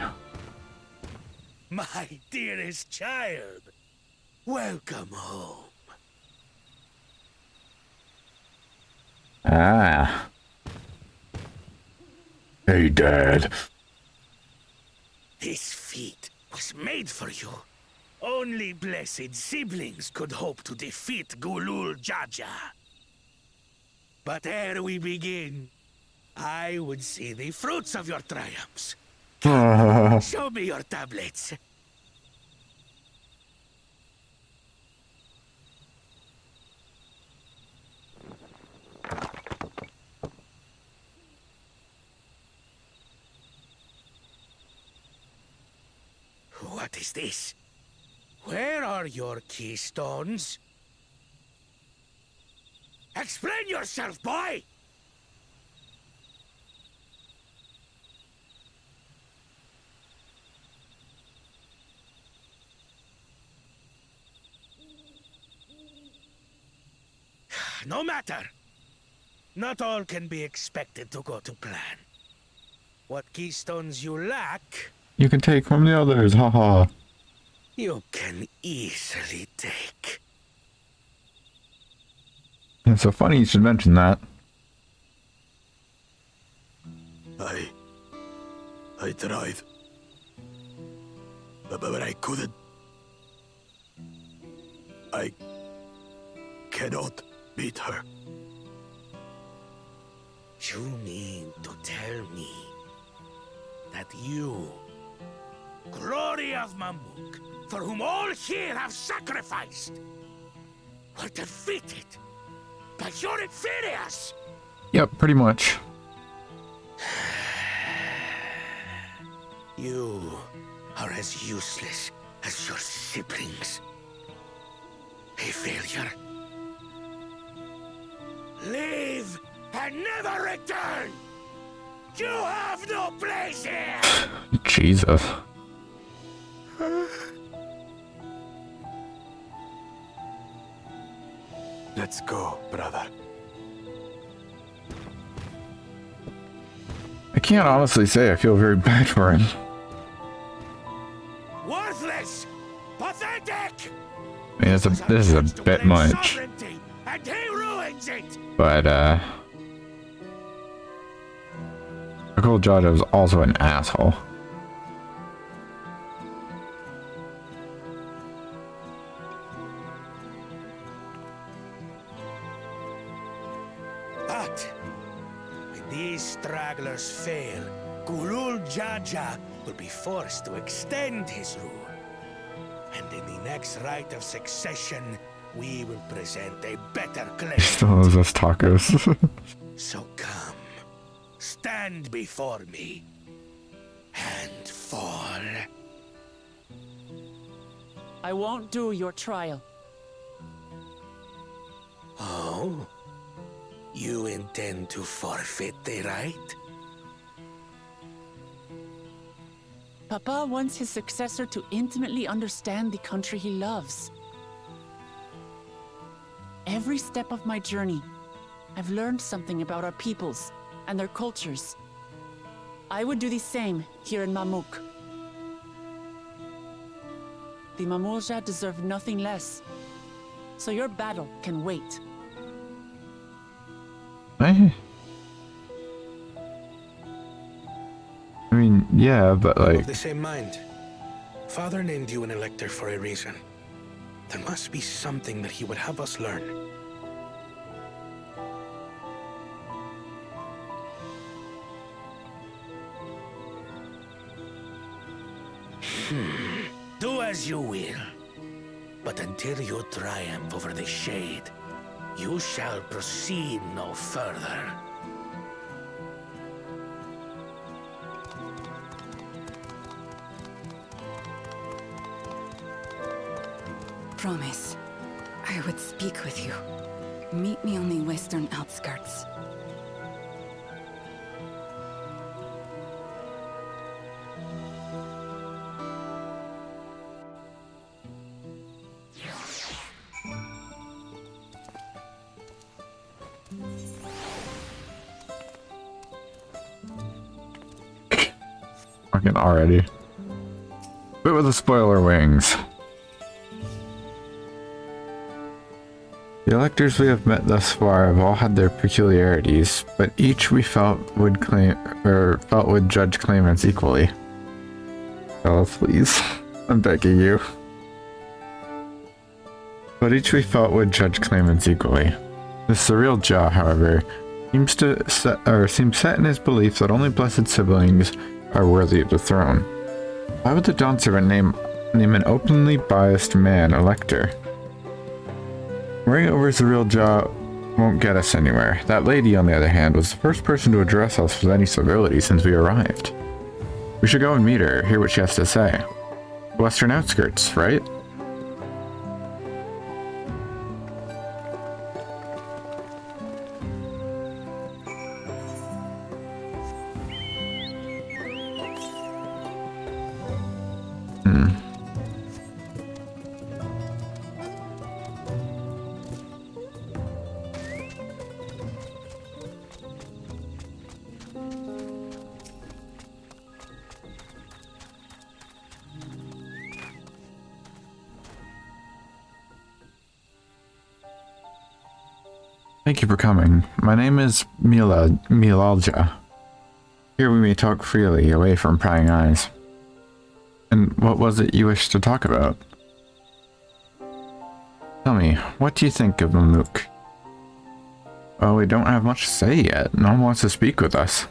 My dearest child, welcome home. Ah. Hey, Dad. This feat was made for you. Only blessed siblings could hope to defeat Gulul Jaja. But ere we begin, I would see the fruits of your triumphs. Show me your tablets. What is this? Where are your keystones? Explain yourself, boy! No matter. Not all can be expected to go to plan. What keystones you lack, You can take from the others, haha. you can easily take. It's so funny you should mention that. I tried. But I couldn't. I cannot beat her. You mean to tell me that you, glory of Mamuk, for whom all here have sacrificed, were defeated by your inferiors? Yep, pretty much. You are as useless as your siblings. A failure. Leave and never return! You have no place here! Jesus. Let's go, brother. I can't honestly say I feel very bad for him. Worthless! Pathetic! I mean, this is a bit much. And he ruins it! But, Uncle Jaja was also an asshole. But when these stragglers fail, Gulul Jaja will be forced to extend his rule. And in the next rite of succession, we will present a better claim. Still owes us tacos. So come, stand before me, and fall. I won't do your trial. Oh? You intend to forfeit the right? Papa wants his successor to intimately understand the country he loves. Every step of my journey, I've learned something about our peoples and their cultures. I would do the same here in Mamuk. The Mamulja deserve nothing less, so your battle can wait. I mean, yeah, but I'm like... of the same mind. Father named you an elector for a reason. There must be something that he would have us learn. Do as you will. But until you triumph over the Shade, you shall proceed no further. Promise, I would speak with you. Meet me on the western outskirts. Fucking already. But with the spoiler wings. The electors we have met thus far have all had their peculiarities, but each we felt would judge claimants equally. Fellas, please. I'm begging you. But each we felt would judge claimants equally. The surreal Jah, however, seems set in his belief that only blessed siblings are worthy of the throne. Why would the Dawn Servant name an openly biased man elector? Worrying over Surreal Jah won't get us anywhere. That lady, on the other hand, was the first person to address us with any civility since we arrived. We should go and meet her, hear what she has to say. Western outskirts, right? Thank you for coming. My name is Milalja. Here we may talk freely, away from prying eyes. And what was it you wished to talk about? Tell me, what do you think of Mamuk? Well, we don't have much to say yet. No one wants to speak with us.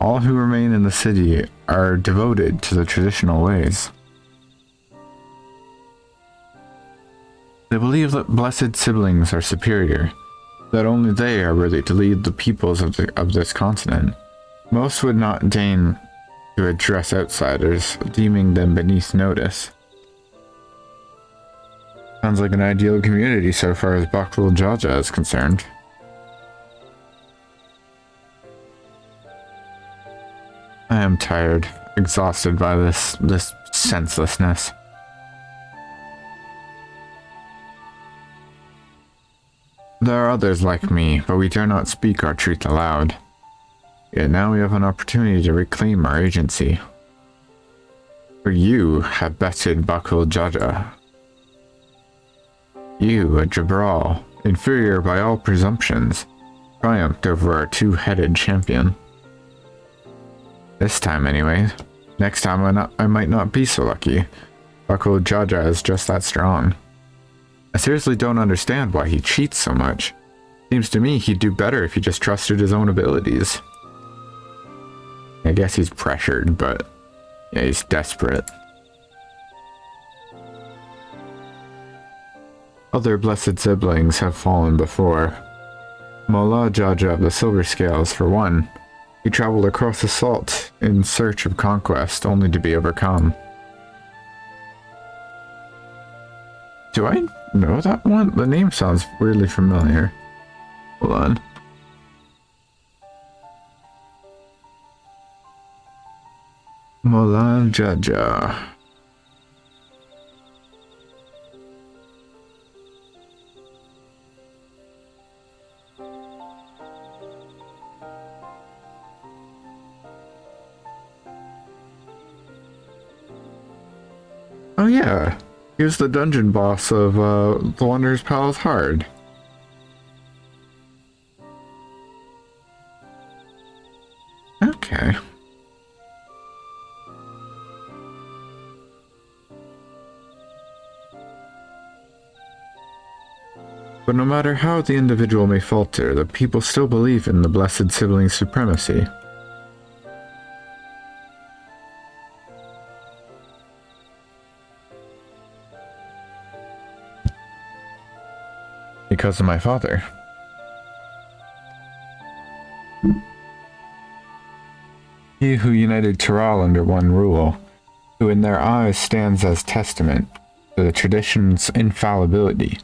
All who remain in the city are devoted to the traditional ways. They believe that blessed siblings are superior, that only they are worthy to lead the peoples of this continent. Most would not deign to address outsiders, deeming them beneath notice. Sounds like an ideal community so far as Bakul Jaja is concerned. I am tired. exhausted by this senselessness. There are others like me, but we dare not speak our truth aloud. Yet now we have an opportunity to reclaim our agency. For you have bested Bakul Jaja. You, a Jabral, inferior by all presumptions, triumphed over our two-headed champion. This time anyway. Next time I might not be so lucky. Bakul Jaja is just that strong. I seriously don't understand why he cheats so much. Seems to me he'd do better if he just trusted his own abilities. I guess he's pressured, but yeah, he's desperate. Other blessed siblings have fallen before. Mullah Jaja of the Silver Scales, for one. He traveled across the salt in search of conquest, only to be overcome. Do I know that one? The name sounds weirdly familiar. Hold on. Mullah Jaja. Oh yeah, he was the dungeon boss of the Wanderer's Palace Hard. Okay. But no matter how the individual may falter, the people still believe in the blessed sibling supremacy. Because of my father. He who united Tural under one rule, who in their eyes stands as testament to the tradition's infallibility,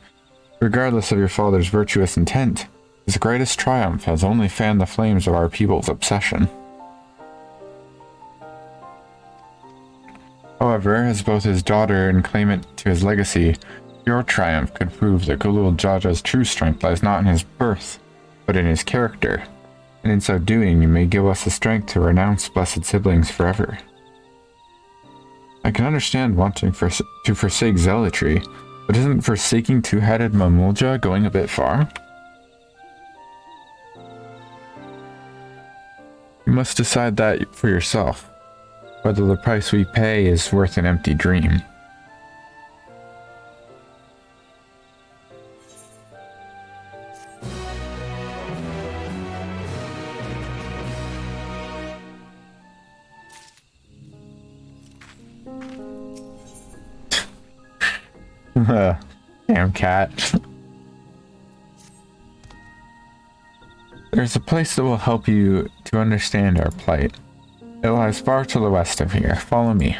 regardless of your father's virtuous intent, his greatest triumph has only fanned the flames of our people's obsession. However, as both his daughter and claimant to his legacy, your triumph could prove that Gulul Jaja's true strength lies not in his birth, but in his character, and in so doing you may give us the strength to renounce blessed siblings forever. I can understand wanting to forsake zealotry, but isn't forsaking two-headed Mamulja going a bit far? You must decide that for yourself, whether the price we pay is worth an empty dream. Damn cat. There's a place that will help you to understand our plight. It lies far to the west of here. Follow me.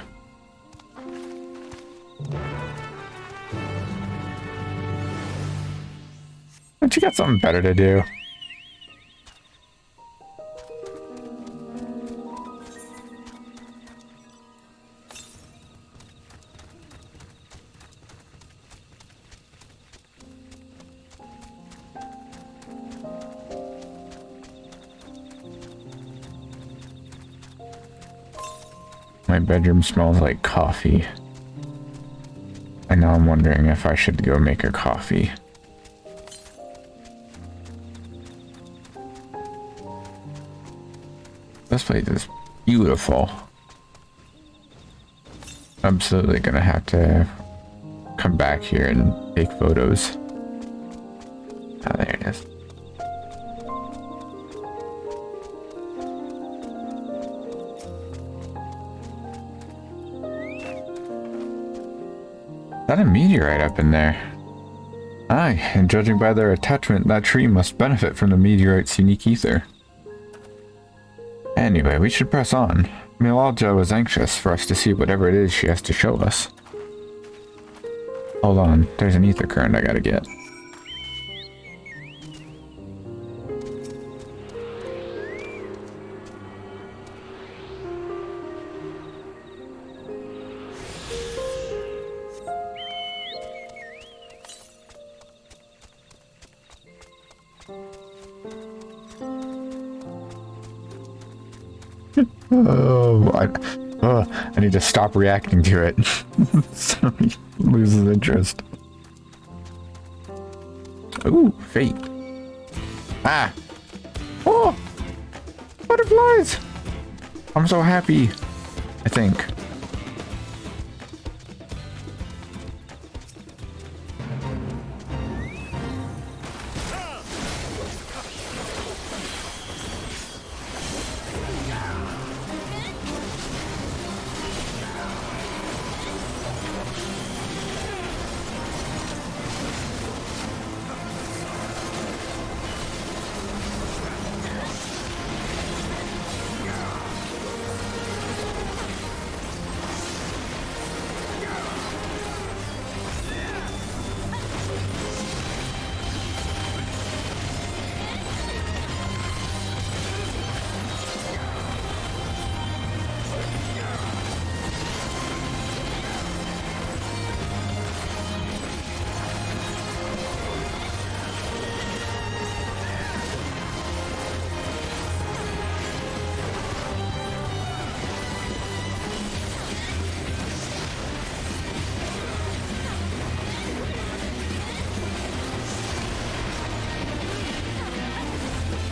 Don't you got something better to do? My bedroom smells like coffee. And now I'm wondering if I should go make a coffee. This place is beautiful. Absolutely gonna have to come back here and take photos. Ah, there it is. Is that a meteorite up in there? Aye, and judging by their attachment, that tree must benefit from the meteorite's unique ether. Anyway, we should press on. Milalja was anxious for us to see whatever it is she has to show us. Hold on, there's an ether current I gotta get. I need to stop reacting to it. So he loses interest. Ooh, fate. Ah! Oh! Butterflies! I'm so happy, I think.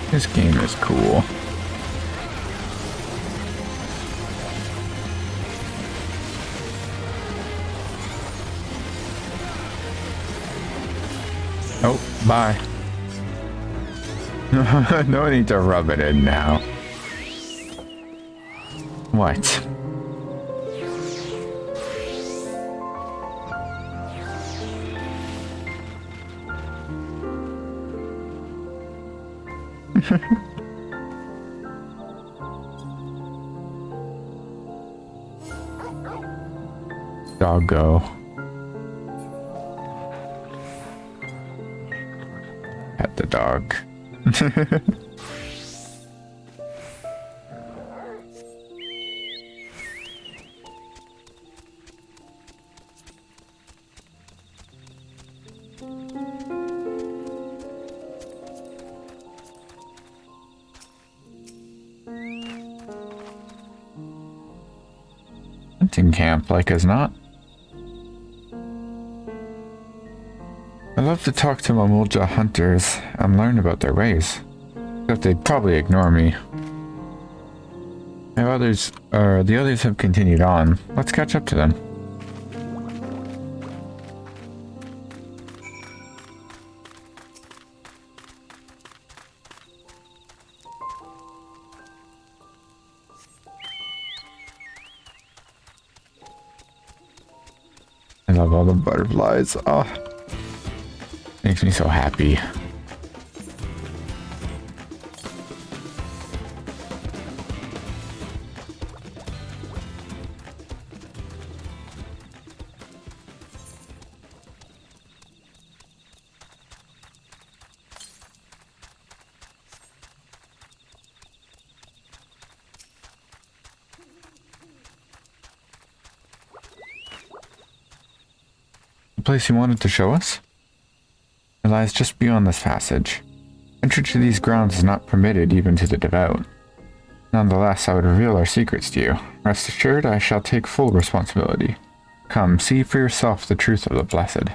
This game is cool. Oh, bye. No need to rub it in now. What? Doggo. Pet the dog. Hunting camp, like as not. I love to talk to Mamulja hunters and learn about their ways. Except they'd probably ignore me. The others have continued on. Let's catch up to them. I love all the butterflies. Oh, makes me so happy. Place you wanted to show us? It lies just beyond this passage. Entry to these grounds is not permitted even to the devout. Nonetheless, I would reveal our secrets to you. Rest assured, I shall take full responsibility. Come, see for yourself the truth of the blessed.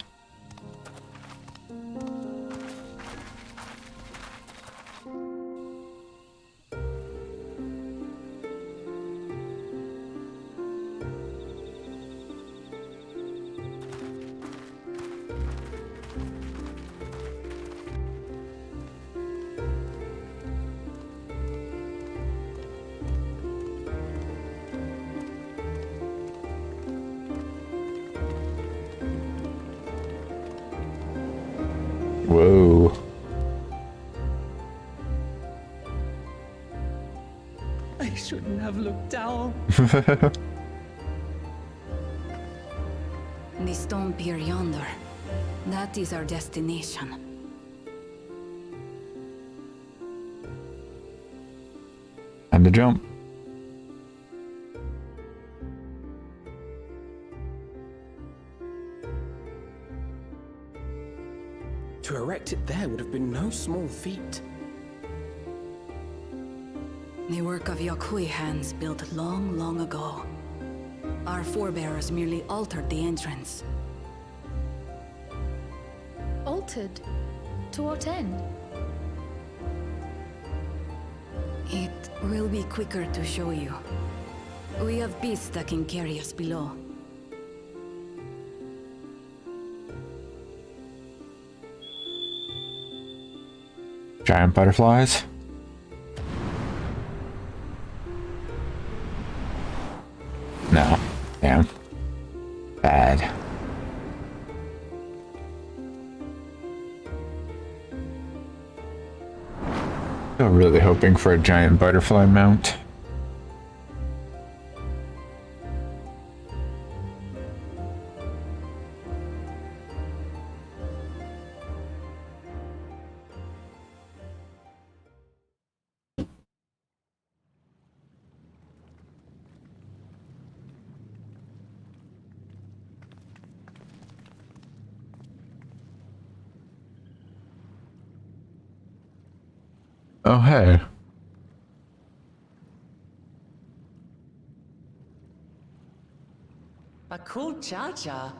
Whoa. I shouldn't have looked down. The stone pier yonder. That is our destination. And the jump. To erect it there would have been no small feat. The work of Yokui hands built long, long ago. Our forebears merely altered the entrance. Altered? To what end? It will be quicker to show you. We have beasts that can carry us below. Giant butterflies? No. Damn. Bad. Still really hoping for a giant butterfly mount. Oh, hey. A cool cha-cha.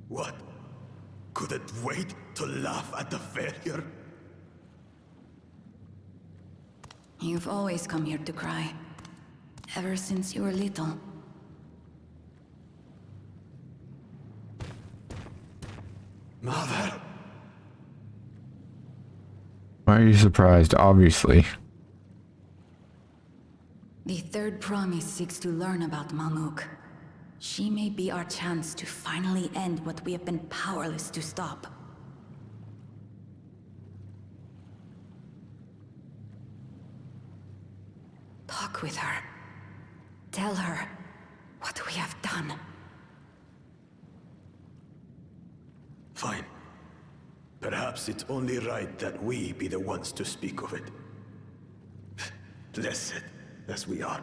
What? Couldn't wait to laugh at the failure? You've always come here to cry. Ever since you were little. Mother! Why are you surprised? Obviously. The third promise seeks to learn about Malmuk. She may be our chance to finally end what we have been powerless to stop. Talk with her. Tell her what we have done. Fine. Perhaps it's only right that we be the ones to speak of it. Blessed as we are.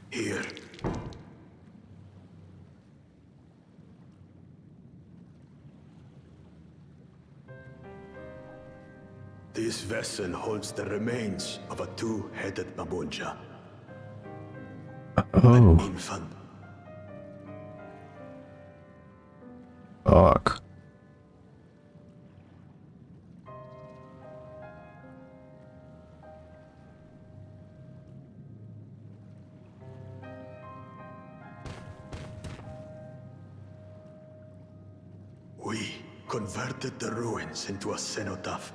Here. This vessel holds the remains of a two-headed Mabonja. Oh. An infant. Fuck. We converted the ruins into a cenotaph,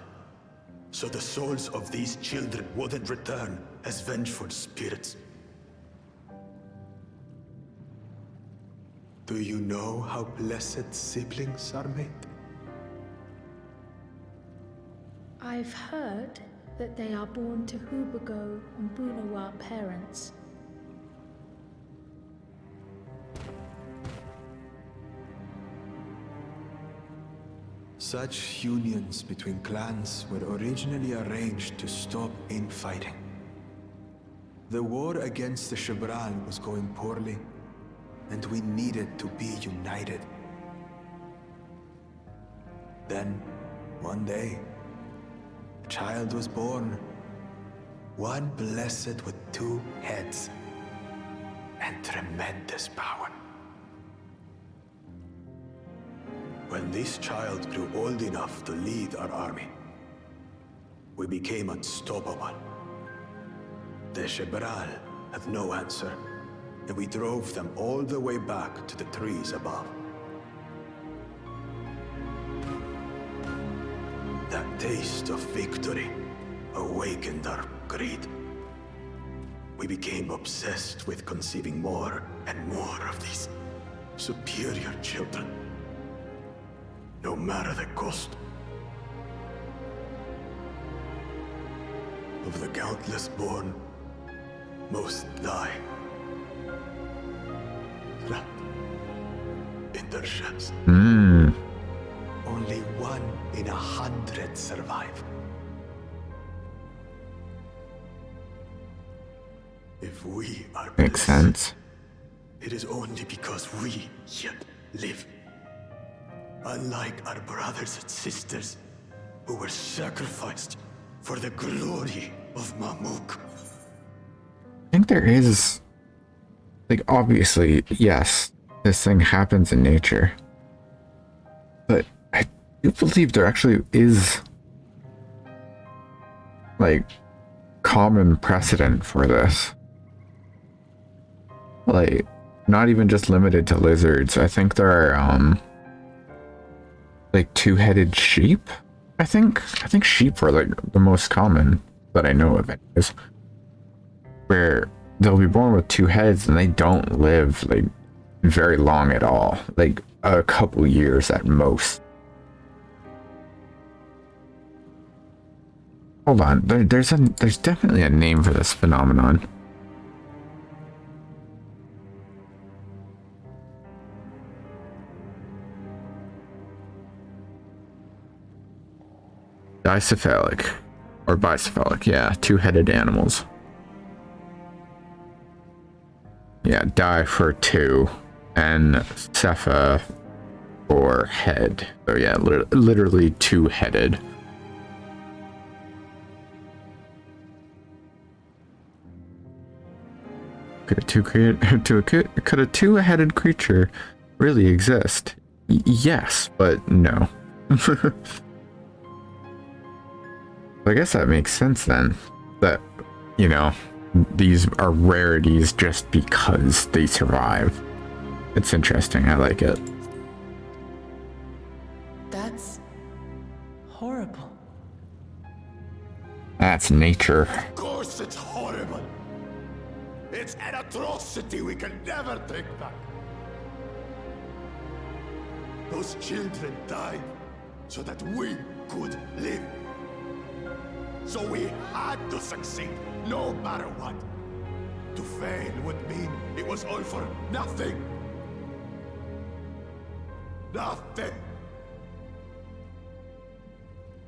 so the souls of these children wouldn't return as vengeful spirits. Do you know how blessed siblings are made? I've heard that they are born to Hubago and Bunawa parents. Such unions between clans were originally arranged to stop infighting. The war against the Shibran was going poorly, and we needed to be united. Then, one day, a child was born. One blessed with two heads and tremendous power. When this child grew old enough to lead our army, we became unstoppable. The Shebral had no answer, and we drove them all the way back to the trees above. That taste of victory awakened our greed. We became obsessed with conceiving more and more of these superior children. No matter the cost. Of the countless born, most die. Trapped their shells. Hmm. Only 1 in 100 survive. If we are Makes blessed, sense. it is only because we yet live. Unlike our brothers and sisters who were sacrificed for the glory of Mamuk. I think there is, like, obviously, yes, this thing happens in nature. But I do believe there actually is, like, common precedent for this. Like, not even just limited to lizards. I think there are, like, two-headed sheep. I think sheep are, like, the most common that I know of, anyways. Where they'll be born with 2 heads and they don't live, like, very long at all. Like, a couple years at most. Hold on, there's definitely a name for this phenomenon. Dicephalic, or bicephalic, yeah, 2-headed animals. Yeah, di for 2, and cepha for head. So yeah, literally 2-headed. Could a 2-headed creature really exist? Yes, but no. I guess that makes sense then. That, you know, these are rarities just because they survive. It's interesting, I like it. That's horrible. That's nature. Of course it's horrible. It's an atrocity we can never take back. Those children died so that we could live. So we had to succeed, no matter what. To fail would mean it was all for nothing. Nothing.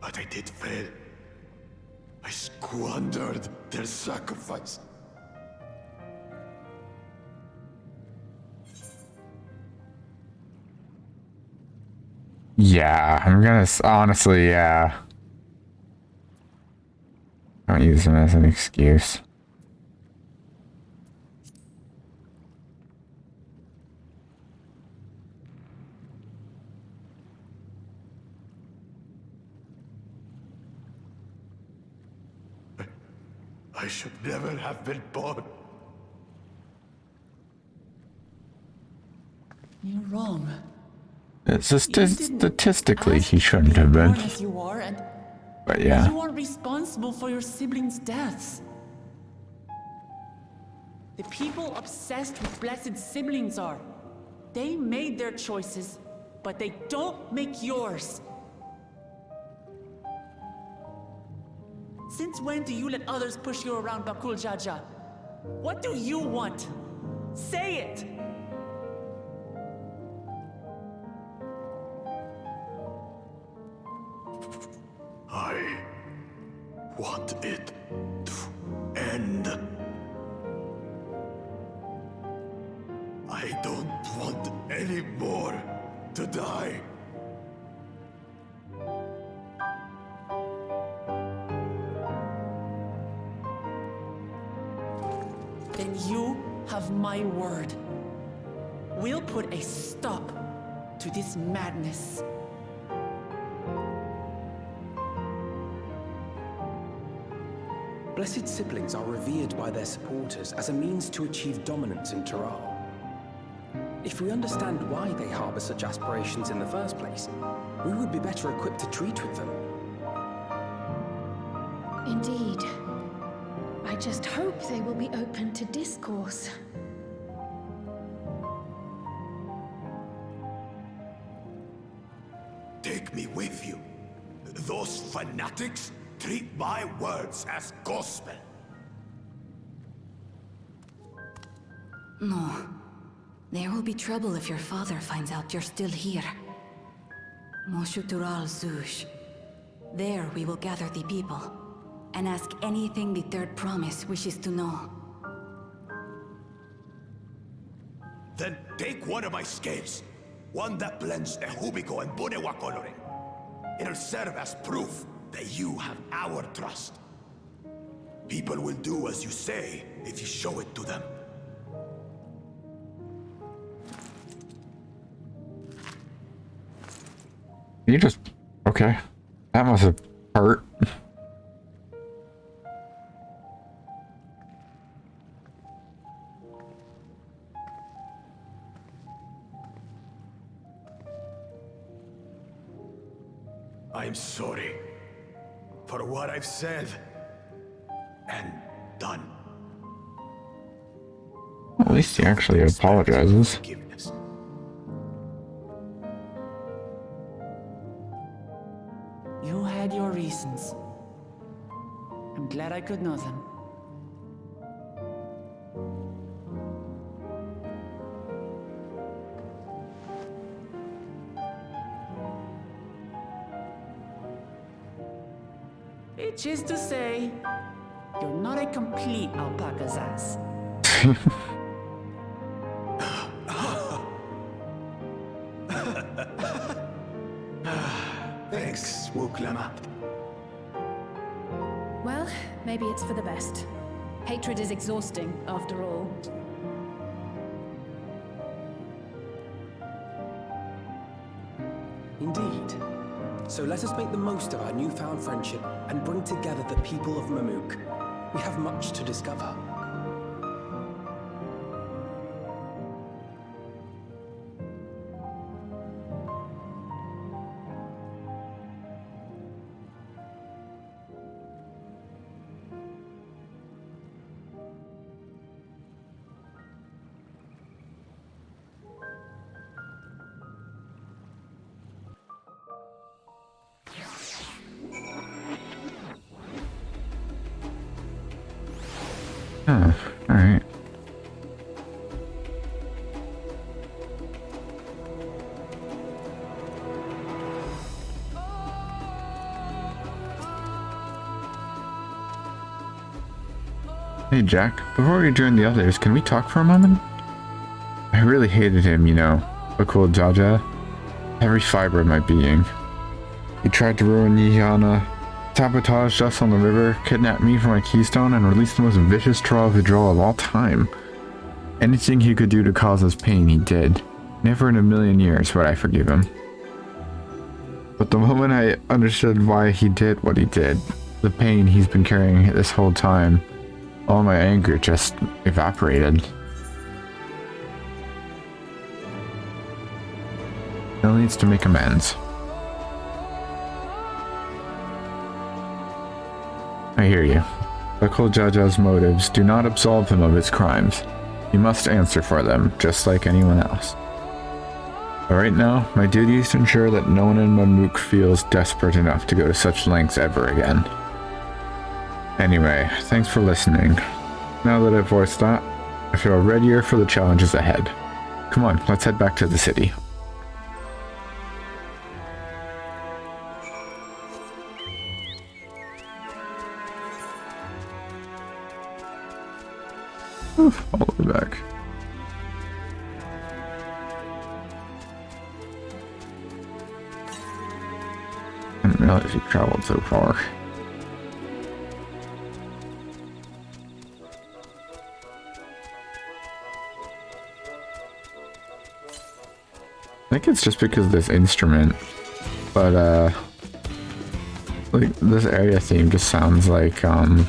But I did fail. I squandered their sacrifice. Yeah, I'm gonna honestly, yeah. Don't use them as an excuse. I should never have been born. You're wrong. It's just statistically he shouldn't have been. As you are, and But yeah. you aren't responsible for your siblings' deaths. The people obsessed with blessed siblings are. They made their choices, but they don't make yours. Since when do you let others push you around, Bakul Jaja? What do you want? Say it! I want it to end. I don't want any more to die. Then you have my word. We'll put a stop to this madness. Blessed siblings are revered by their supporters as a means to achieve dominance in Taral. If we understand why they harbor such aspirations in the first place, we would be better equipped to treat with them. Indeed. I just hope they will be open to discourse. Take me with you. Those fanatics treat my words as gospel. No. There will be trouble if your father finds out you're still here. Moshutural Zush. There we will gather the people, and ask anything the Third Promise wishes to know. Then take one of my scales. One that blends the Hubiko and Bunewa coloring. It'll serve as proof that you have our trust. People will do as you say if you show it to them. You just... okay. That must have hurt. I'm sorry for what I've said and done. At least he actually apologizes. Forgiveness. You had your reasons. I'm glad I could know them. Which is to say, you're not a complete alpaca's ass. Thanks, Lamat. Well, maybe it's for the best. Hatred is exhausting, after all. Indeed. So let us make the most of our newfound friendship and bring together the people of Mamuk. We have much to discover. Huh, alright. Hey Jack, before we join the others, can we talk for a moment? I really hated him, you know, Bakul Jaja. Every fiber of my being. He tried to ruin Yihana, sabotaged us on the river, kidnapped me for my keystone, and released the most vicious Troll withdrawal of all time. Anything he could do to cause us pain, he did. Never in a million years would I forgive him. But the moment I understood why he did what he did, the pain he's been carrying this whole time, all my anger just evaporated. Now he needs to make amends. I hear you. Bakul Jaja's motives do not absolve him of his crimes. He must answer for them, just like anyone else. But right now, my duty is to ensure that no one in Mamuk feels desperate enough to go to such lengths ever again. Anyway, thanks for listening. Now that I've voiced that, I feel readier for the challenges ahead. Come on, let's head back to the city. Oof, all the way back. I didn't realize he traveled so far. I think it's just because of this instrument, but like this area theme just sounds like Final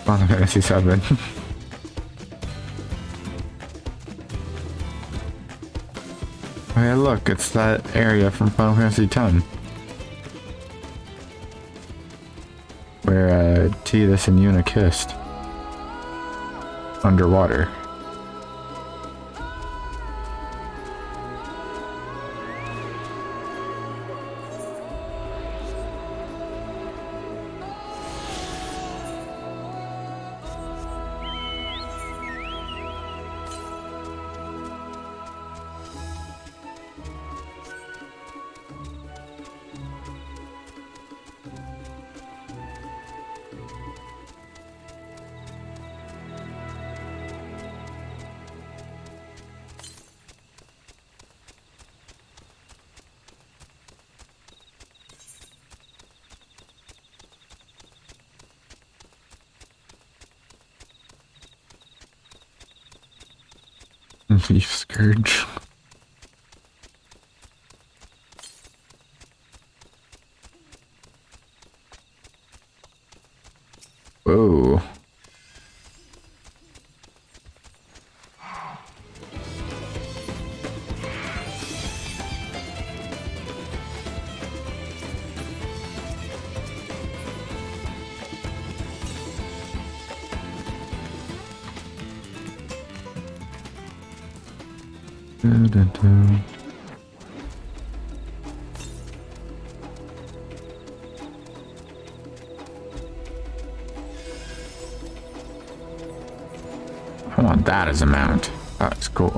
Fantasy VII. Oh yeah, look, it's that area from Final Fantasy X. Where Tidus and Yuna kissed. Underwater. Leaf Scourge. Whoa. I want that as a mount. That's cool.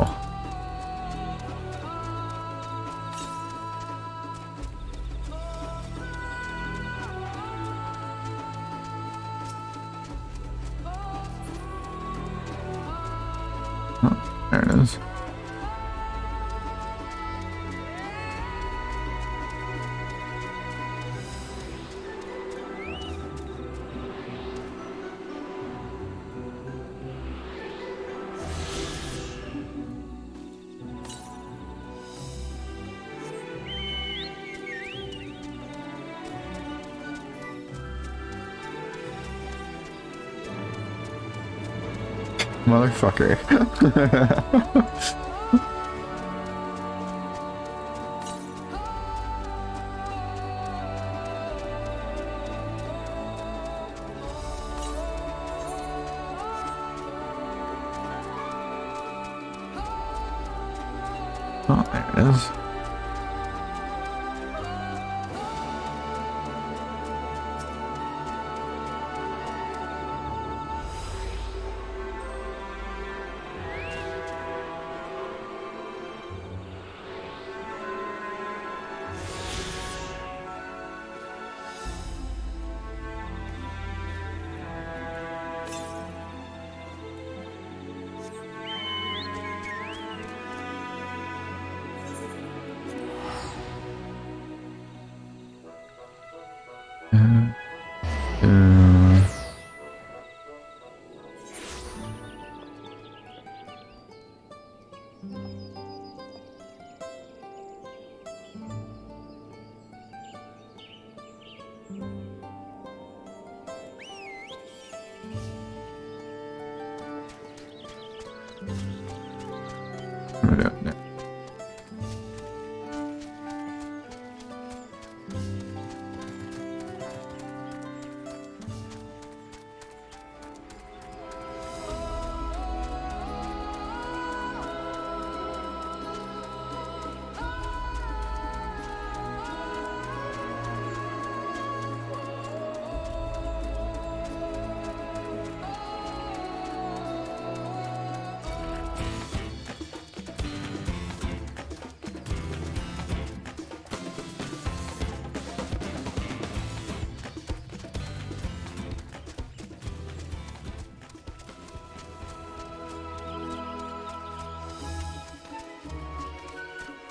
Oh, there it is. Motherfucker. Oh, there it is.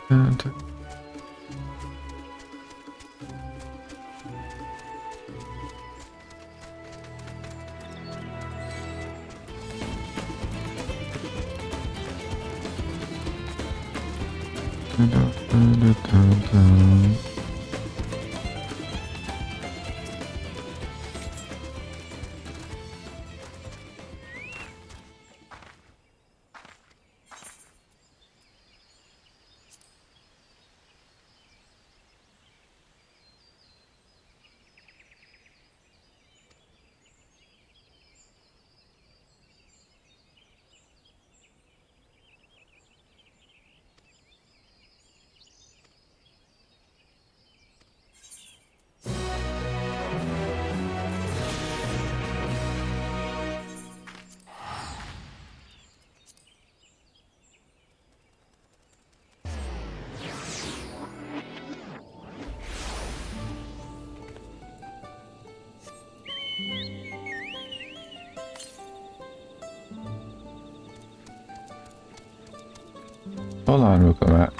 And hold on, real quick, Matt.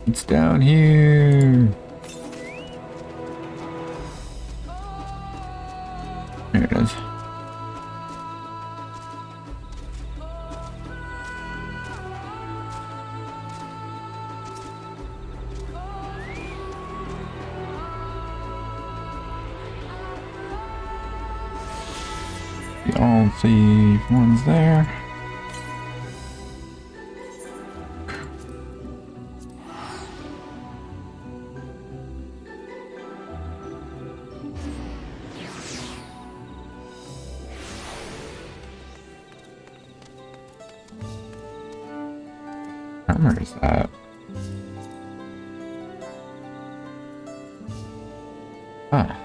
It's down here. it is. All the ones there. Where is that? Ah.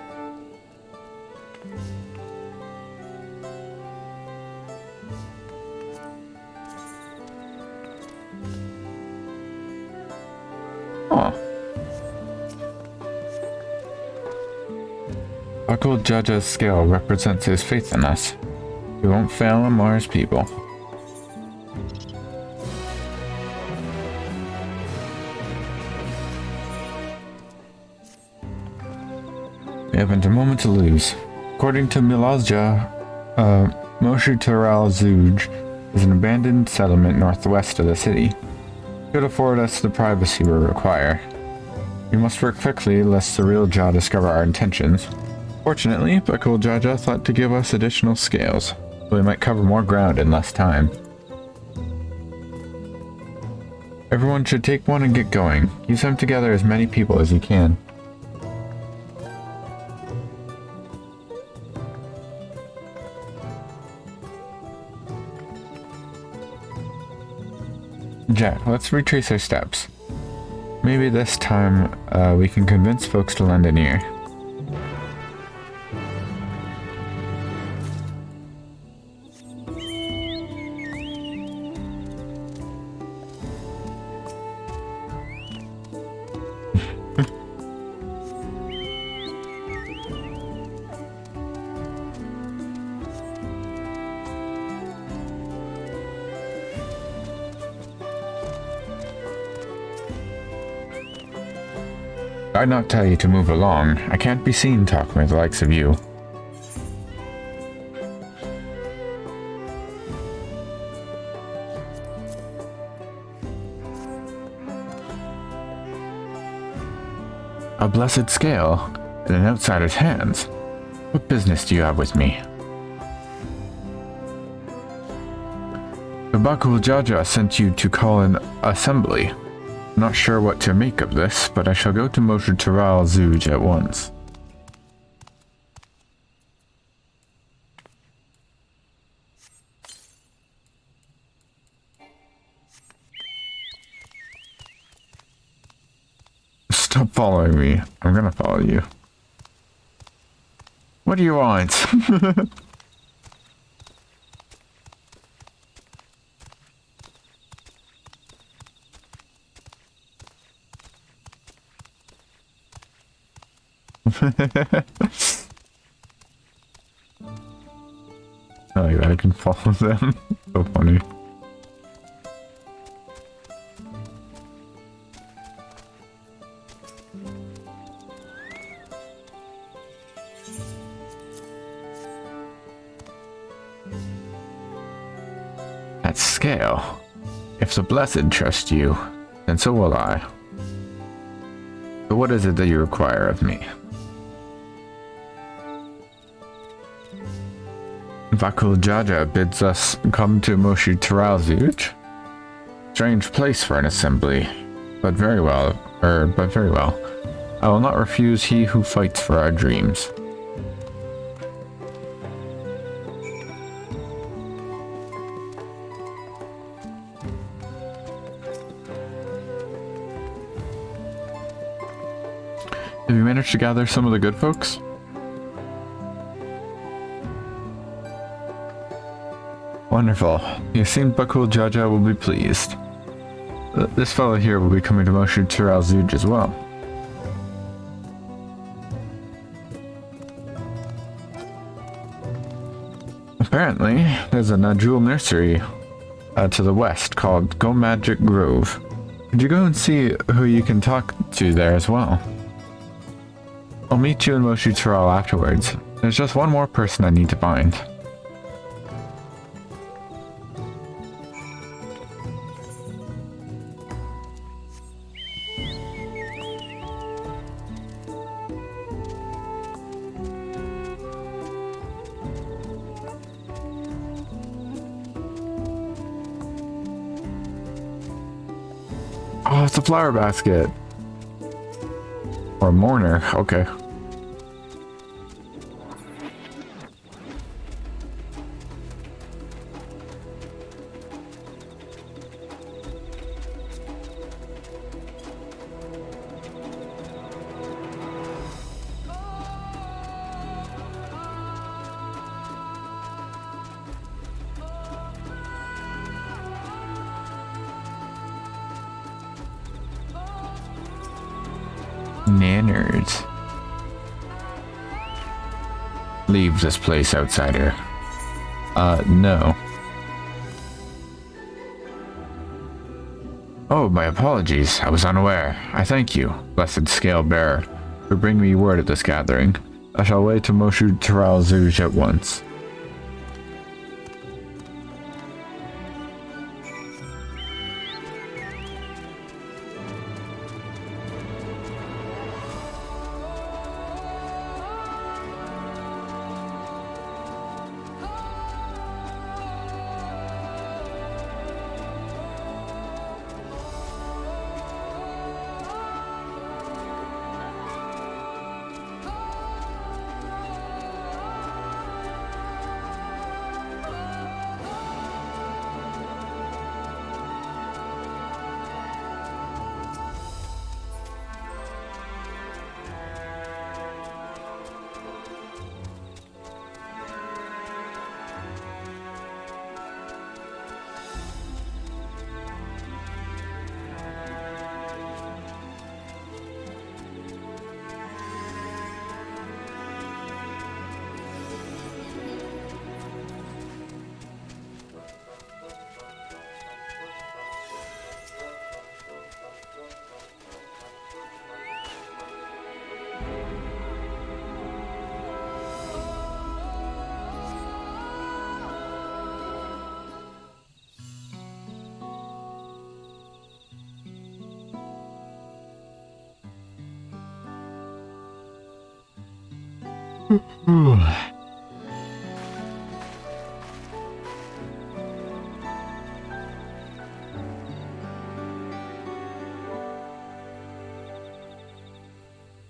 Oh. Buckle Jaja's scale represents his faith in us. We won't fail him or his people. We haven't a moment to lose. According to Milazja, Moshu Taral Zuj is an abandoned settlement northwest of the city. It could afford us the privacy we require. We must work quickly lest the real Jah discover our intentions. Fortunately, Bakul Jaja thought to give us additional scales, so we might cover more ground in less time. Everyone should take one and get going. Use them together as many people as you can. Jack, let's retrace our steps. Maybe this time we can convince folks to lend an ear. I'd not tell you to move along. I can't be seen talking with the likes of you. A blessed scale in an outsider's hands. What business do you have with me? The Bakul Jaja sent you to call an assembly. Not sure what to make of this, but I shall go to Moshu Taral Zuj at once. Stop following me. I'm gonna follow you. What do you want? Oh, yeah, I can follow them. So funny. That scale. If the Blessed trust you, then so will I. But what is it that you require of me? Bakul Jaja bids us come to Moshu Taral Zuj. Strange place for an assembly, but very well. I will not refuse he who fights for our dreams. Have you managed to gather some of the good folks? Wonderful. You seem Bakul Jaja will be pleased. This fellow here will be coming to Moshu Taral Zuj as well. Apparently, there's a Najul nursery to the west called Go Magic Grove. Could you go and see who you can talk to there as well? I'll meet you in Moshu Taral afterwards. There's just one more person I need to find. Oh, it's a flower basket. Or a mourner, okay. Nanners. Leave this place, outsider. No. Oh, my apologies. I was unaware. I thank you, blessed scale bearer, for bringing me word at this gathering. I shall away to Moshu Taral Zuj at once.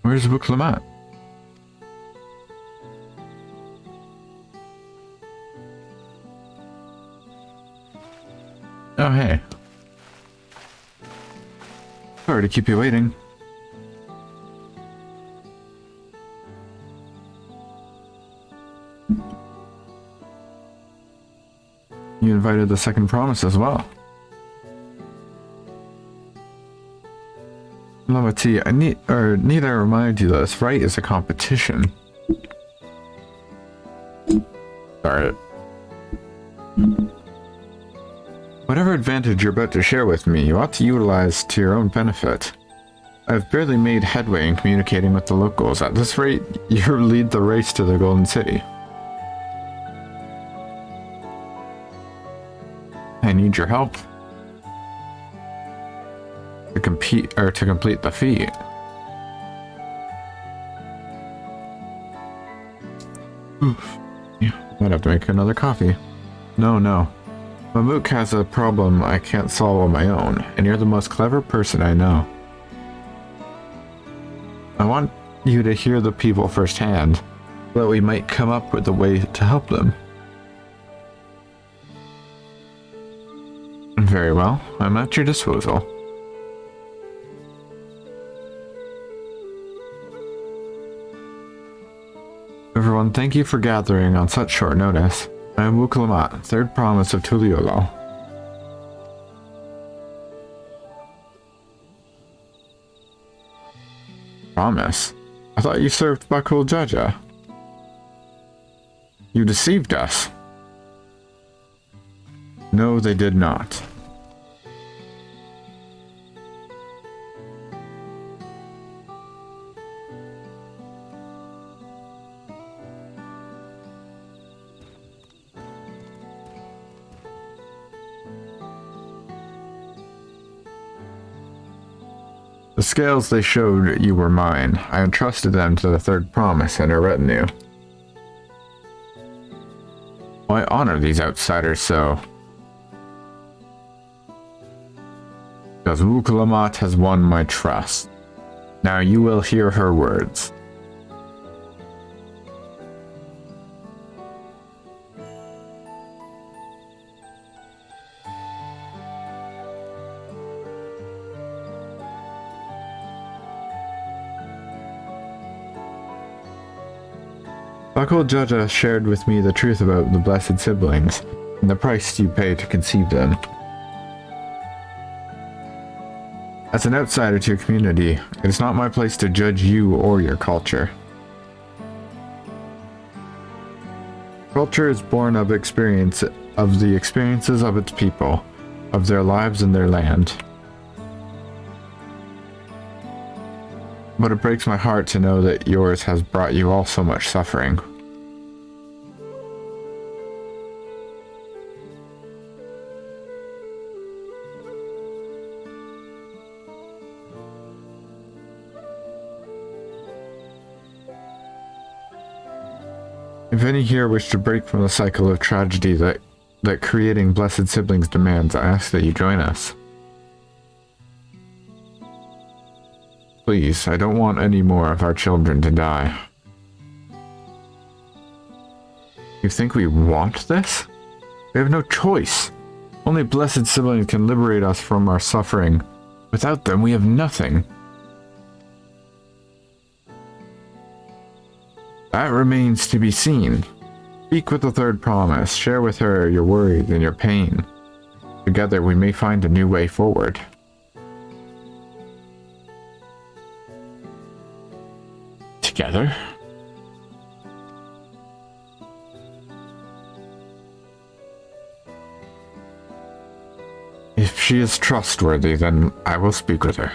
Where's book Lamat? Oh, hey. Sorry to keep you waiting. You invited the second promise as well. Lamat, need I remind you this, right, is a competition. Sorry. Whatever advantage you're about to share with me, you ought to utilize to your own benefit. I've barely made headway in communicating with the locals. At this rate, you'll lead the race to the Golden City. I need your help to complete the feat. Oof. Yeah, might have to make another coffee. No. Mamuk has a problem I can't solve on my own, and you're the most clever person I know. I want you to hear the people firsthand, so that we might come up with a way to help them. Very well, I'm at your disposal. Everyone, thank you for gathering on such short notice. I am Wuk Lamat, third promise of Tuliolo. Promise? I thought you served Bakul Jaja. You deceived us. No, they did not. The scales they showed you were mine. I entrusted them to the third promise and her retinue. I honor these outsiders so. Because Lamat has won my trust. Now you will hear her words. Uncle Jaja shared with me the truth about the blessed siblings and the price you pay to conceive them. As an outsider to your community, it is not my place to judge you or your culture. Culture is born of the experiences of its people, of their lives and their land. But it breaks my heart to know that yours has brought you all so much suffering. If any here wish to break from the cycle of tragedy that creating blessed siblings demands, I ask that you join us. Please, I don't want any more of our children to die. You think we want this? We have no choice. Only blessed siblings can liberate us from our suffering. Without them, we have nothing. That remains to be seen. Speak with the third promise. Share with her your worries and your pain. Together we may find a new way forward. Together? If she is trustworthy, then I will speak with her.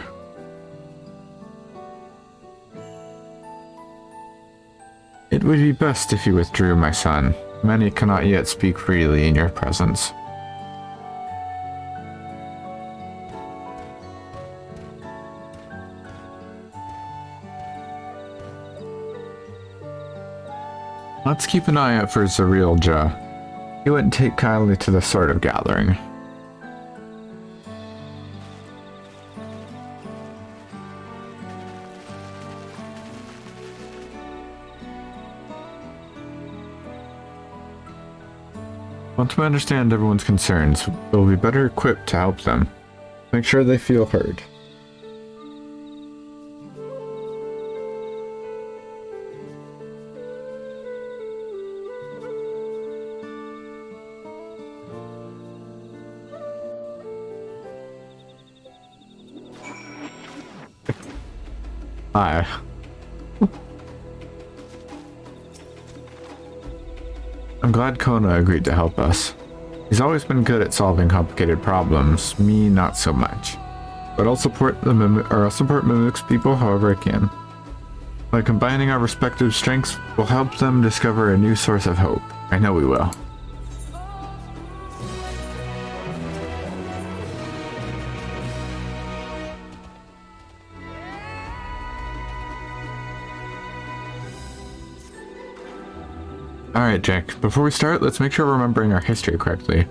It would be best if you withdrew, my son. Many cannot yet speak freely in your presence. Let's keep an eye out for Zarilja. He wouldn't take kindly to this sort of gathering. Once we understand everyone's concerns, we'll be better equipped to help them. Make sure they feel heard. Hi. I'm glad Kona agreed to help us. He's always been good at solving complicated problems, me not so much. But I'll support Mimik's people however I can. By combining our respective strengths, we'll help them discover a new source of hope. I know we will. Alright, Jack. Before we start, let's make sure we're remembering our history correctly.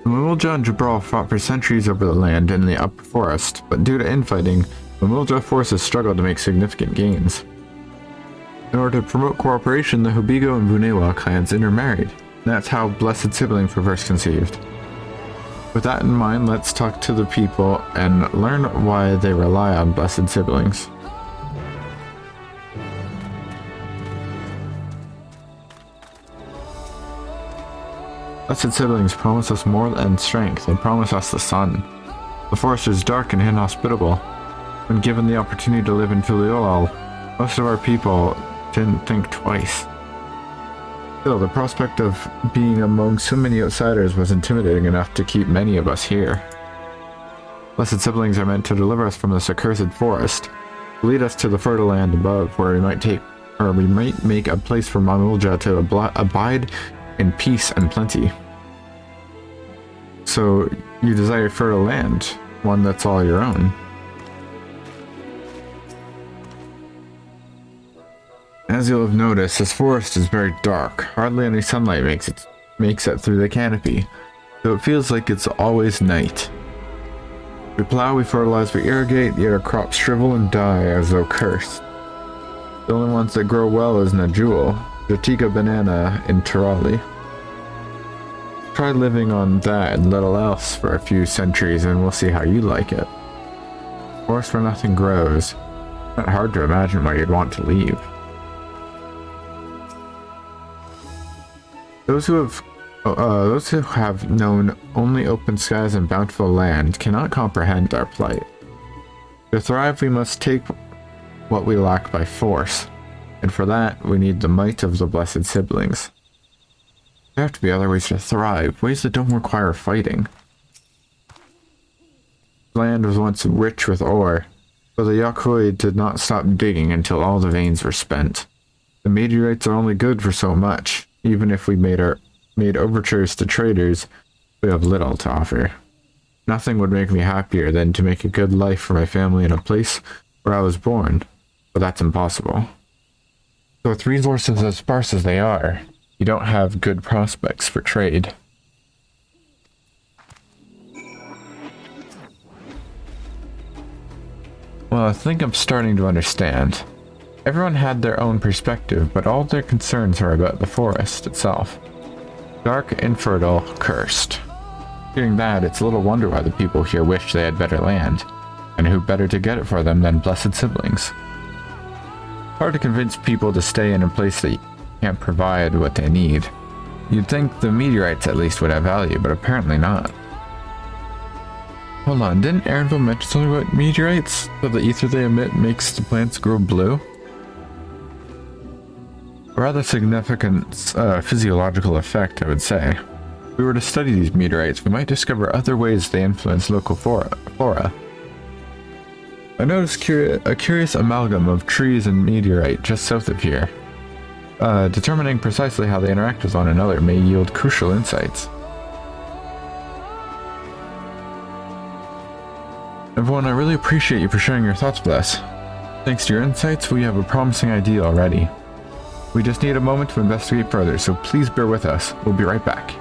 Mamulja and Jabral fought for centuries over the land in the upper forest, but due to infighting, Mamulja forces struggled to make significant gains. In order to promote cooperation, the Hubigo and Vunewa clans intermarried. That's how blessed siblings were first conceived. With that in mind, let's talk to the people and learn why they rely on blessed siblings. Blessed siblings promise us more than strength. They promise us the sun. The forest is dark and inhospitable. When given the opportunity to live in Filiolal, most of our people didn't think twice. Still, the prospect of being among so many outsiders was intimidating enough to keep many of us here. Blessed siblings are meant to deliver us from this accursed forest, lead us to the fertile land above, where we might make a place for Mamulja to abide in peace and plenty. So, you desire fertile land, one that's all your own. As you'll have noticed, this forest is very dark. Hardly any sunlight makes it through the canopy, so it feels like it's always night. We plow, we fertilize, we irrigate, yet our crops shrivel and die as though cursed. The only ones that grow well is Najul, the Tika banana in Tirali. Try living on that and little else for a few centuries and we'll see how you like it. Forest where nothing grows. Not hard to imagine why you'd want to leave. Those who have known only open skies and bountiful land cannot comprehend our plight. To thrive, we must take what we lack by force, and for that, we need the might of the blessed siblings. There have to be other ways to thrive, ways that don't require fighting. Land was once rich with ore, but the Yakui did not stop digging until all the veins were spent. The meteorites are only good for so much. Even if we made overtures to traders, we have little to offer. Nothing would make me happier than to make a good life for my family in a place where I was born, but that's impossible. So with resources as sparse as they are, you don't have good prospects for trade. Well, I think I'm starting to understand. Everyone had their own perspective, but all their concerns are about the forest itself. Dark, infertile, cursed. Hearing that, it's little wonder why the people here wish they had better land, and who better to get it for them than blessed siblings. Hard to convince people to stay in a place that can't provide what they need. You'd think the meteorites at least would have value, but apparently not. Hold on, didn't Aaronville mention something about meteorites? So the ether they emit makes the plants grow blue? A rather significant physiological effect, I would say. If we were to study these meteorites, we might discover other ways they influence local flora. I noticed a curious amalgam of trees and meteorite just south of here. Determining precisely how they interact with one another may yield crucial insights. Everyone, I really appreciate you for sharing your thoughts with us. Thanks to your insights, we have a promising idea already. We just need a moment to investigate further, so please bear with us. We'll be right back.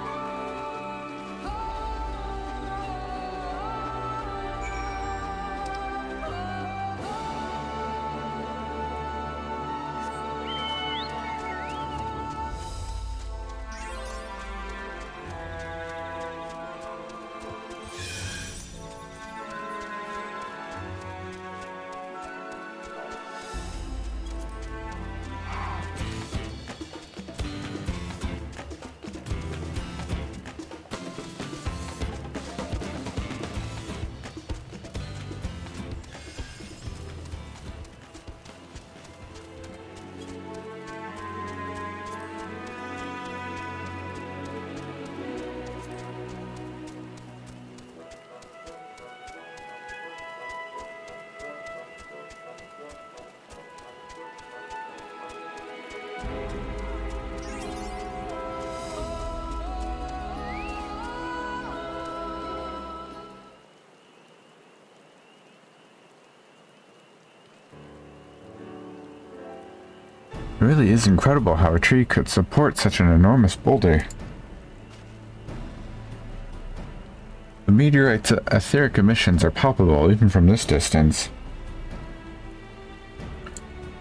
It really is incredible how a tree could support such an enormous boulder. The meteorite's etheric emissions are palpable even from this distance.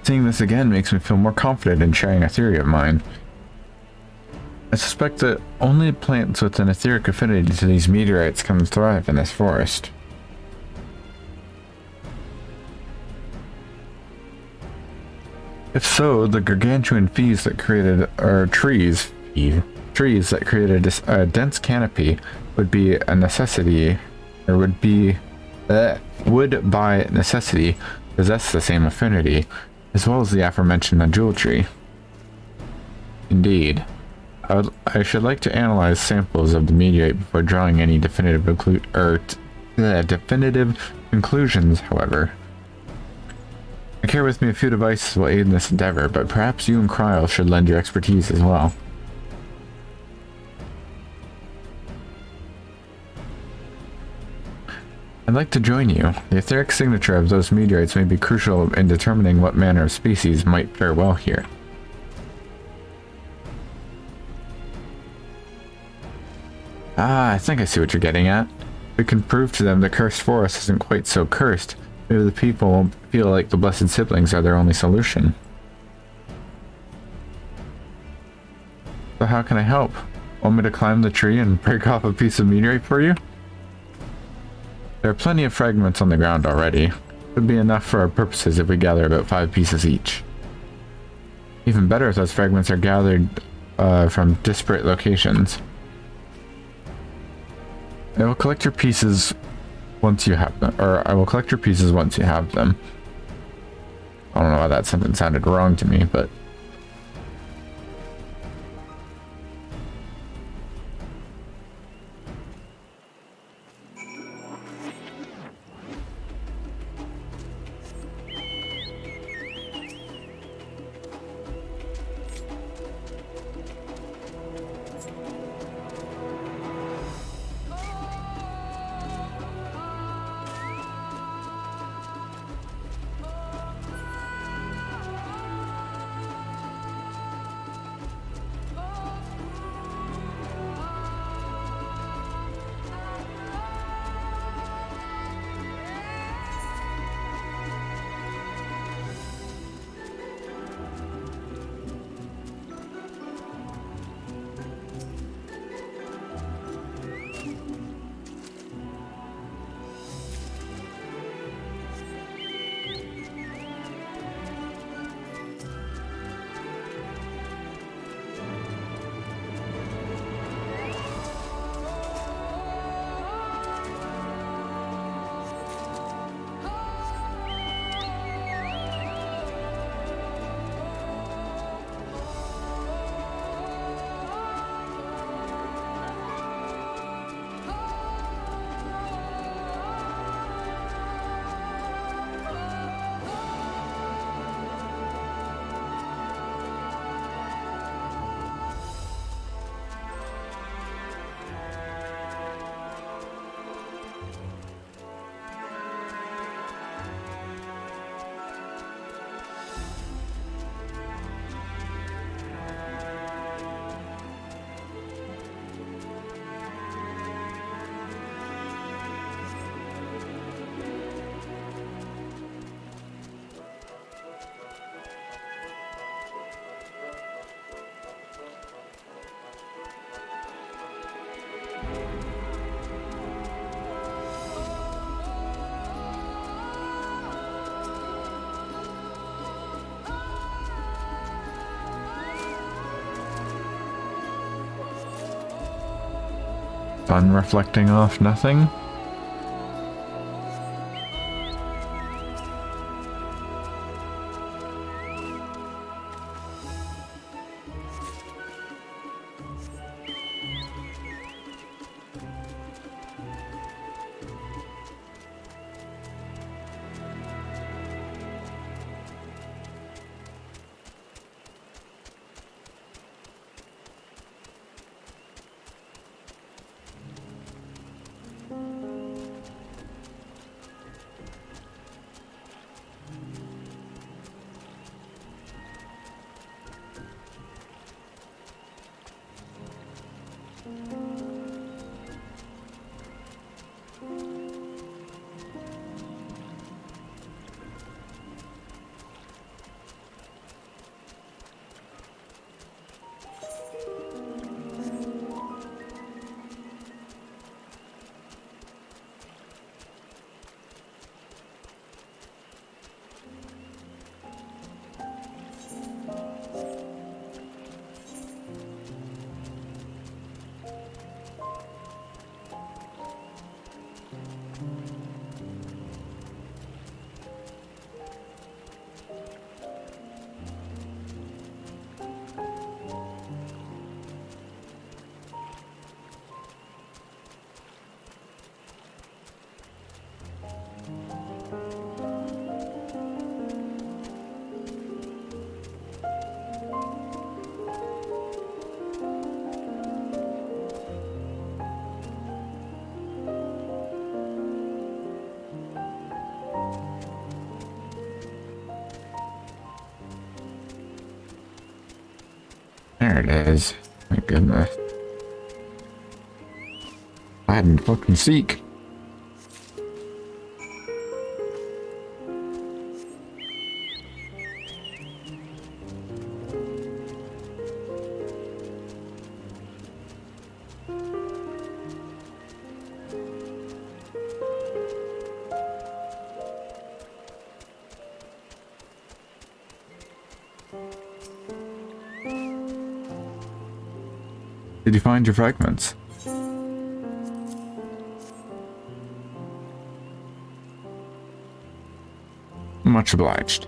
Seeing this again makes me feel more confident in sharing a theory of mine. I suspect that only plants with an etheric affinity to these meteorites can thrive in this forest. If so, the gargantuan trees that created a dense canopy would be a necessity, or would by necessity possess the same affinity, as well as the aforementioned Najul tree. Indeed. I should like to analyze samples of the meteorite before drawing any definitive conclusions, however. I carry with me a few devices that will aid in this endeavor, but perhaps you and Kryl should lend your expertise as well. I'd like to join you. The etheric signature of those meteorites may be crucial in determining what manner of species might fare well here. Ah, I think I see what you're getting at. We can prove to them the cursed forest isn't quite so cursed. Maybe the people won't feel like the blessed siblings are their only solution. So how can I help? Want me to climb the tree and break off a piece of meteorite for you? There are plenty of fragments on the ground already. Would be enough for our purposes if we gather about 5 pieces each. Even better if those fragments are gathered from disparate locations. I will collect your pieces once you have them, or I will collect your pieces once you have them. I don't know why that sentence sounded wrong to me, but sun reflecting off nothing. There it is. My goodness. Hide and fucking seek. Did you find your fragments? Much obliged.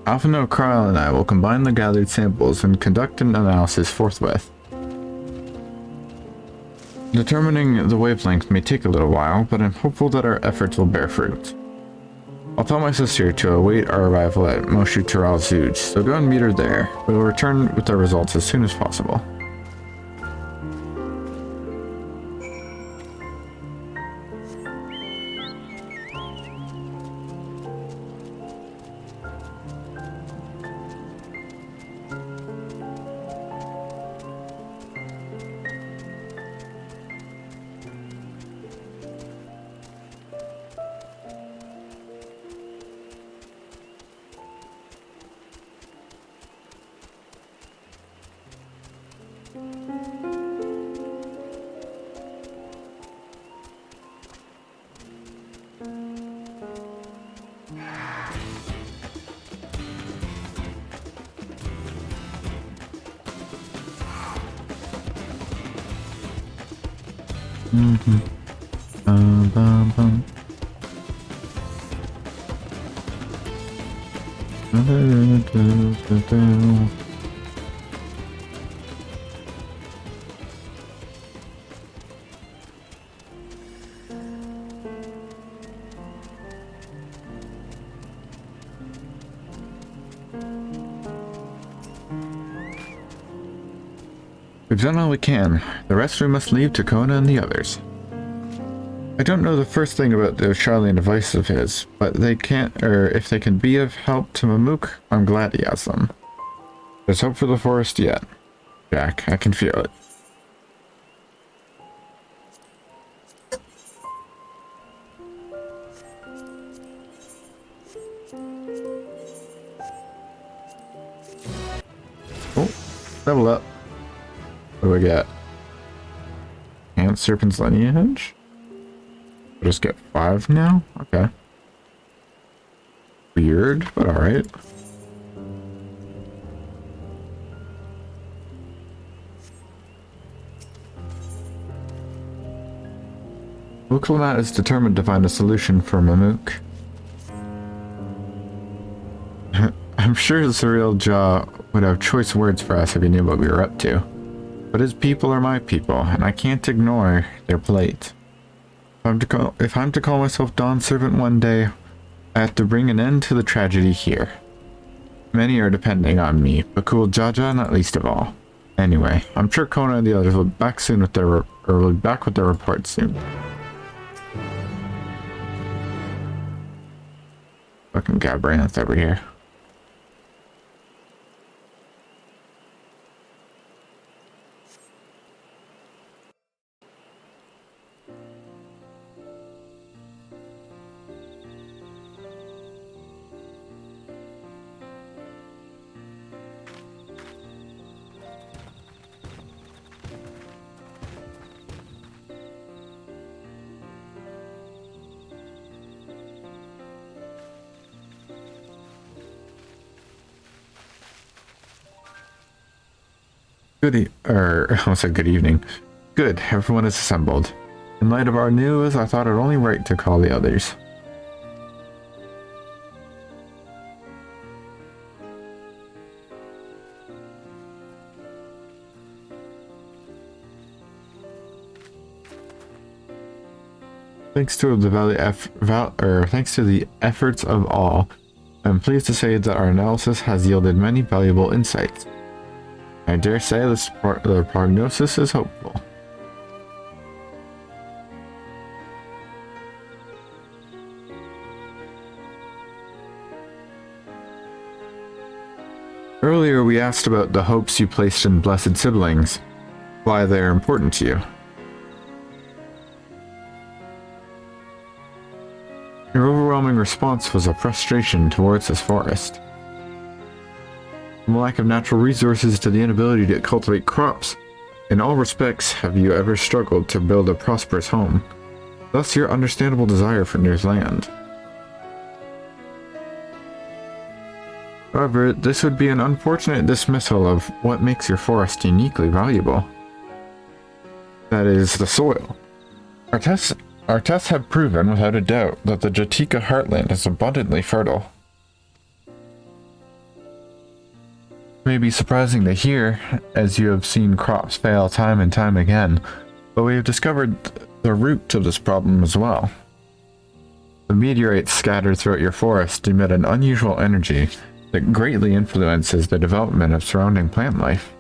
Alphino, Kyle, and I will combine the gathered samples and conduct an analysis forthwith. Determining the wavelength may take a little while, but I'm hopeful that our efforts will bear fruit. I'll tell my sister to await our arrival at Moshu Tural Zuj, so go and meet her there. We will return with our results as soon as possible. We've done all we can. The rest we must leave to Kona and the others. I don't know the first thing about those Charlian devices of his, but they can't, or if they can be of help to Mamook, I'm glad he has them. There's hope for the forest yet. Jack, I can feel it. Oh, level up. What do we get? Ant Serpent's Lineage? We'll just get 5 now? Okay. Weird, but alright. Lamat is determined to find a solution for Mamook. I'm sure Surreal Jaw would have choice words for us if he knew what we were up to. But his people are my people, and I can't ignore their plight. If I'm to call myself Dawn Servant one day, I have to bring an end to the tragedy here. Many are depending on me, but Cool Jaja not least of all. Anyway, I'm sure Kona and the others will be back soon with their reports soon. Fucking Gabranth over here. I almost said good evening. Good, everyone is assembled. In light of our news, I thought it only right to call the others. Thanks to the efforts of all, I'm pleased to say that our analysis has yielded many valuable insights. I dare say the prognosis is hopeful. Earlier we asked about the hopes you placed in blessed siblings, why they are important to you. response was a frustration towards this forest. From the lack of natural resources to the inability to cultivate crops, in all respects have you ever struggled to build a prosperous home. Thus your understandable desire for new land. However, this would be an unfortunate dismissal of what makes your forest uniquely valuable. That is, the soil. Our tests have proven without a doubt that the Jatika heartland is abundantly fertile. It may be surprising to hear, as you have seen crops fail time and time again, but we have discovered the root to this problem as well. The meteorites scattered throughout your forest emit an unusual energy that greatly influences the development of surrounding plant life.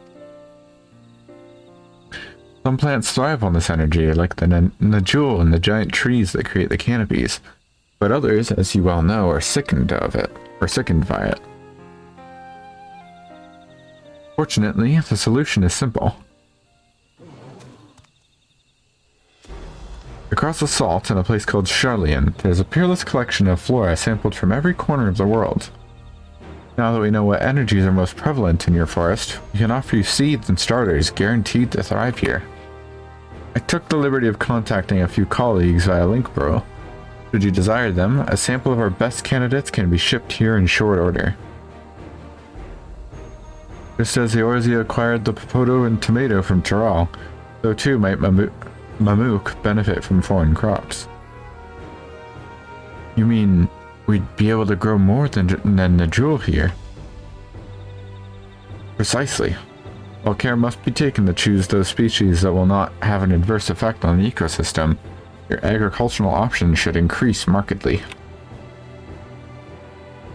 Some plants thrive on this energy, like the Najul and the giant trees that create the canopies, but others, as you well know, are sickened by it. Fortunately, the solution is simple. Across the salt, in a place called Charlian, there is a peerless collection of flora sampled from every corner of the world. Now that we know what energies are most prevalent in your forest, we can offer you seeds and starters guaranteed to thrive here. I took the liberty of contacting a few colleagues via Linkbro. Should you desire them, a sample of our best candidates can be shipped here in short order. Just as the Eorzea acquired the popoto and tomato from Tyrol, so too might Mamuk benefit from foreign crops. You mean we'd be able to grow more than Najul here? Precisely. While care must be taken to choose those species that will not have an adverse effect on the ecosystem, your agricultural options should increase markedly.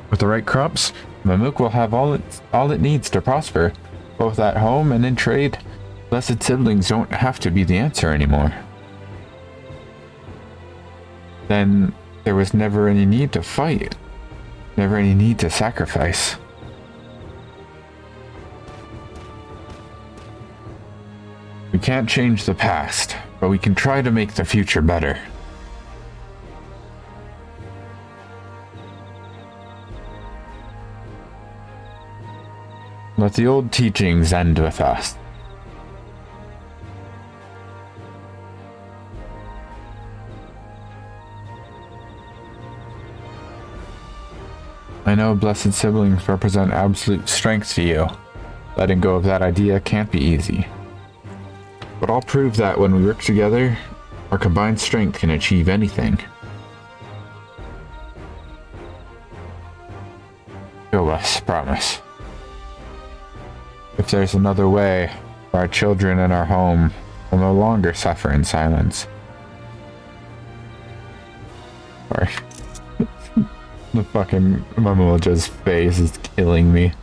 With the right crops, Mamuk will have all it needs to prosper, both at home and in trade. Blessed siblings don't have to be the answer anymore. Then there was never any need to fight, never any need to sacrifice. We can't change the past, but we can try to make the future better. Let the old teachings end with us. I know blessed siblings represent absolute strength to you. Letting go of that idea can't be easy. But I'll prove that when we work together, our combined strength can achieve anything. Show us, promise. If there's another way, our children in our home will no longer suffer in silence. Sorry. The fucking Mamulja's face is killing me.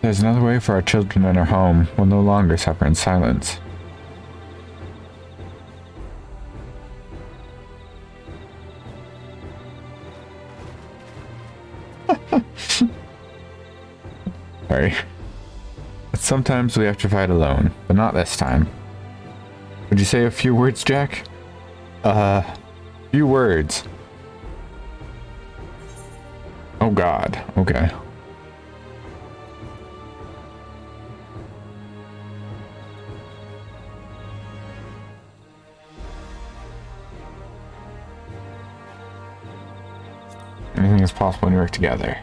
There's another way for our children in our home will no longer suffer in silence. Sorry. But sometimes we have to fight alone, but not this time. Would you say a few words, Jack? Few words. Oh God, okay. Anything is possible when you work together.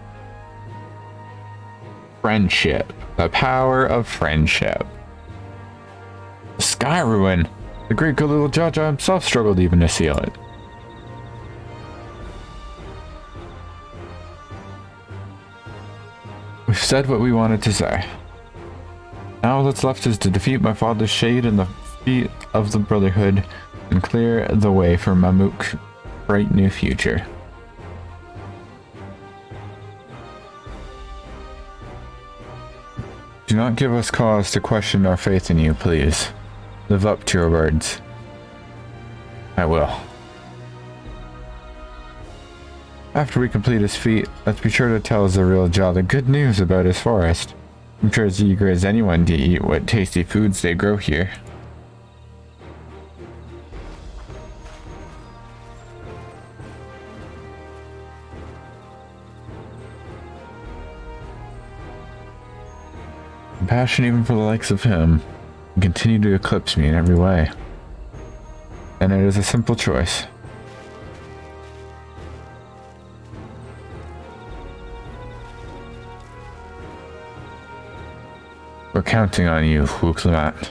Friendship. The power of friendship. The Sky Ruin. The great good little Jaja himself struggled even to seal it. We've said what we wanted to say. Now all that's left is to defeat my father's shade and the feet of the Brotherhood and clear the way for Mamook's bright new future. Do not give us cause to question our faith in you, please. Live up to your words. I will. After we complete his feat, let's be sure to tell Zariel-Jah the good news about his forest. I'm sure as eager as anyone to eat what tasty foods they grow here. Passion even for the likes of him and continue to eclipse me in every way. And it is a simple choice. We're counting on you, Lamat.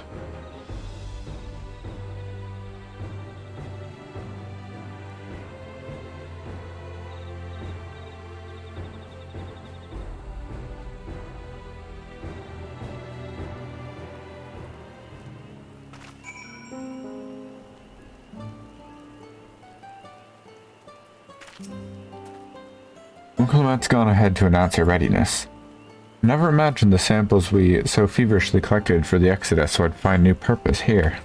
Uncle Lamat's gone ahead to announce her readiness. Never imagined the samples we so feverishly collected for the Exodus would find new purpose here.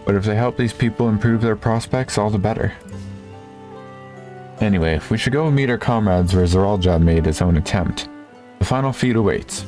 But if they help these people improve their prospects, all the better. Anyway, we should go and meet our comrades where Zariel-Jah made his own attempt. The final feat awaits.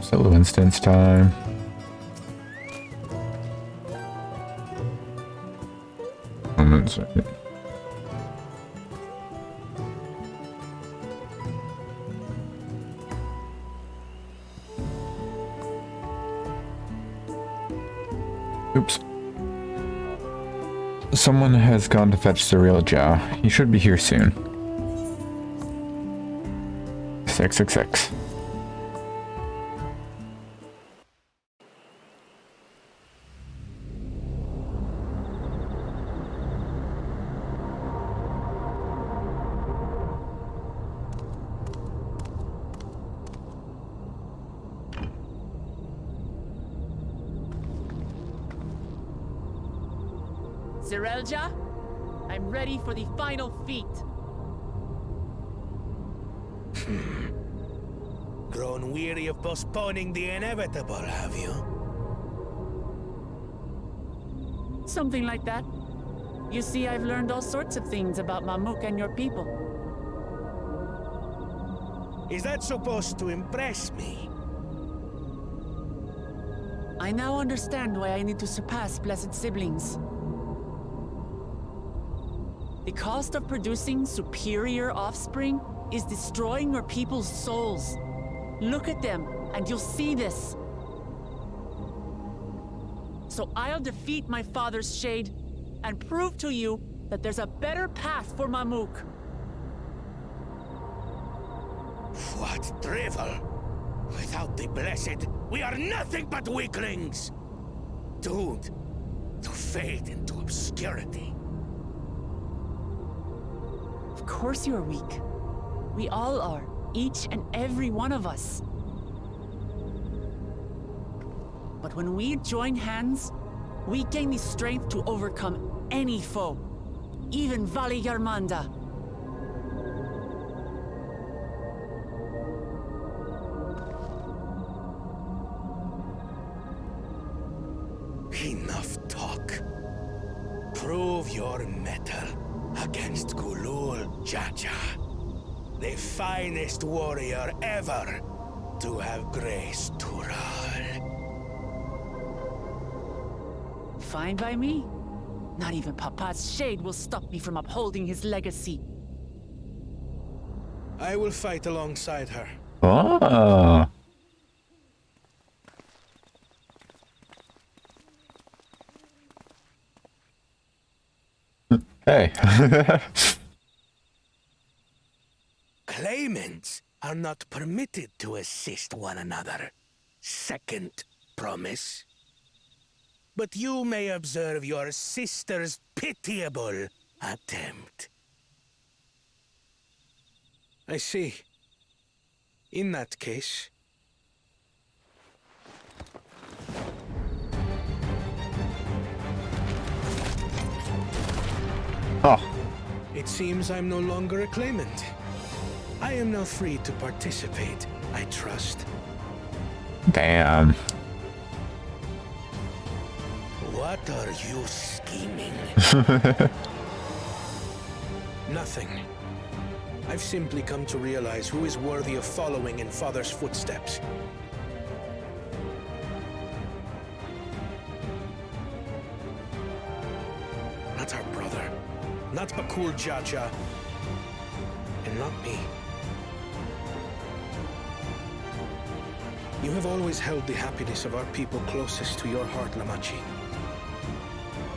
Solo instance time. One second. Oops. Someone has gone to fetch Zariel-Jah. He should be here soon. 666. Zariel-Jah, I'm ready for the final feat. Grown weary of postponing the inevitable, have you? Something like that. You see, I've learned all sorts of things about Mamook and your people. Is that supposed to impress me? I now understand why I need to surpass blessed siblings. The cost of producing superior offspring is destroying your people's souls. Look at them, and you'll see this. So I'll defeat my father's shade, and prove to you that there's a better path for Mamook. What drivel! Without the blessed, we are nothing but weaklings! Doomed to fade into obscurity. Of course you're weak. We all are, each and every one of us. But when we join hands, we gain the strength to overcome any foe, even Vali Yarmanda. talk. Prove your mettle against Gulul Jaja, the finest warrior ever to have graced Tural. Fine by me. Not even Papa's shade will stop me from upholding his legacy. I will fight alongside her. Oh. Hey. Claimants are not permitted to assist one another. Second promise. But you may observe your sister's pitiable attempt. I see. In that case... Oh. It seems I'm no longer a claimant. I am now free to participate, I trust. Damn. What are you scheming? Nothing. I've simply come to realize who is worthy of following in Father's footsteps. Not our brother. Not Bakul Jaja. And not me. You have always held the happiness of our people closest to your heart, Lamachi.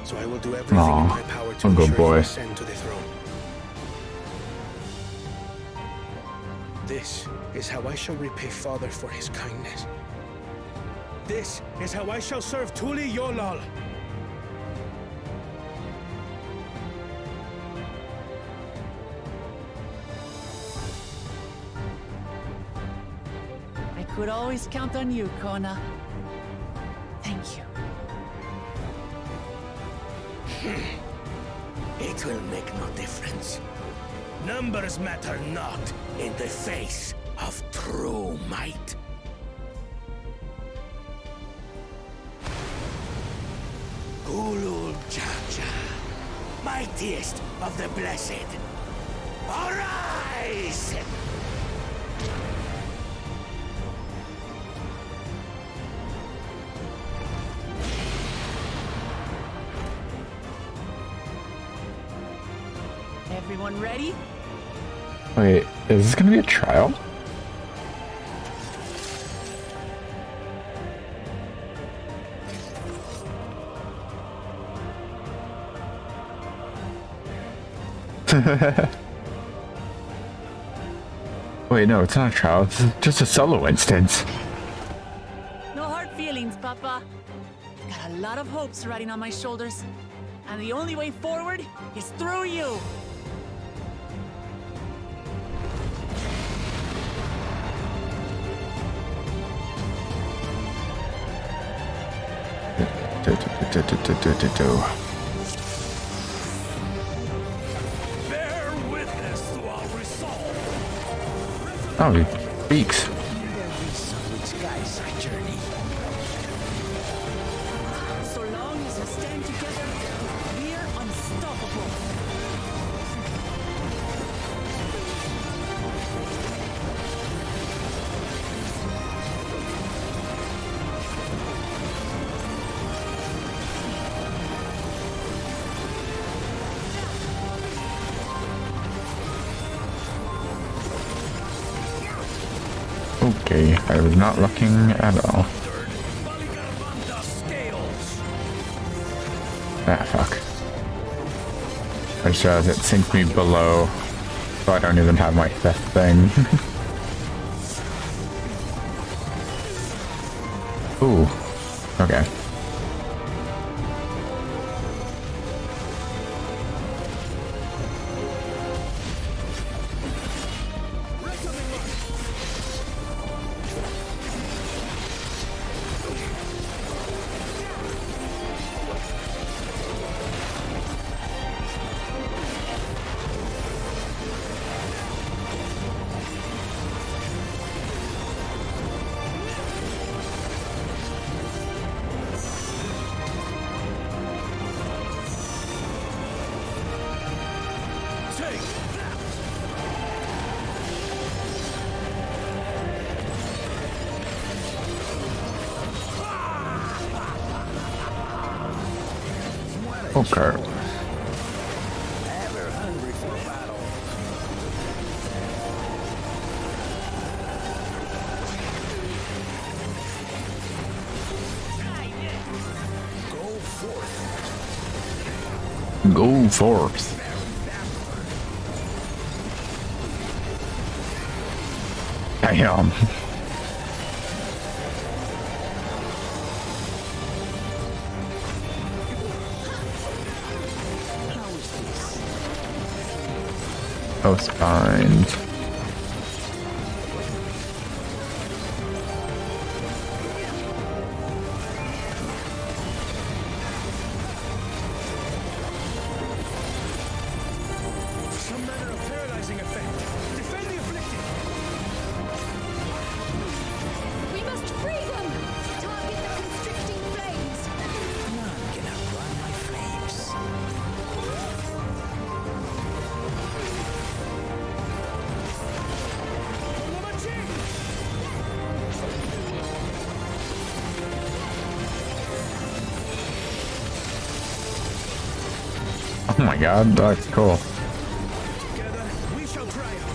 So I will do everything in my power to ensure you ascend to the throne. This is how I shall repay Father for his kindness. This is how I shall serve Tuli Yolal. I could always count on you, Kona. Thank you. It will make no difference. Numbers matter not in the face of true might. Gulul Jaja, mightiest of the blessed, arise! Everyone ready? Wait, is this gonna be a trial? Wait, no, it's not a trial. It's just a solo instance. No hard feelings, Papa. Got a lot of hopes riding on my shoulders. And the only way forward is through you. Bear witness to our resolve. Oh, he speaks. Which guides our journey. So long as we stand together, we're unstoppable. Okay, I was not looking at all. Ah, fuck. I just realized it sinks me below, so I don't even have my fifth thing. Ooh. Okay. Okay. Ever hungry for battle. Go forth. Go forth. Damn. Those spines. Some manner of paralyzing effect. Defend the afflicted. We must free them! Target the constricting flames! None can outrun my flames. Oh my god, that's cool. Together, we shall triumph.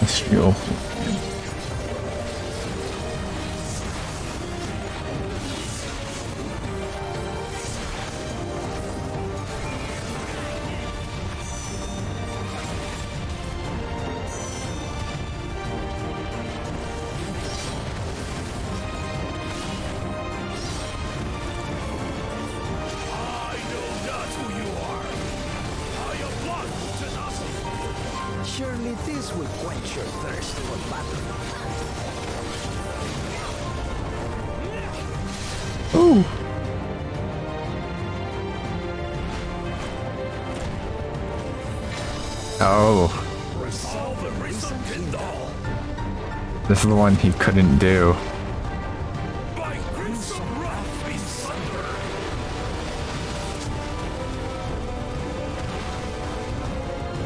Steel. Surely this will quench your thirst for battle. Ooh. Oh. This is the one he couldn't do.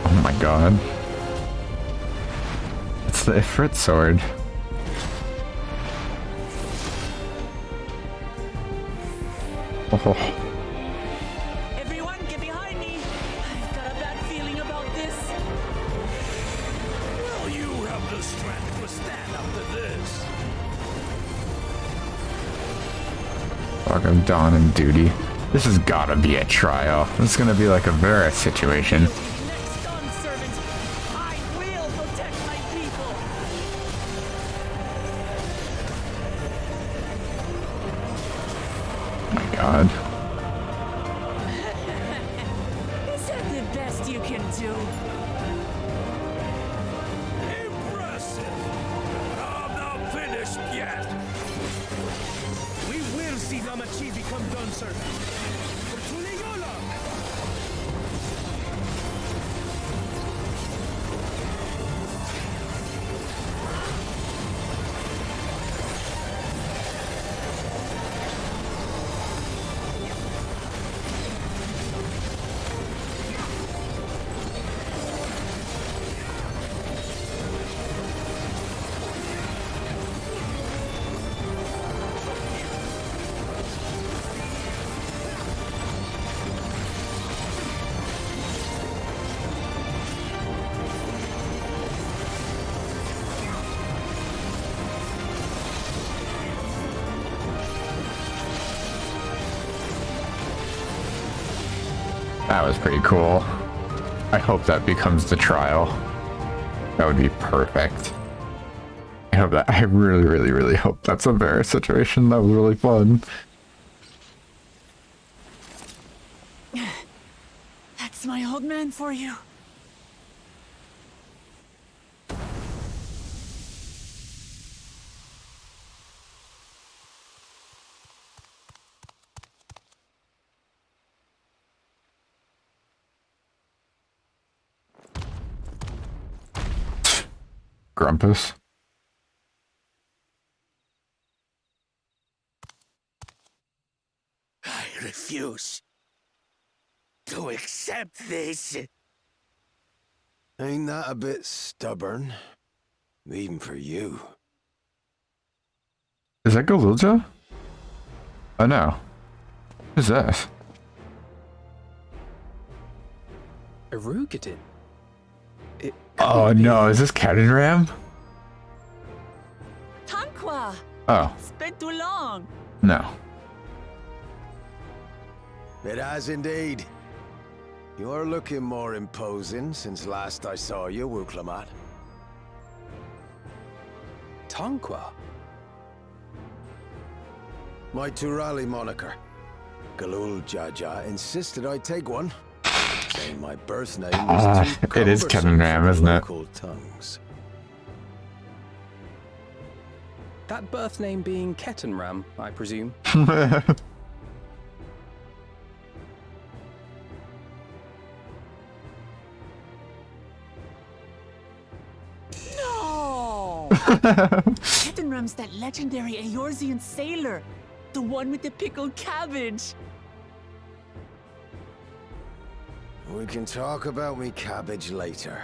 Oh my god. It's the Ifrit sword. Oh. Everyone, get behind me! I've got a bad feeling about this. Will you have the strength to stand up to this? Fuck, I'm done on duty. This has gotta be a trial. This is gonna be like a Vera situation. Next dawn, servant, I will protect my people. Oh my god. Is that the best you can do? Impressive! I'm not finished yet! We will see Lamat become done servant. For Tuliyola! That was pretty cool. I hope that becomes the trial. That would be perfect. I really, really, really hope that's a bear situation. That was really fun. That's my old man for you. Grumpus. I refuse to accept this. Ain't that a bit stubborn? Even for you. Is that Galilja? Oh no. Who's this? Erugadin? Oh no, is this Cannon Ram? Tanqua! Oh. It's been too long. No. It has indeed. You're looking more imposing since last I saw you, Lamat. Tanqua? My Turali moniker. Galul Jaja insisted I take one. Saying my birth name was too it is Cannon Ram, isn't it? local tongues. That birth name being Kettenram, I presume. No! Kettenram's that legendary Eorzean sailor. The one with the pickled cabbage. We can talk about me cabbage later.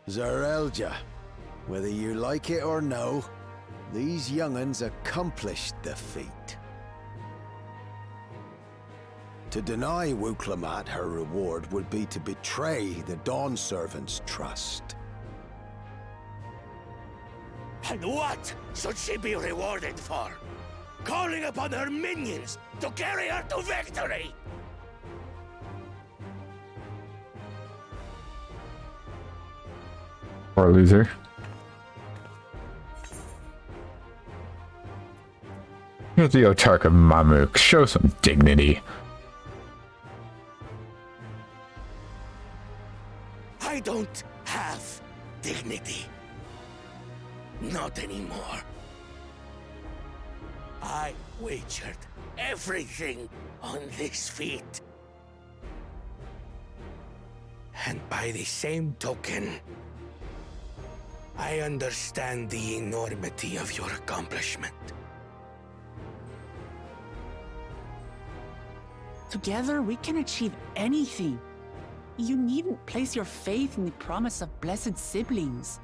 Zarelja, whether you like it or no, these young'uns accomplished the feat. To deny Lamat her reward would be to betray the Dawn Servant's trust. And what should she be rewarded for? Calling upon her minions to carry her to victory! Poor loser. You're the Otark of Mamuk. Show some dignity. I don't have dignity. Not anymore. I wagered everything on this feat. And by the same token, I understand the enormity of your accomplishment. Together, we can achieve anything. You needn't place your faith in the promise of blessed siblings.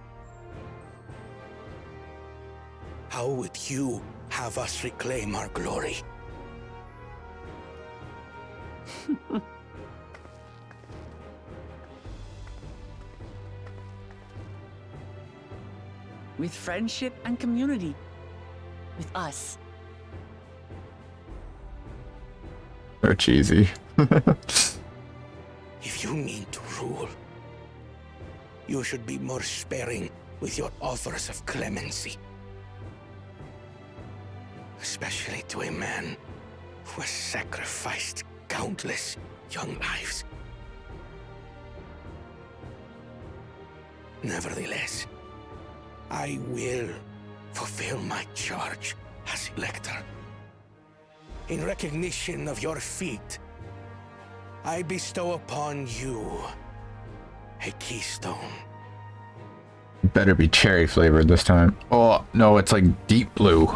How would you have us reclaim our glory? With friendship and community. With us. So cheesy. If you mean to rule, you should be more sparing with your offers of clemency. Especially to a man who has sacrificed countless young lives. Nevertheless, I will fulfill my charge as Elector. In recognition of your feat, I bestow upon you a keystone. Better be cherry flavored this time. Oh, no, it's like deep blue.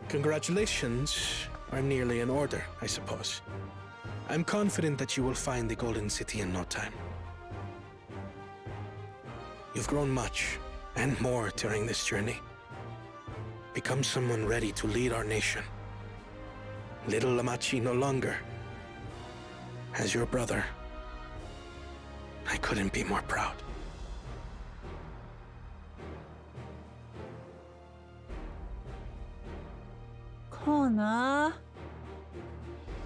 Congratulations are nearly in order, I suppose. I'm confident that you will find the Golden City in no time. You've grown much, and more during this journey. become someone ready to lead our nation. Little Lamachi no longer. As your brother, I couldn't be more proud. Kona.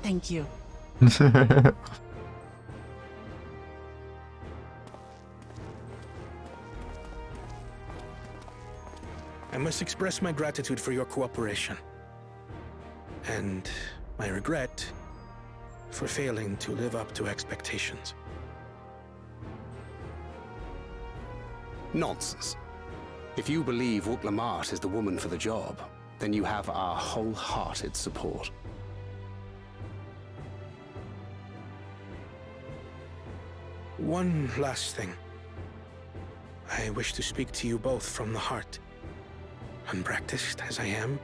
Thank you. I must express my gratitude for your cooperation. And my regret for failing to live up to expectations. Nonsense. If you believe Lamat is the woman for the job, then you have our wholehearted support. One last thing. I wish to speak to you both from the heart. Unpracticed as I am,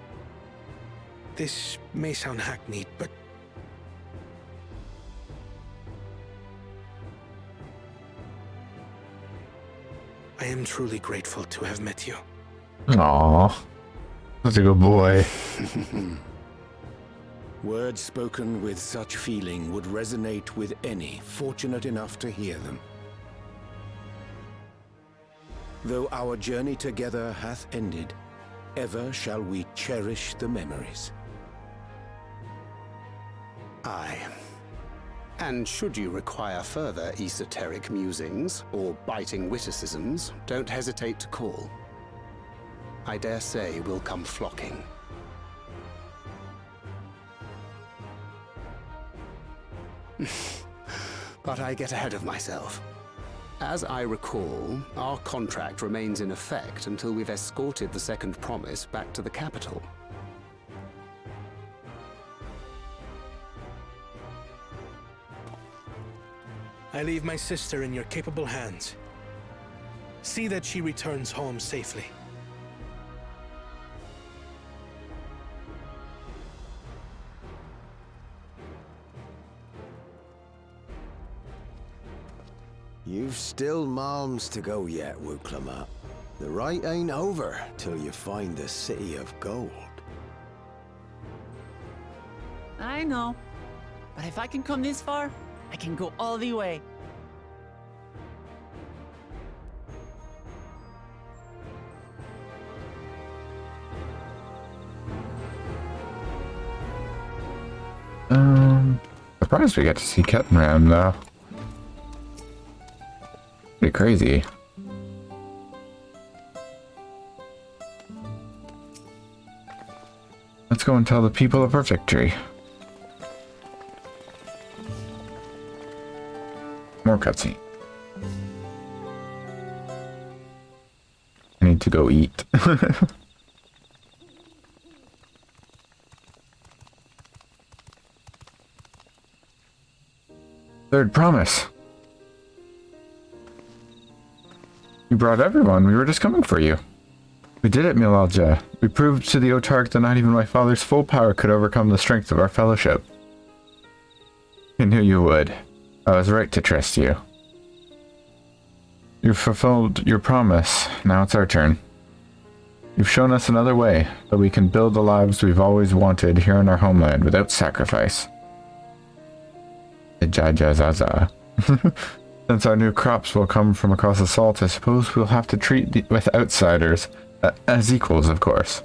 this may sound hackneyed, but I am truly grateful to have met you. Aww. That's a good boy. Words spoken with such feeling would resonate with any fortunate enough to hear them. Though our journey together hath ended, ever shall we cherish the memories. Aye. And should you require further esoteric musings or biting witticisms, don't hesitate to call. I dare say we'll come flocking. But I get ahead of myself. As I recall, our contract remains in effect until we've escorted the second promise back to the capital. I leave my sister in your capable hands. See that she returns home safely. You've still malms to go yet, Lamat. The rite ain't over till you find the City of Gold. I know. But if I can come this far, I can go all the way. Surprised we get to see Kettenram though. Pretty crazy. Let's go and tell the people of our victory. More cutscene. I need to go eat. Third promise. You brought everyone. We were just coming for you. We did it, Milalja. We proved to the Otark that not even my father's full power could overcome the strength of our fellowship. I knew you would. I was right to trust you. You've fulfilled your promise. Now it's our turn. You've shown us another way, that we can build the lives we've always wanted here in our homeland without sacrifice. Jajazaza. Since our new crops will come from across the salt, I suppose we'll have to treat with outsiders as equals, of course.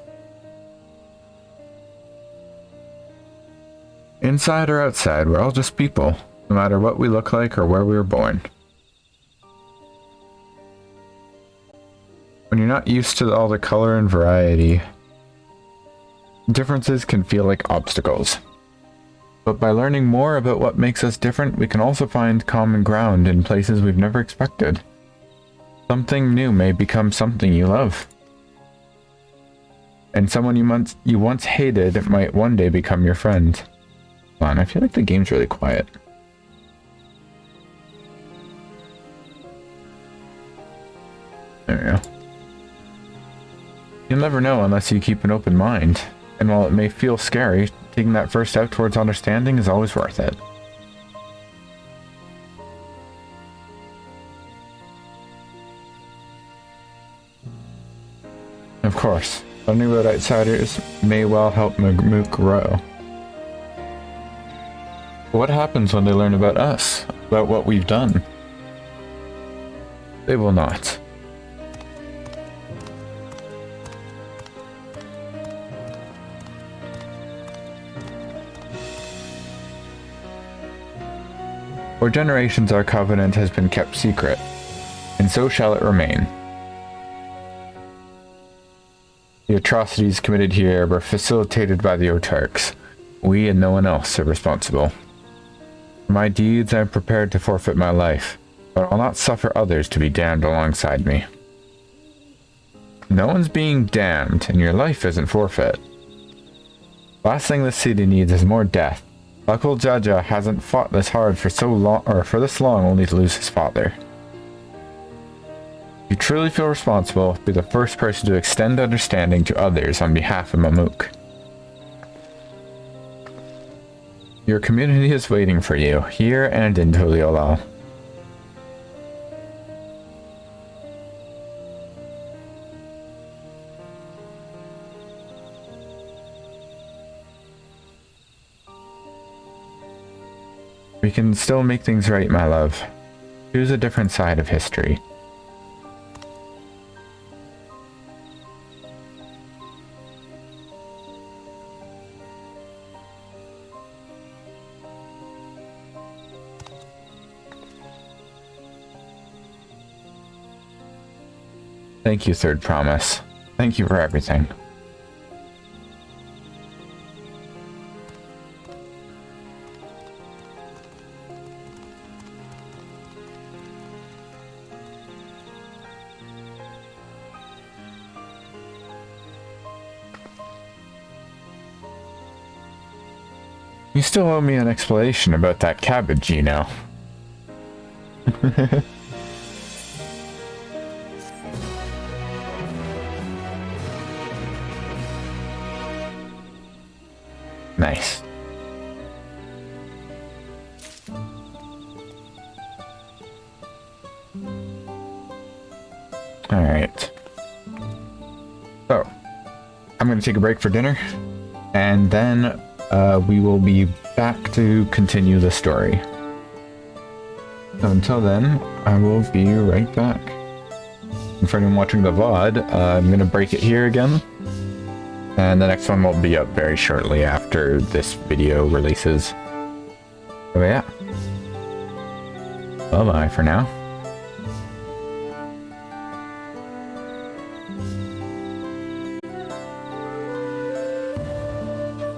Inside or outside, we're all just people, no matter what we look like or where we were born. When you're not used to all the color and variety, differences can feel like obstacles. But by learning more about what makes us different, we can also find common ground in places we've never expected. Something new may become something you love. And someone you once hated might one day become your friend. Man, I feel like the game's really quiet. There we go. You'll never know unless you keep an open mind. And while it may feel scary, taking that first step towards understanding is always worth it. Of course, Learning about outsiders may well help Mamook grow. What happens when they learn about us? About what we've done? They will not. For generations our covenant has been kept secret, and so shall it remain. The atrocities committed here were facilitated by the autarchs. We and no one else are responsible. For my deeds I am prepared to forfeit my life, but I'll not suffer others to be damned alongside me. No one's being damned, and your life isn't forfeit. Last thing this city needs is more death. Uncle Jaja hasn't fought this hard for so long, or for this long, only to lose his father. If you truly feel responsible, be the first person to extend understanding to others on behalf of Mamook. Your community is waiting for you, here and in Tuliolal. We can still make things right, my love. Choose a different side of history. Thank you, Third Promise. Thank you for everything. You still owe me an explanation about that cabbage, you know. Nice. Alright. So, I'm going to take a break for dinner, and then we will be back to continue the story. So until then, I will be right back. And for anyone watching the VOD, I'm going to break it here again. And the next one will be up very shortly after this video releases. So yeah. Bye-bye for now.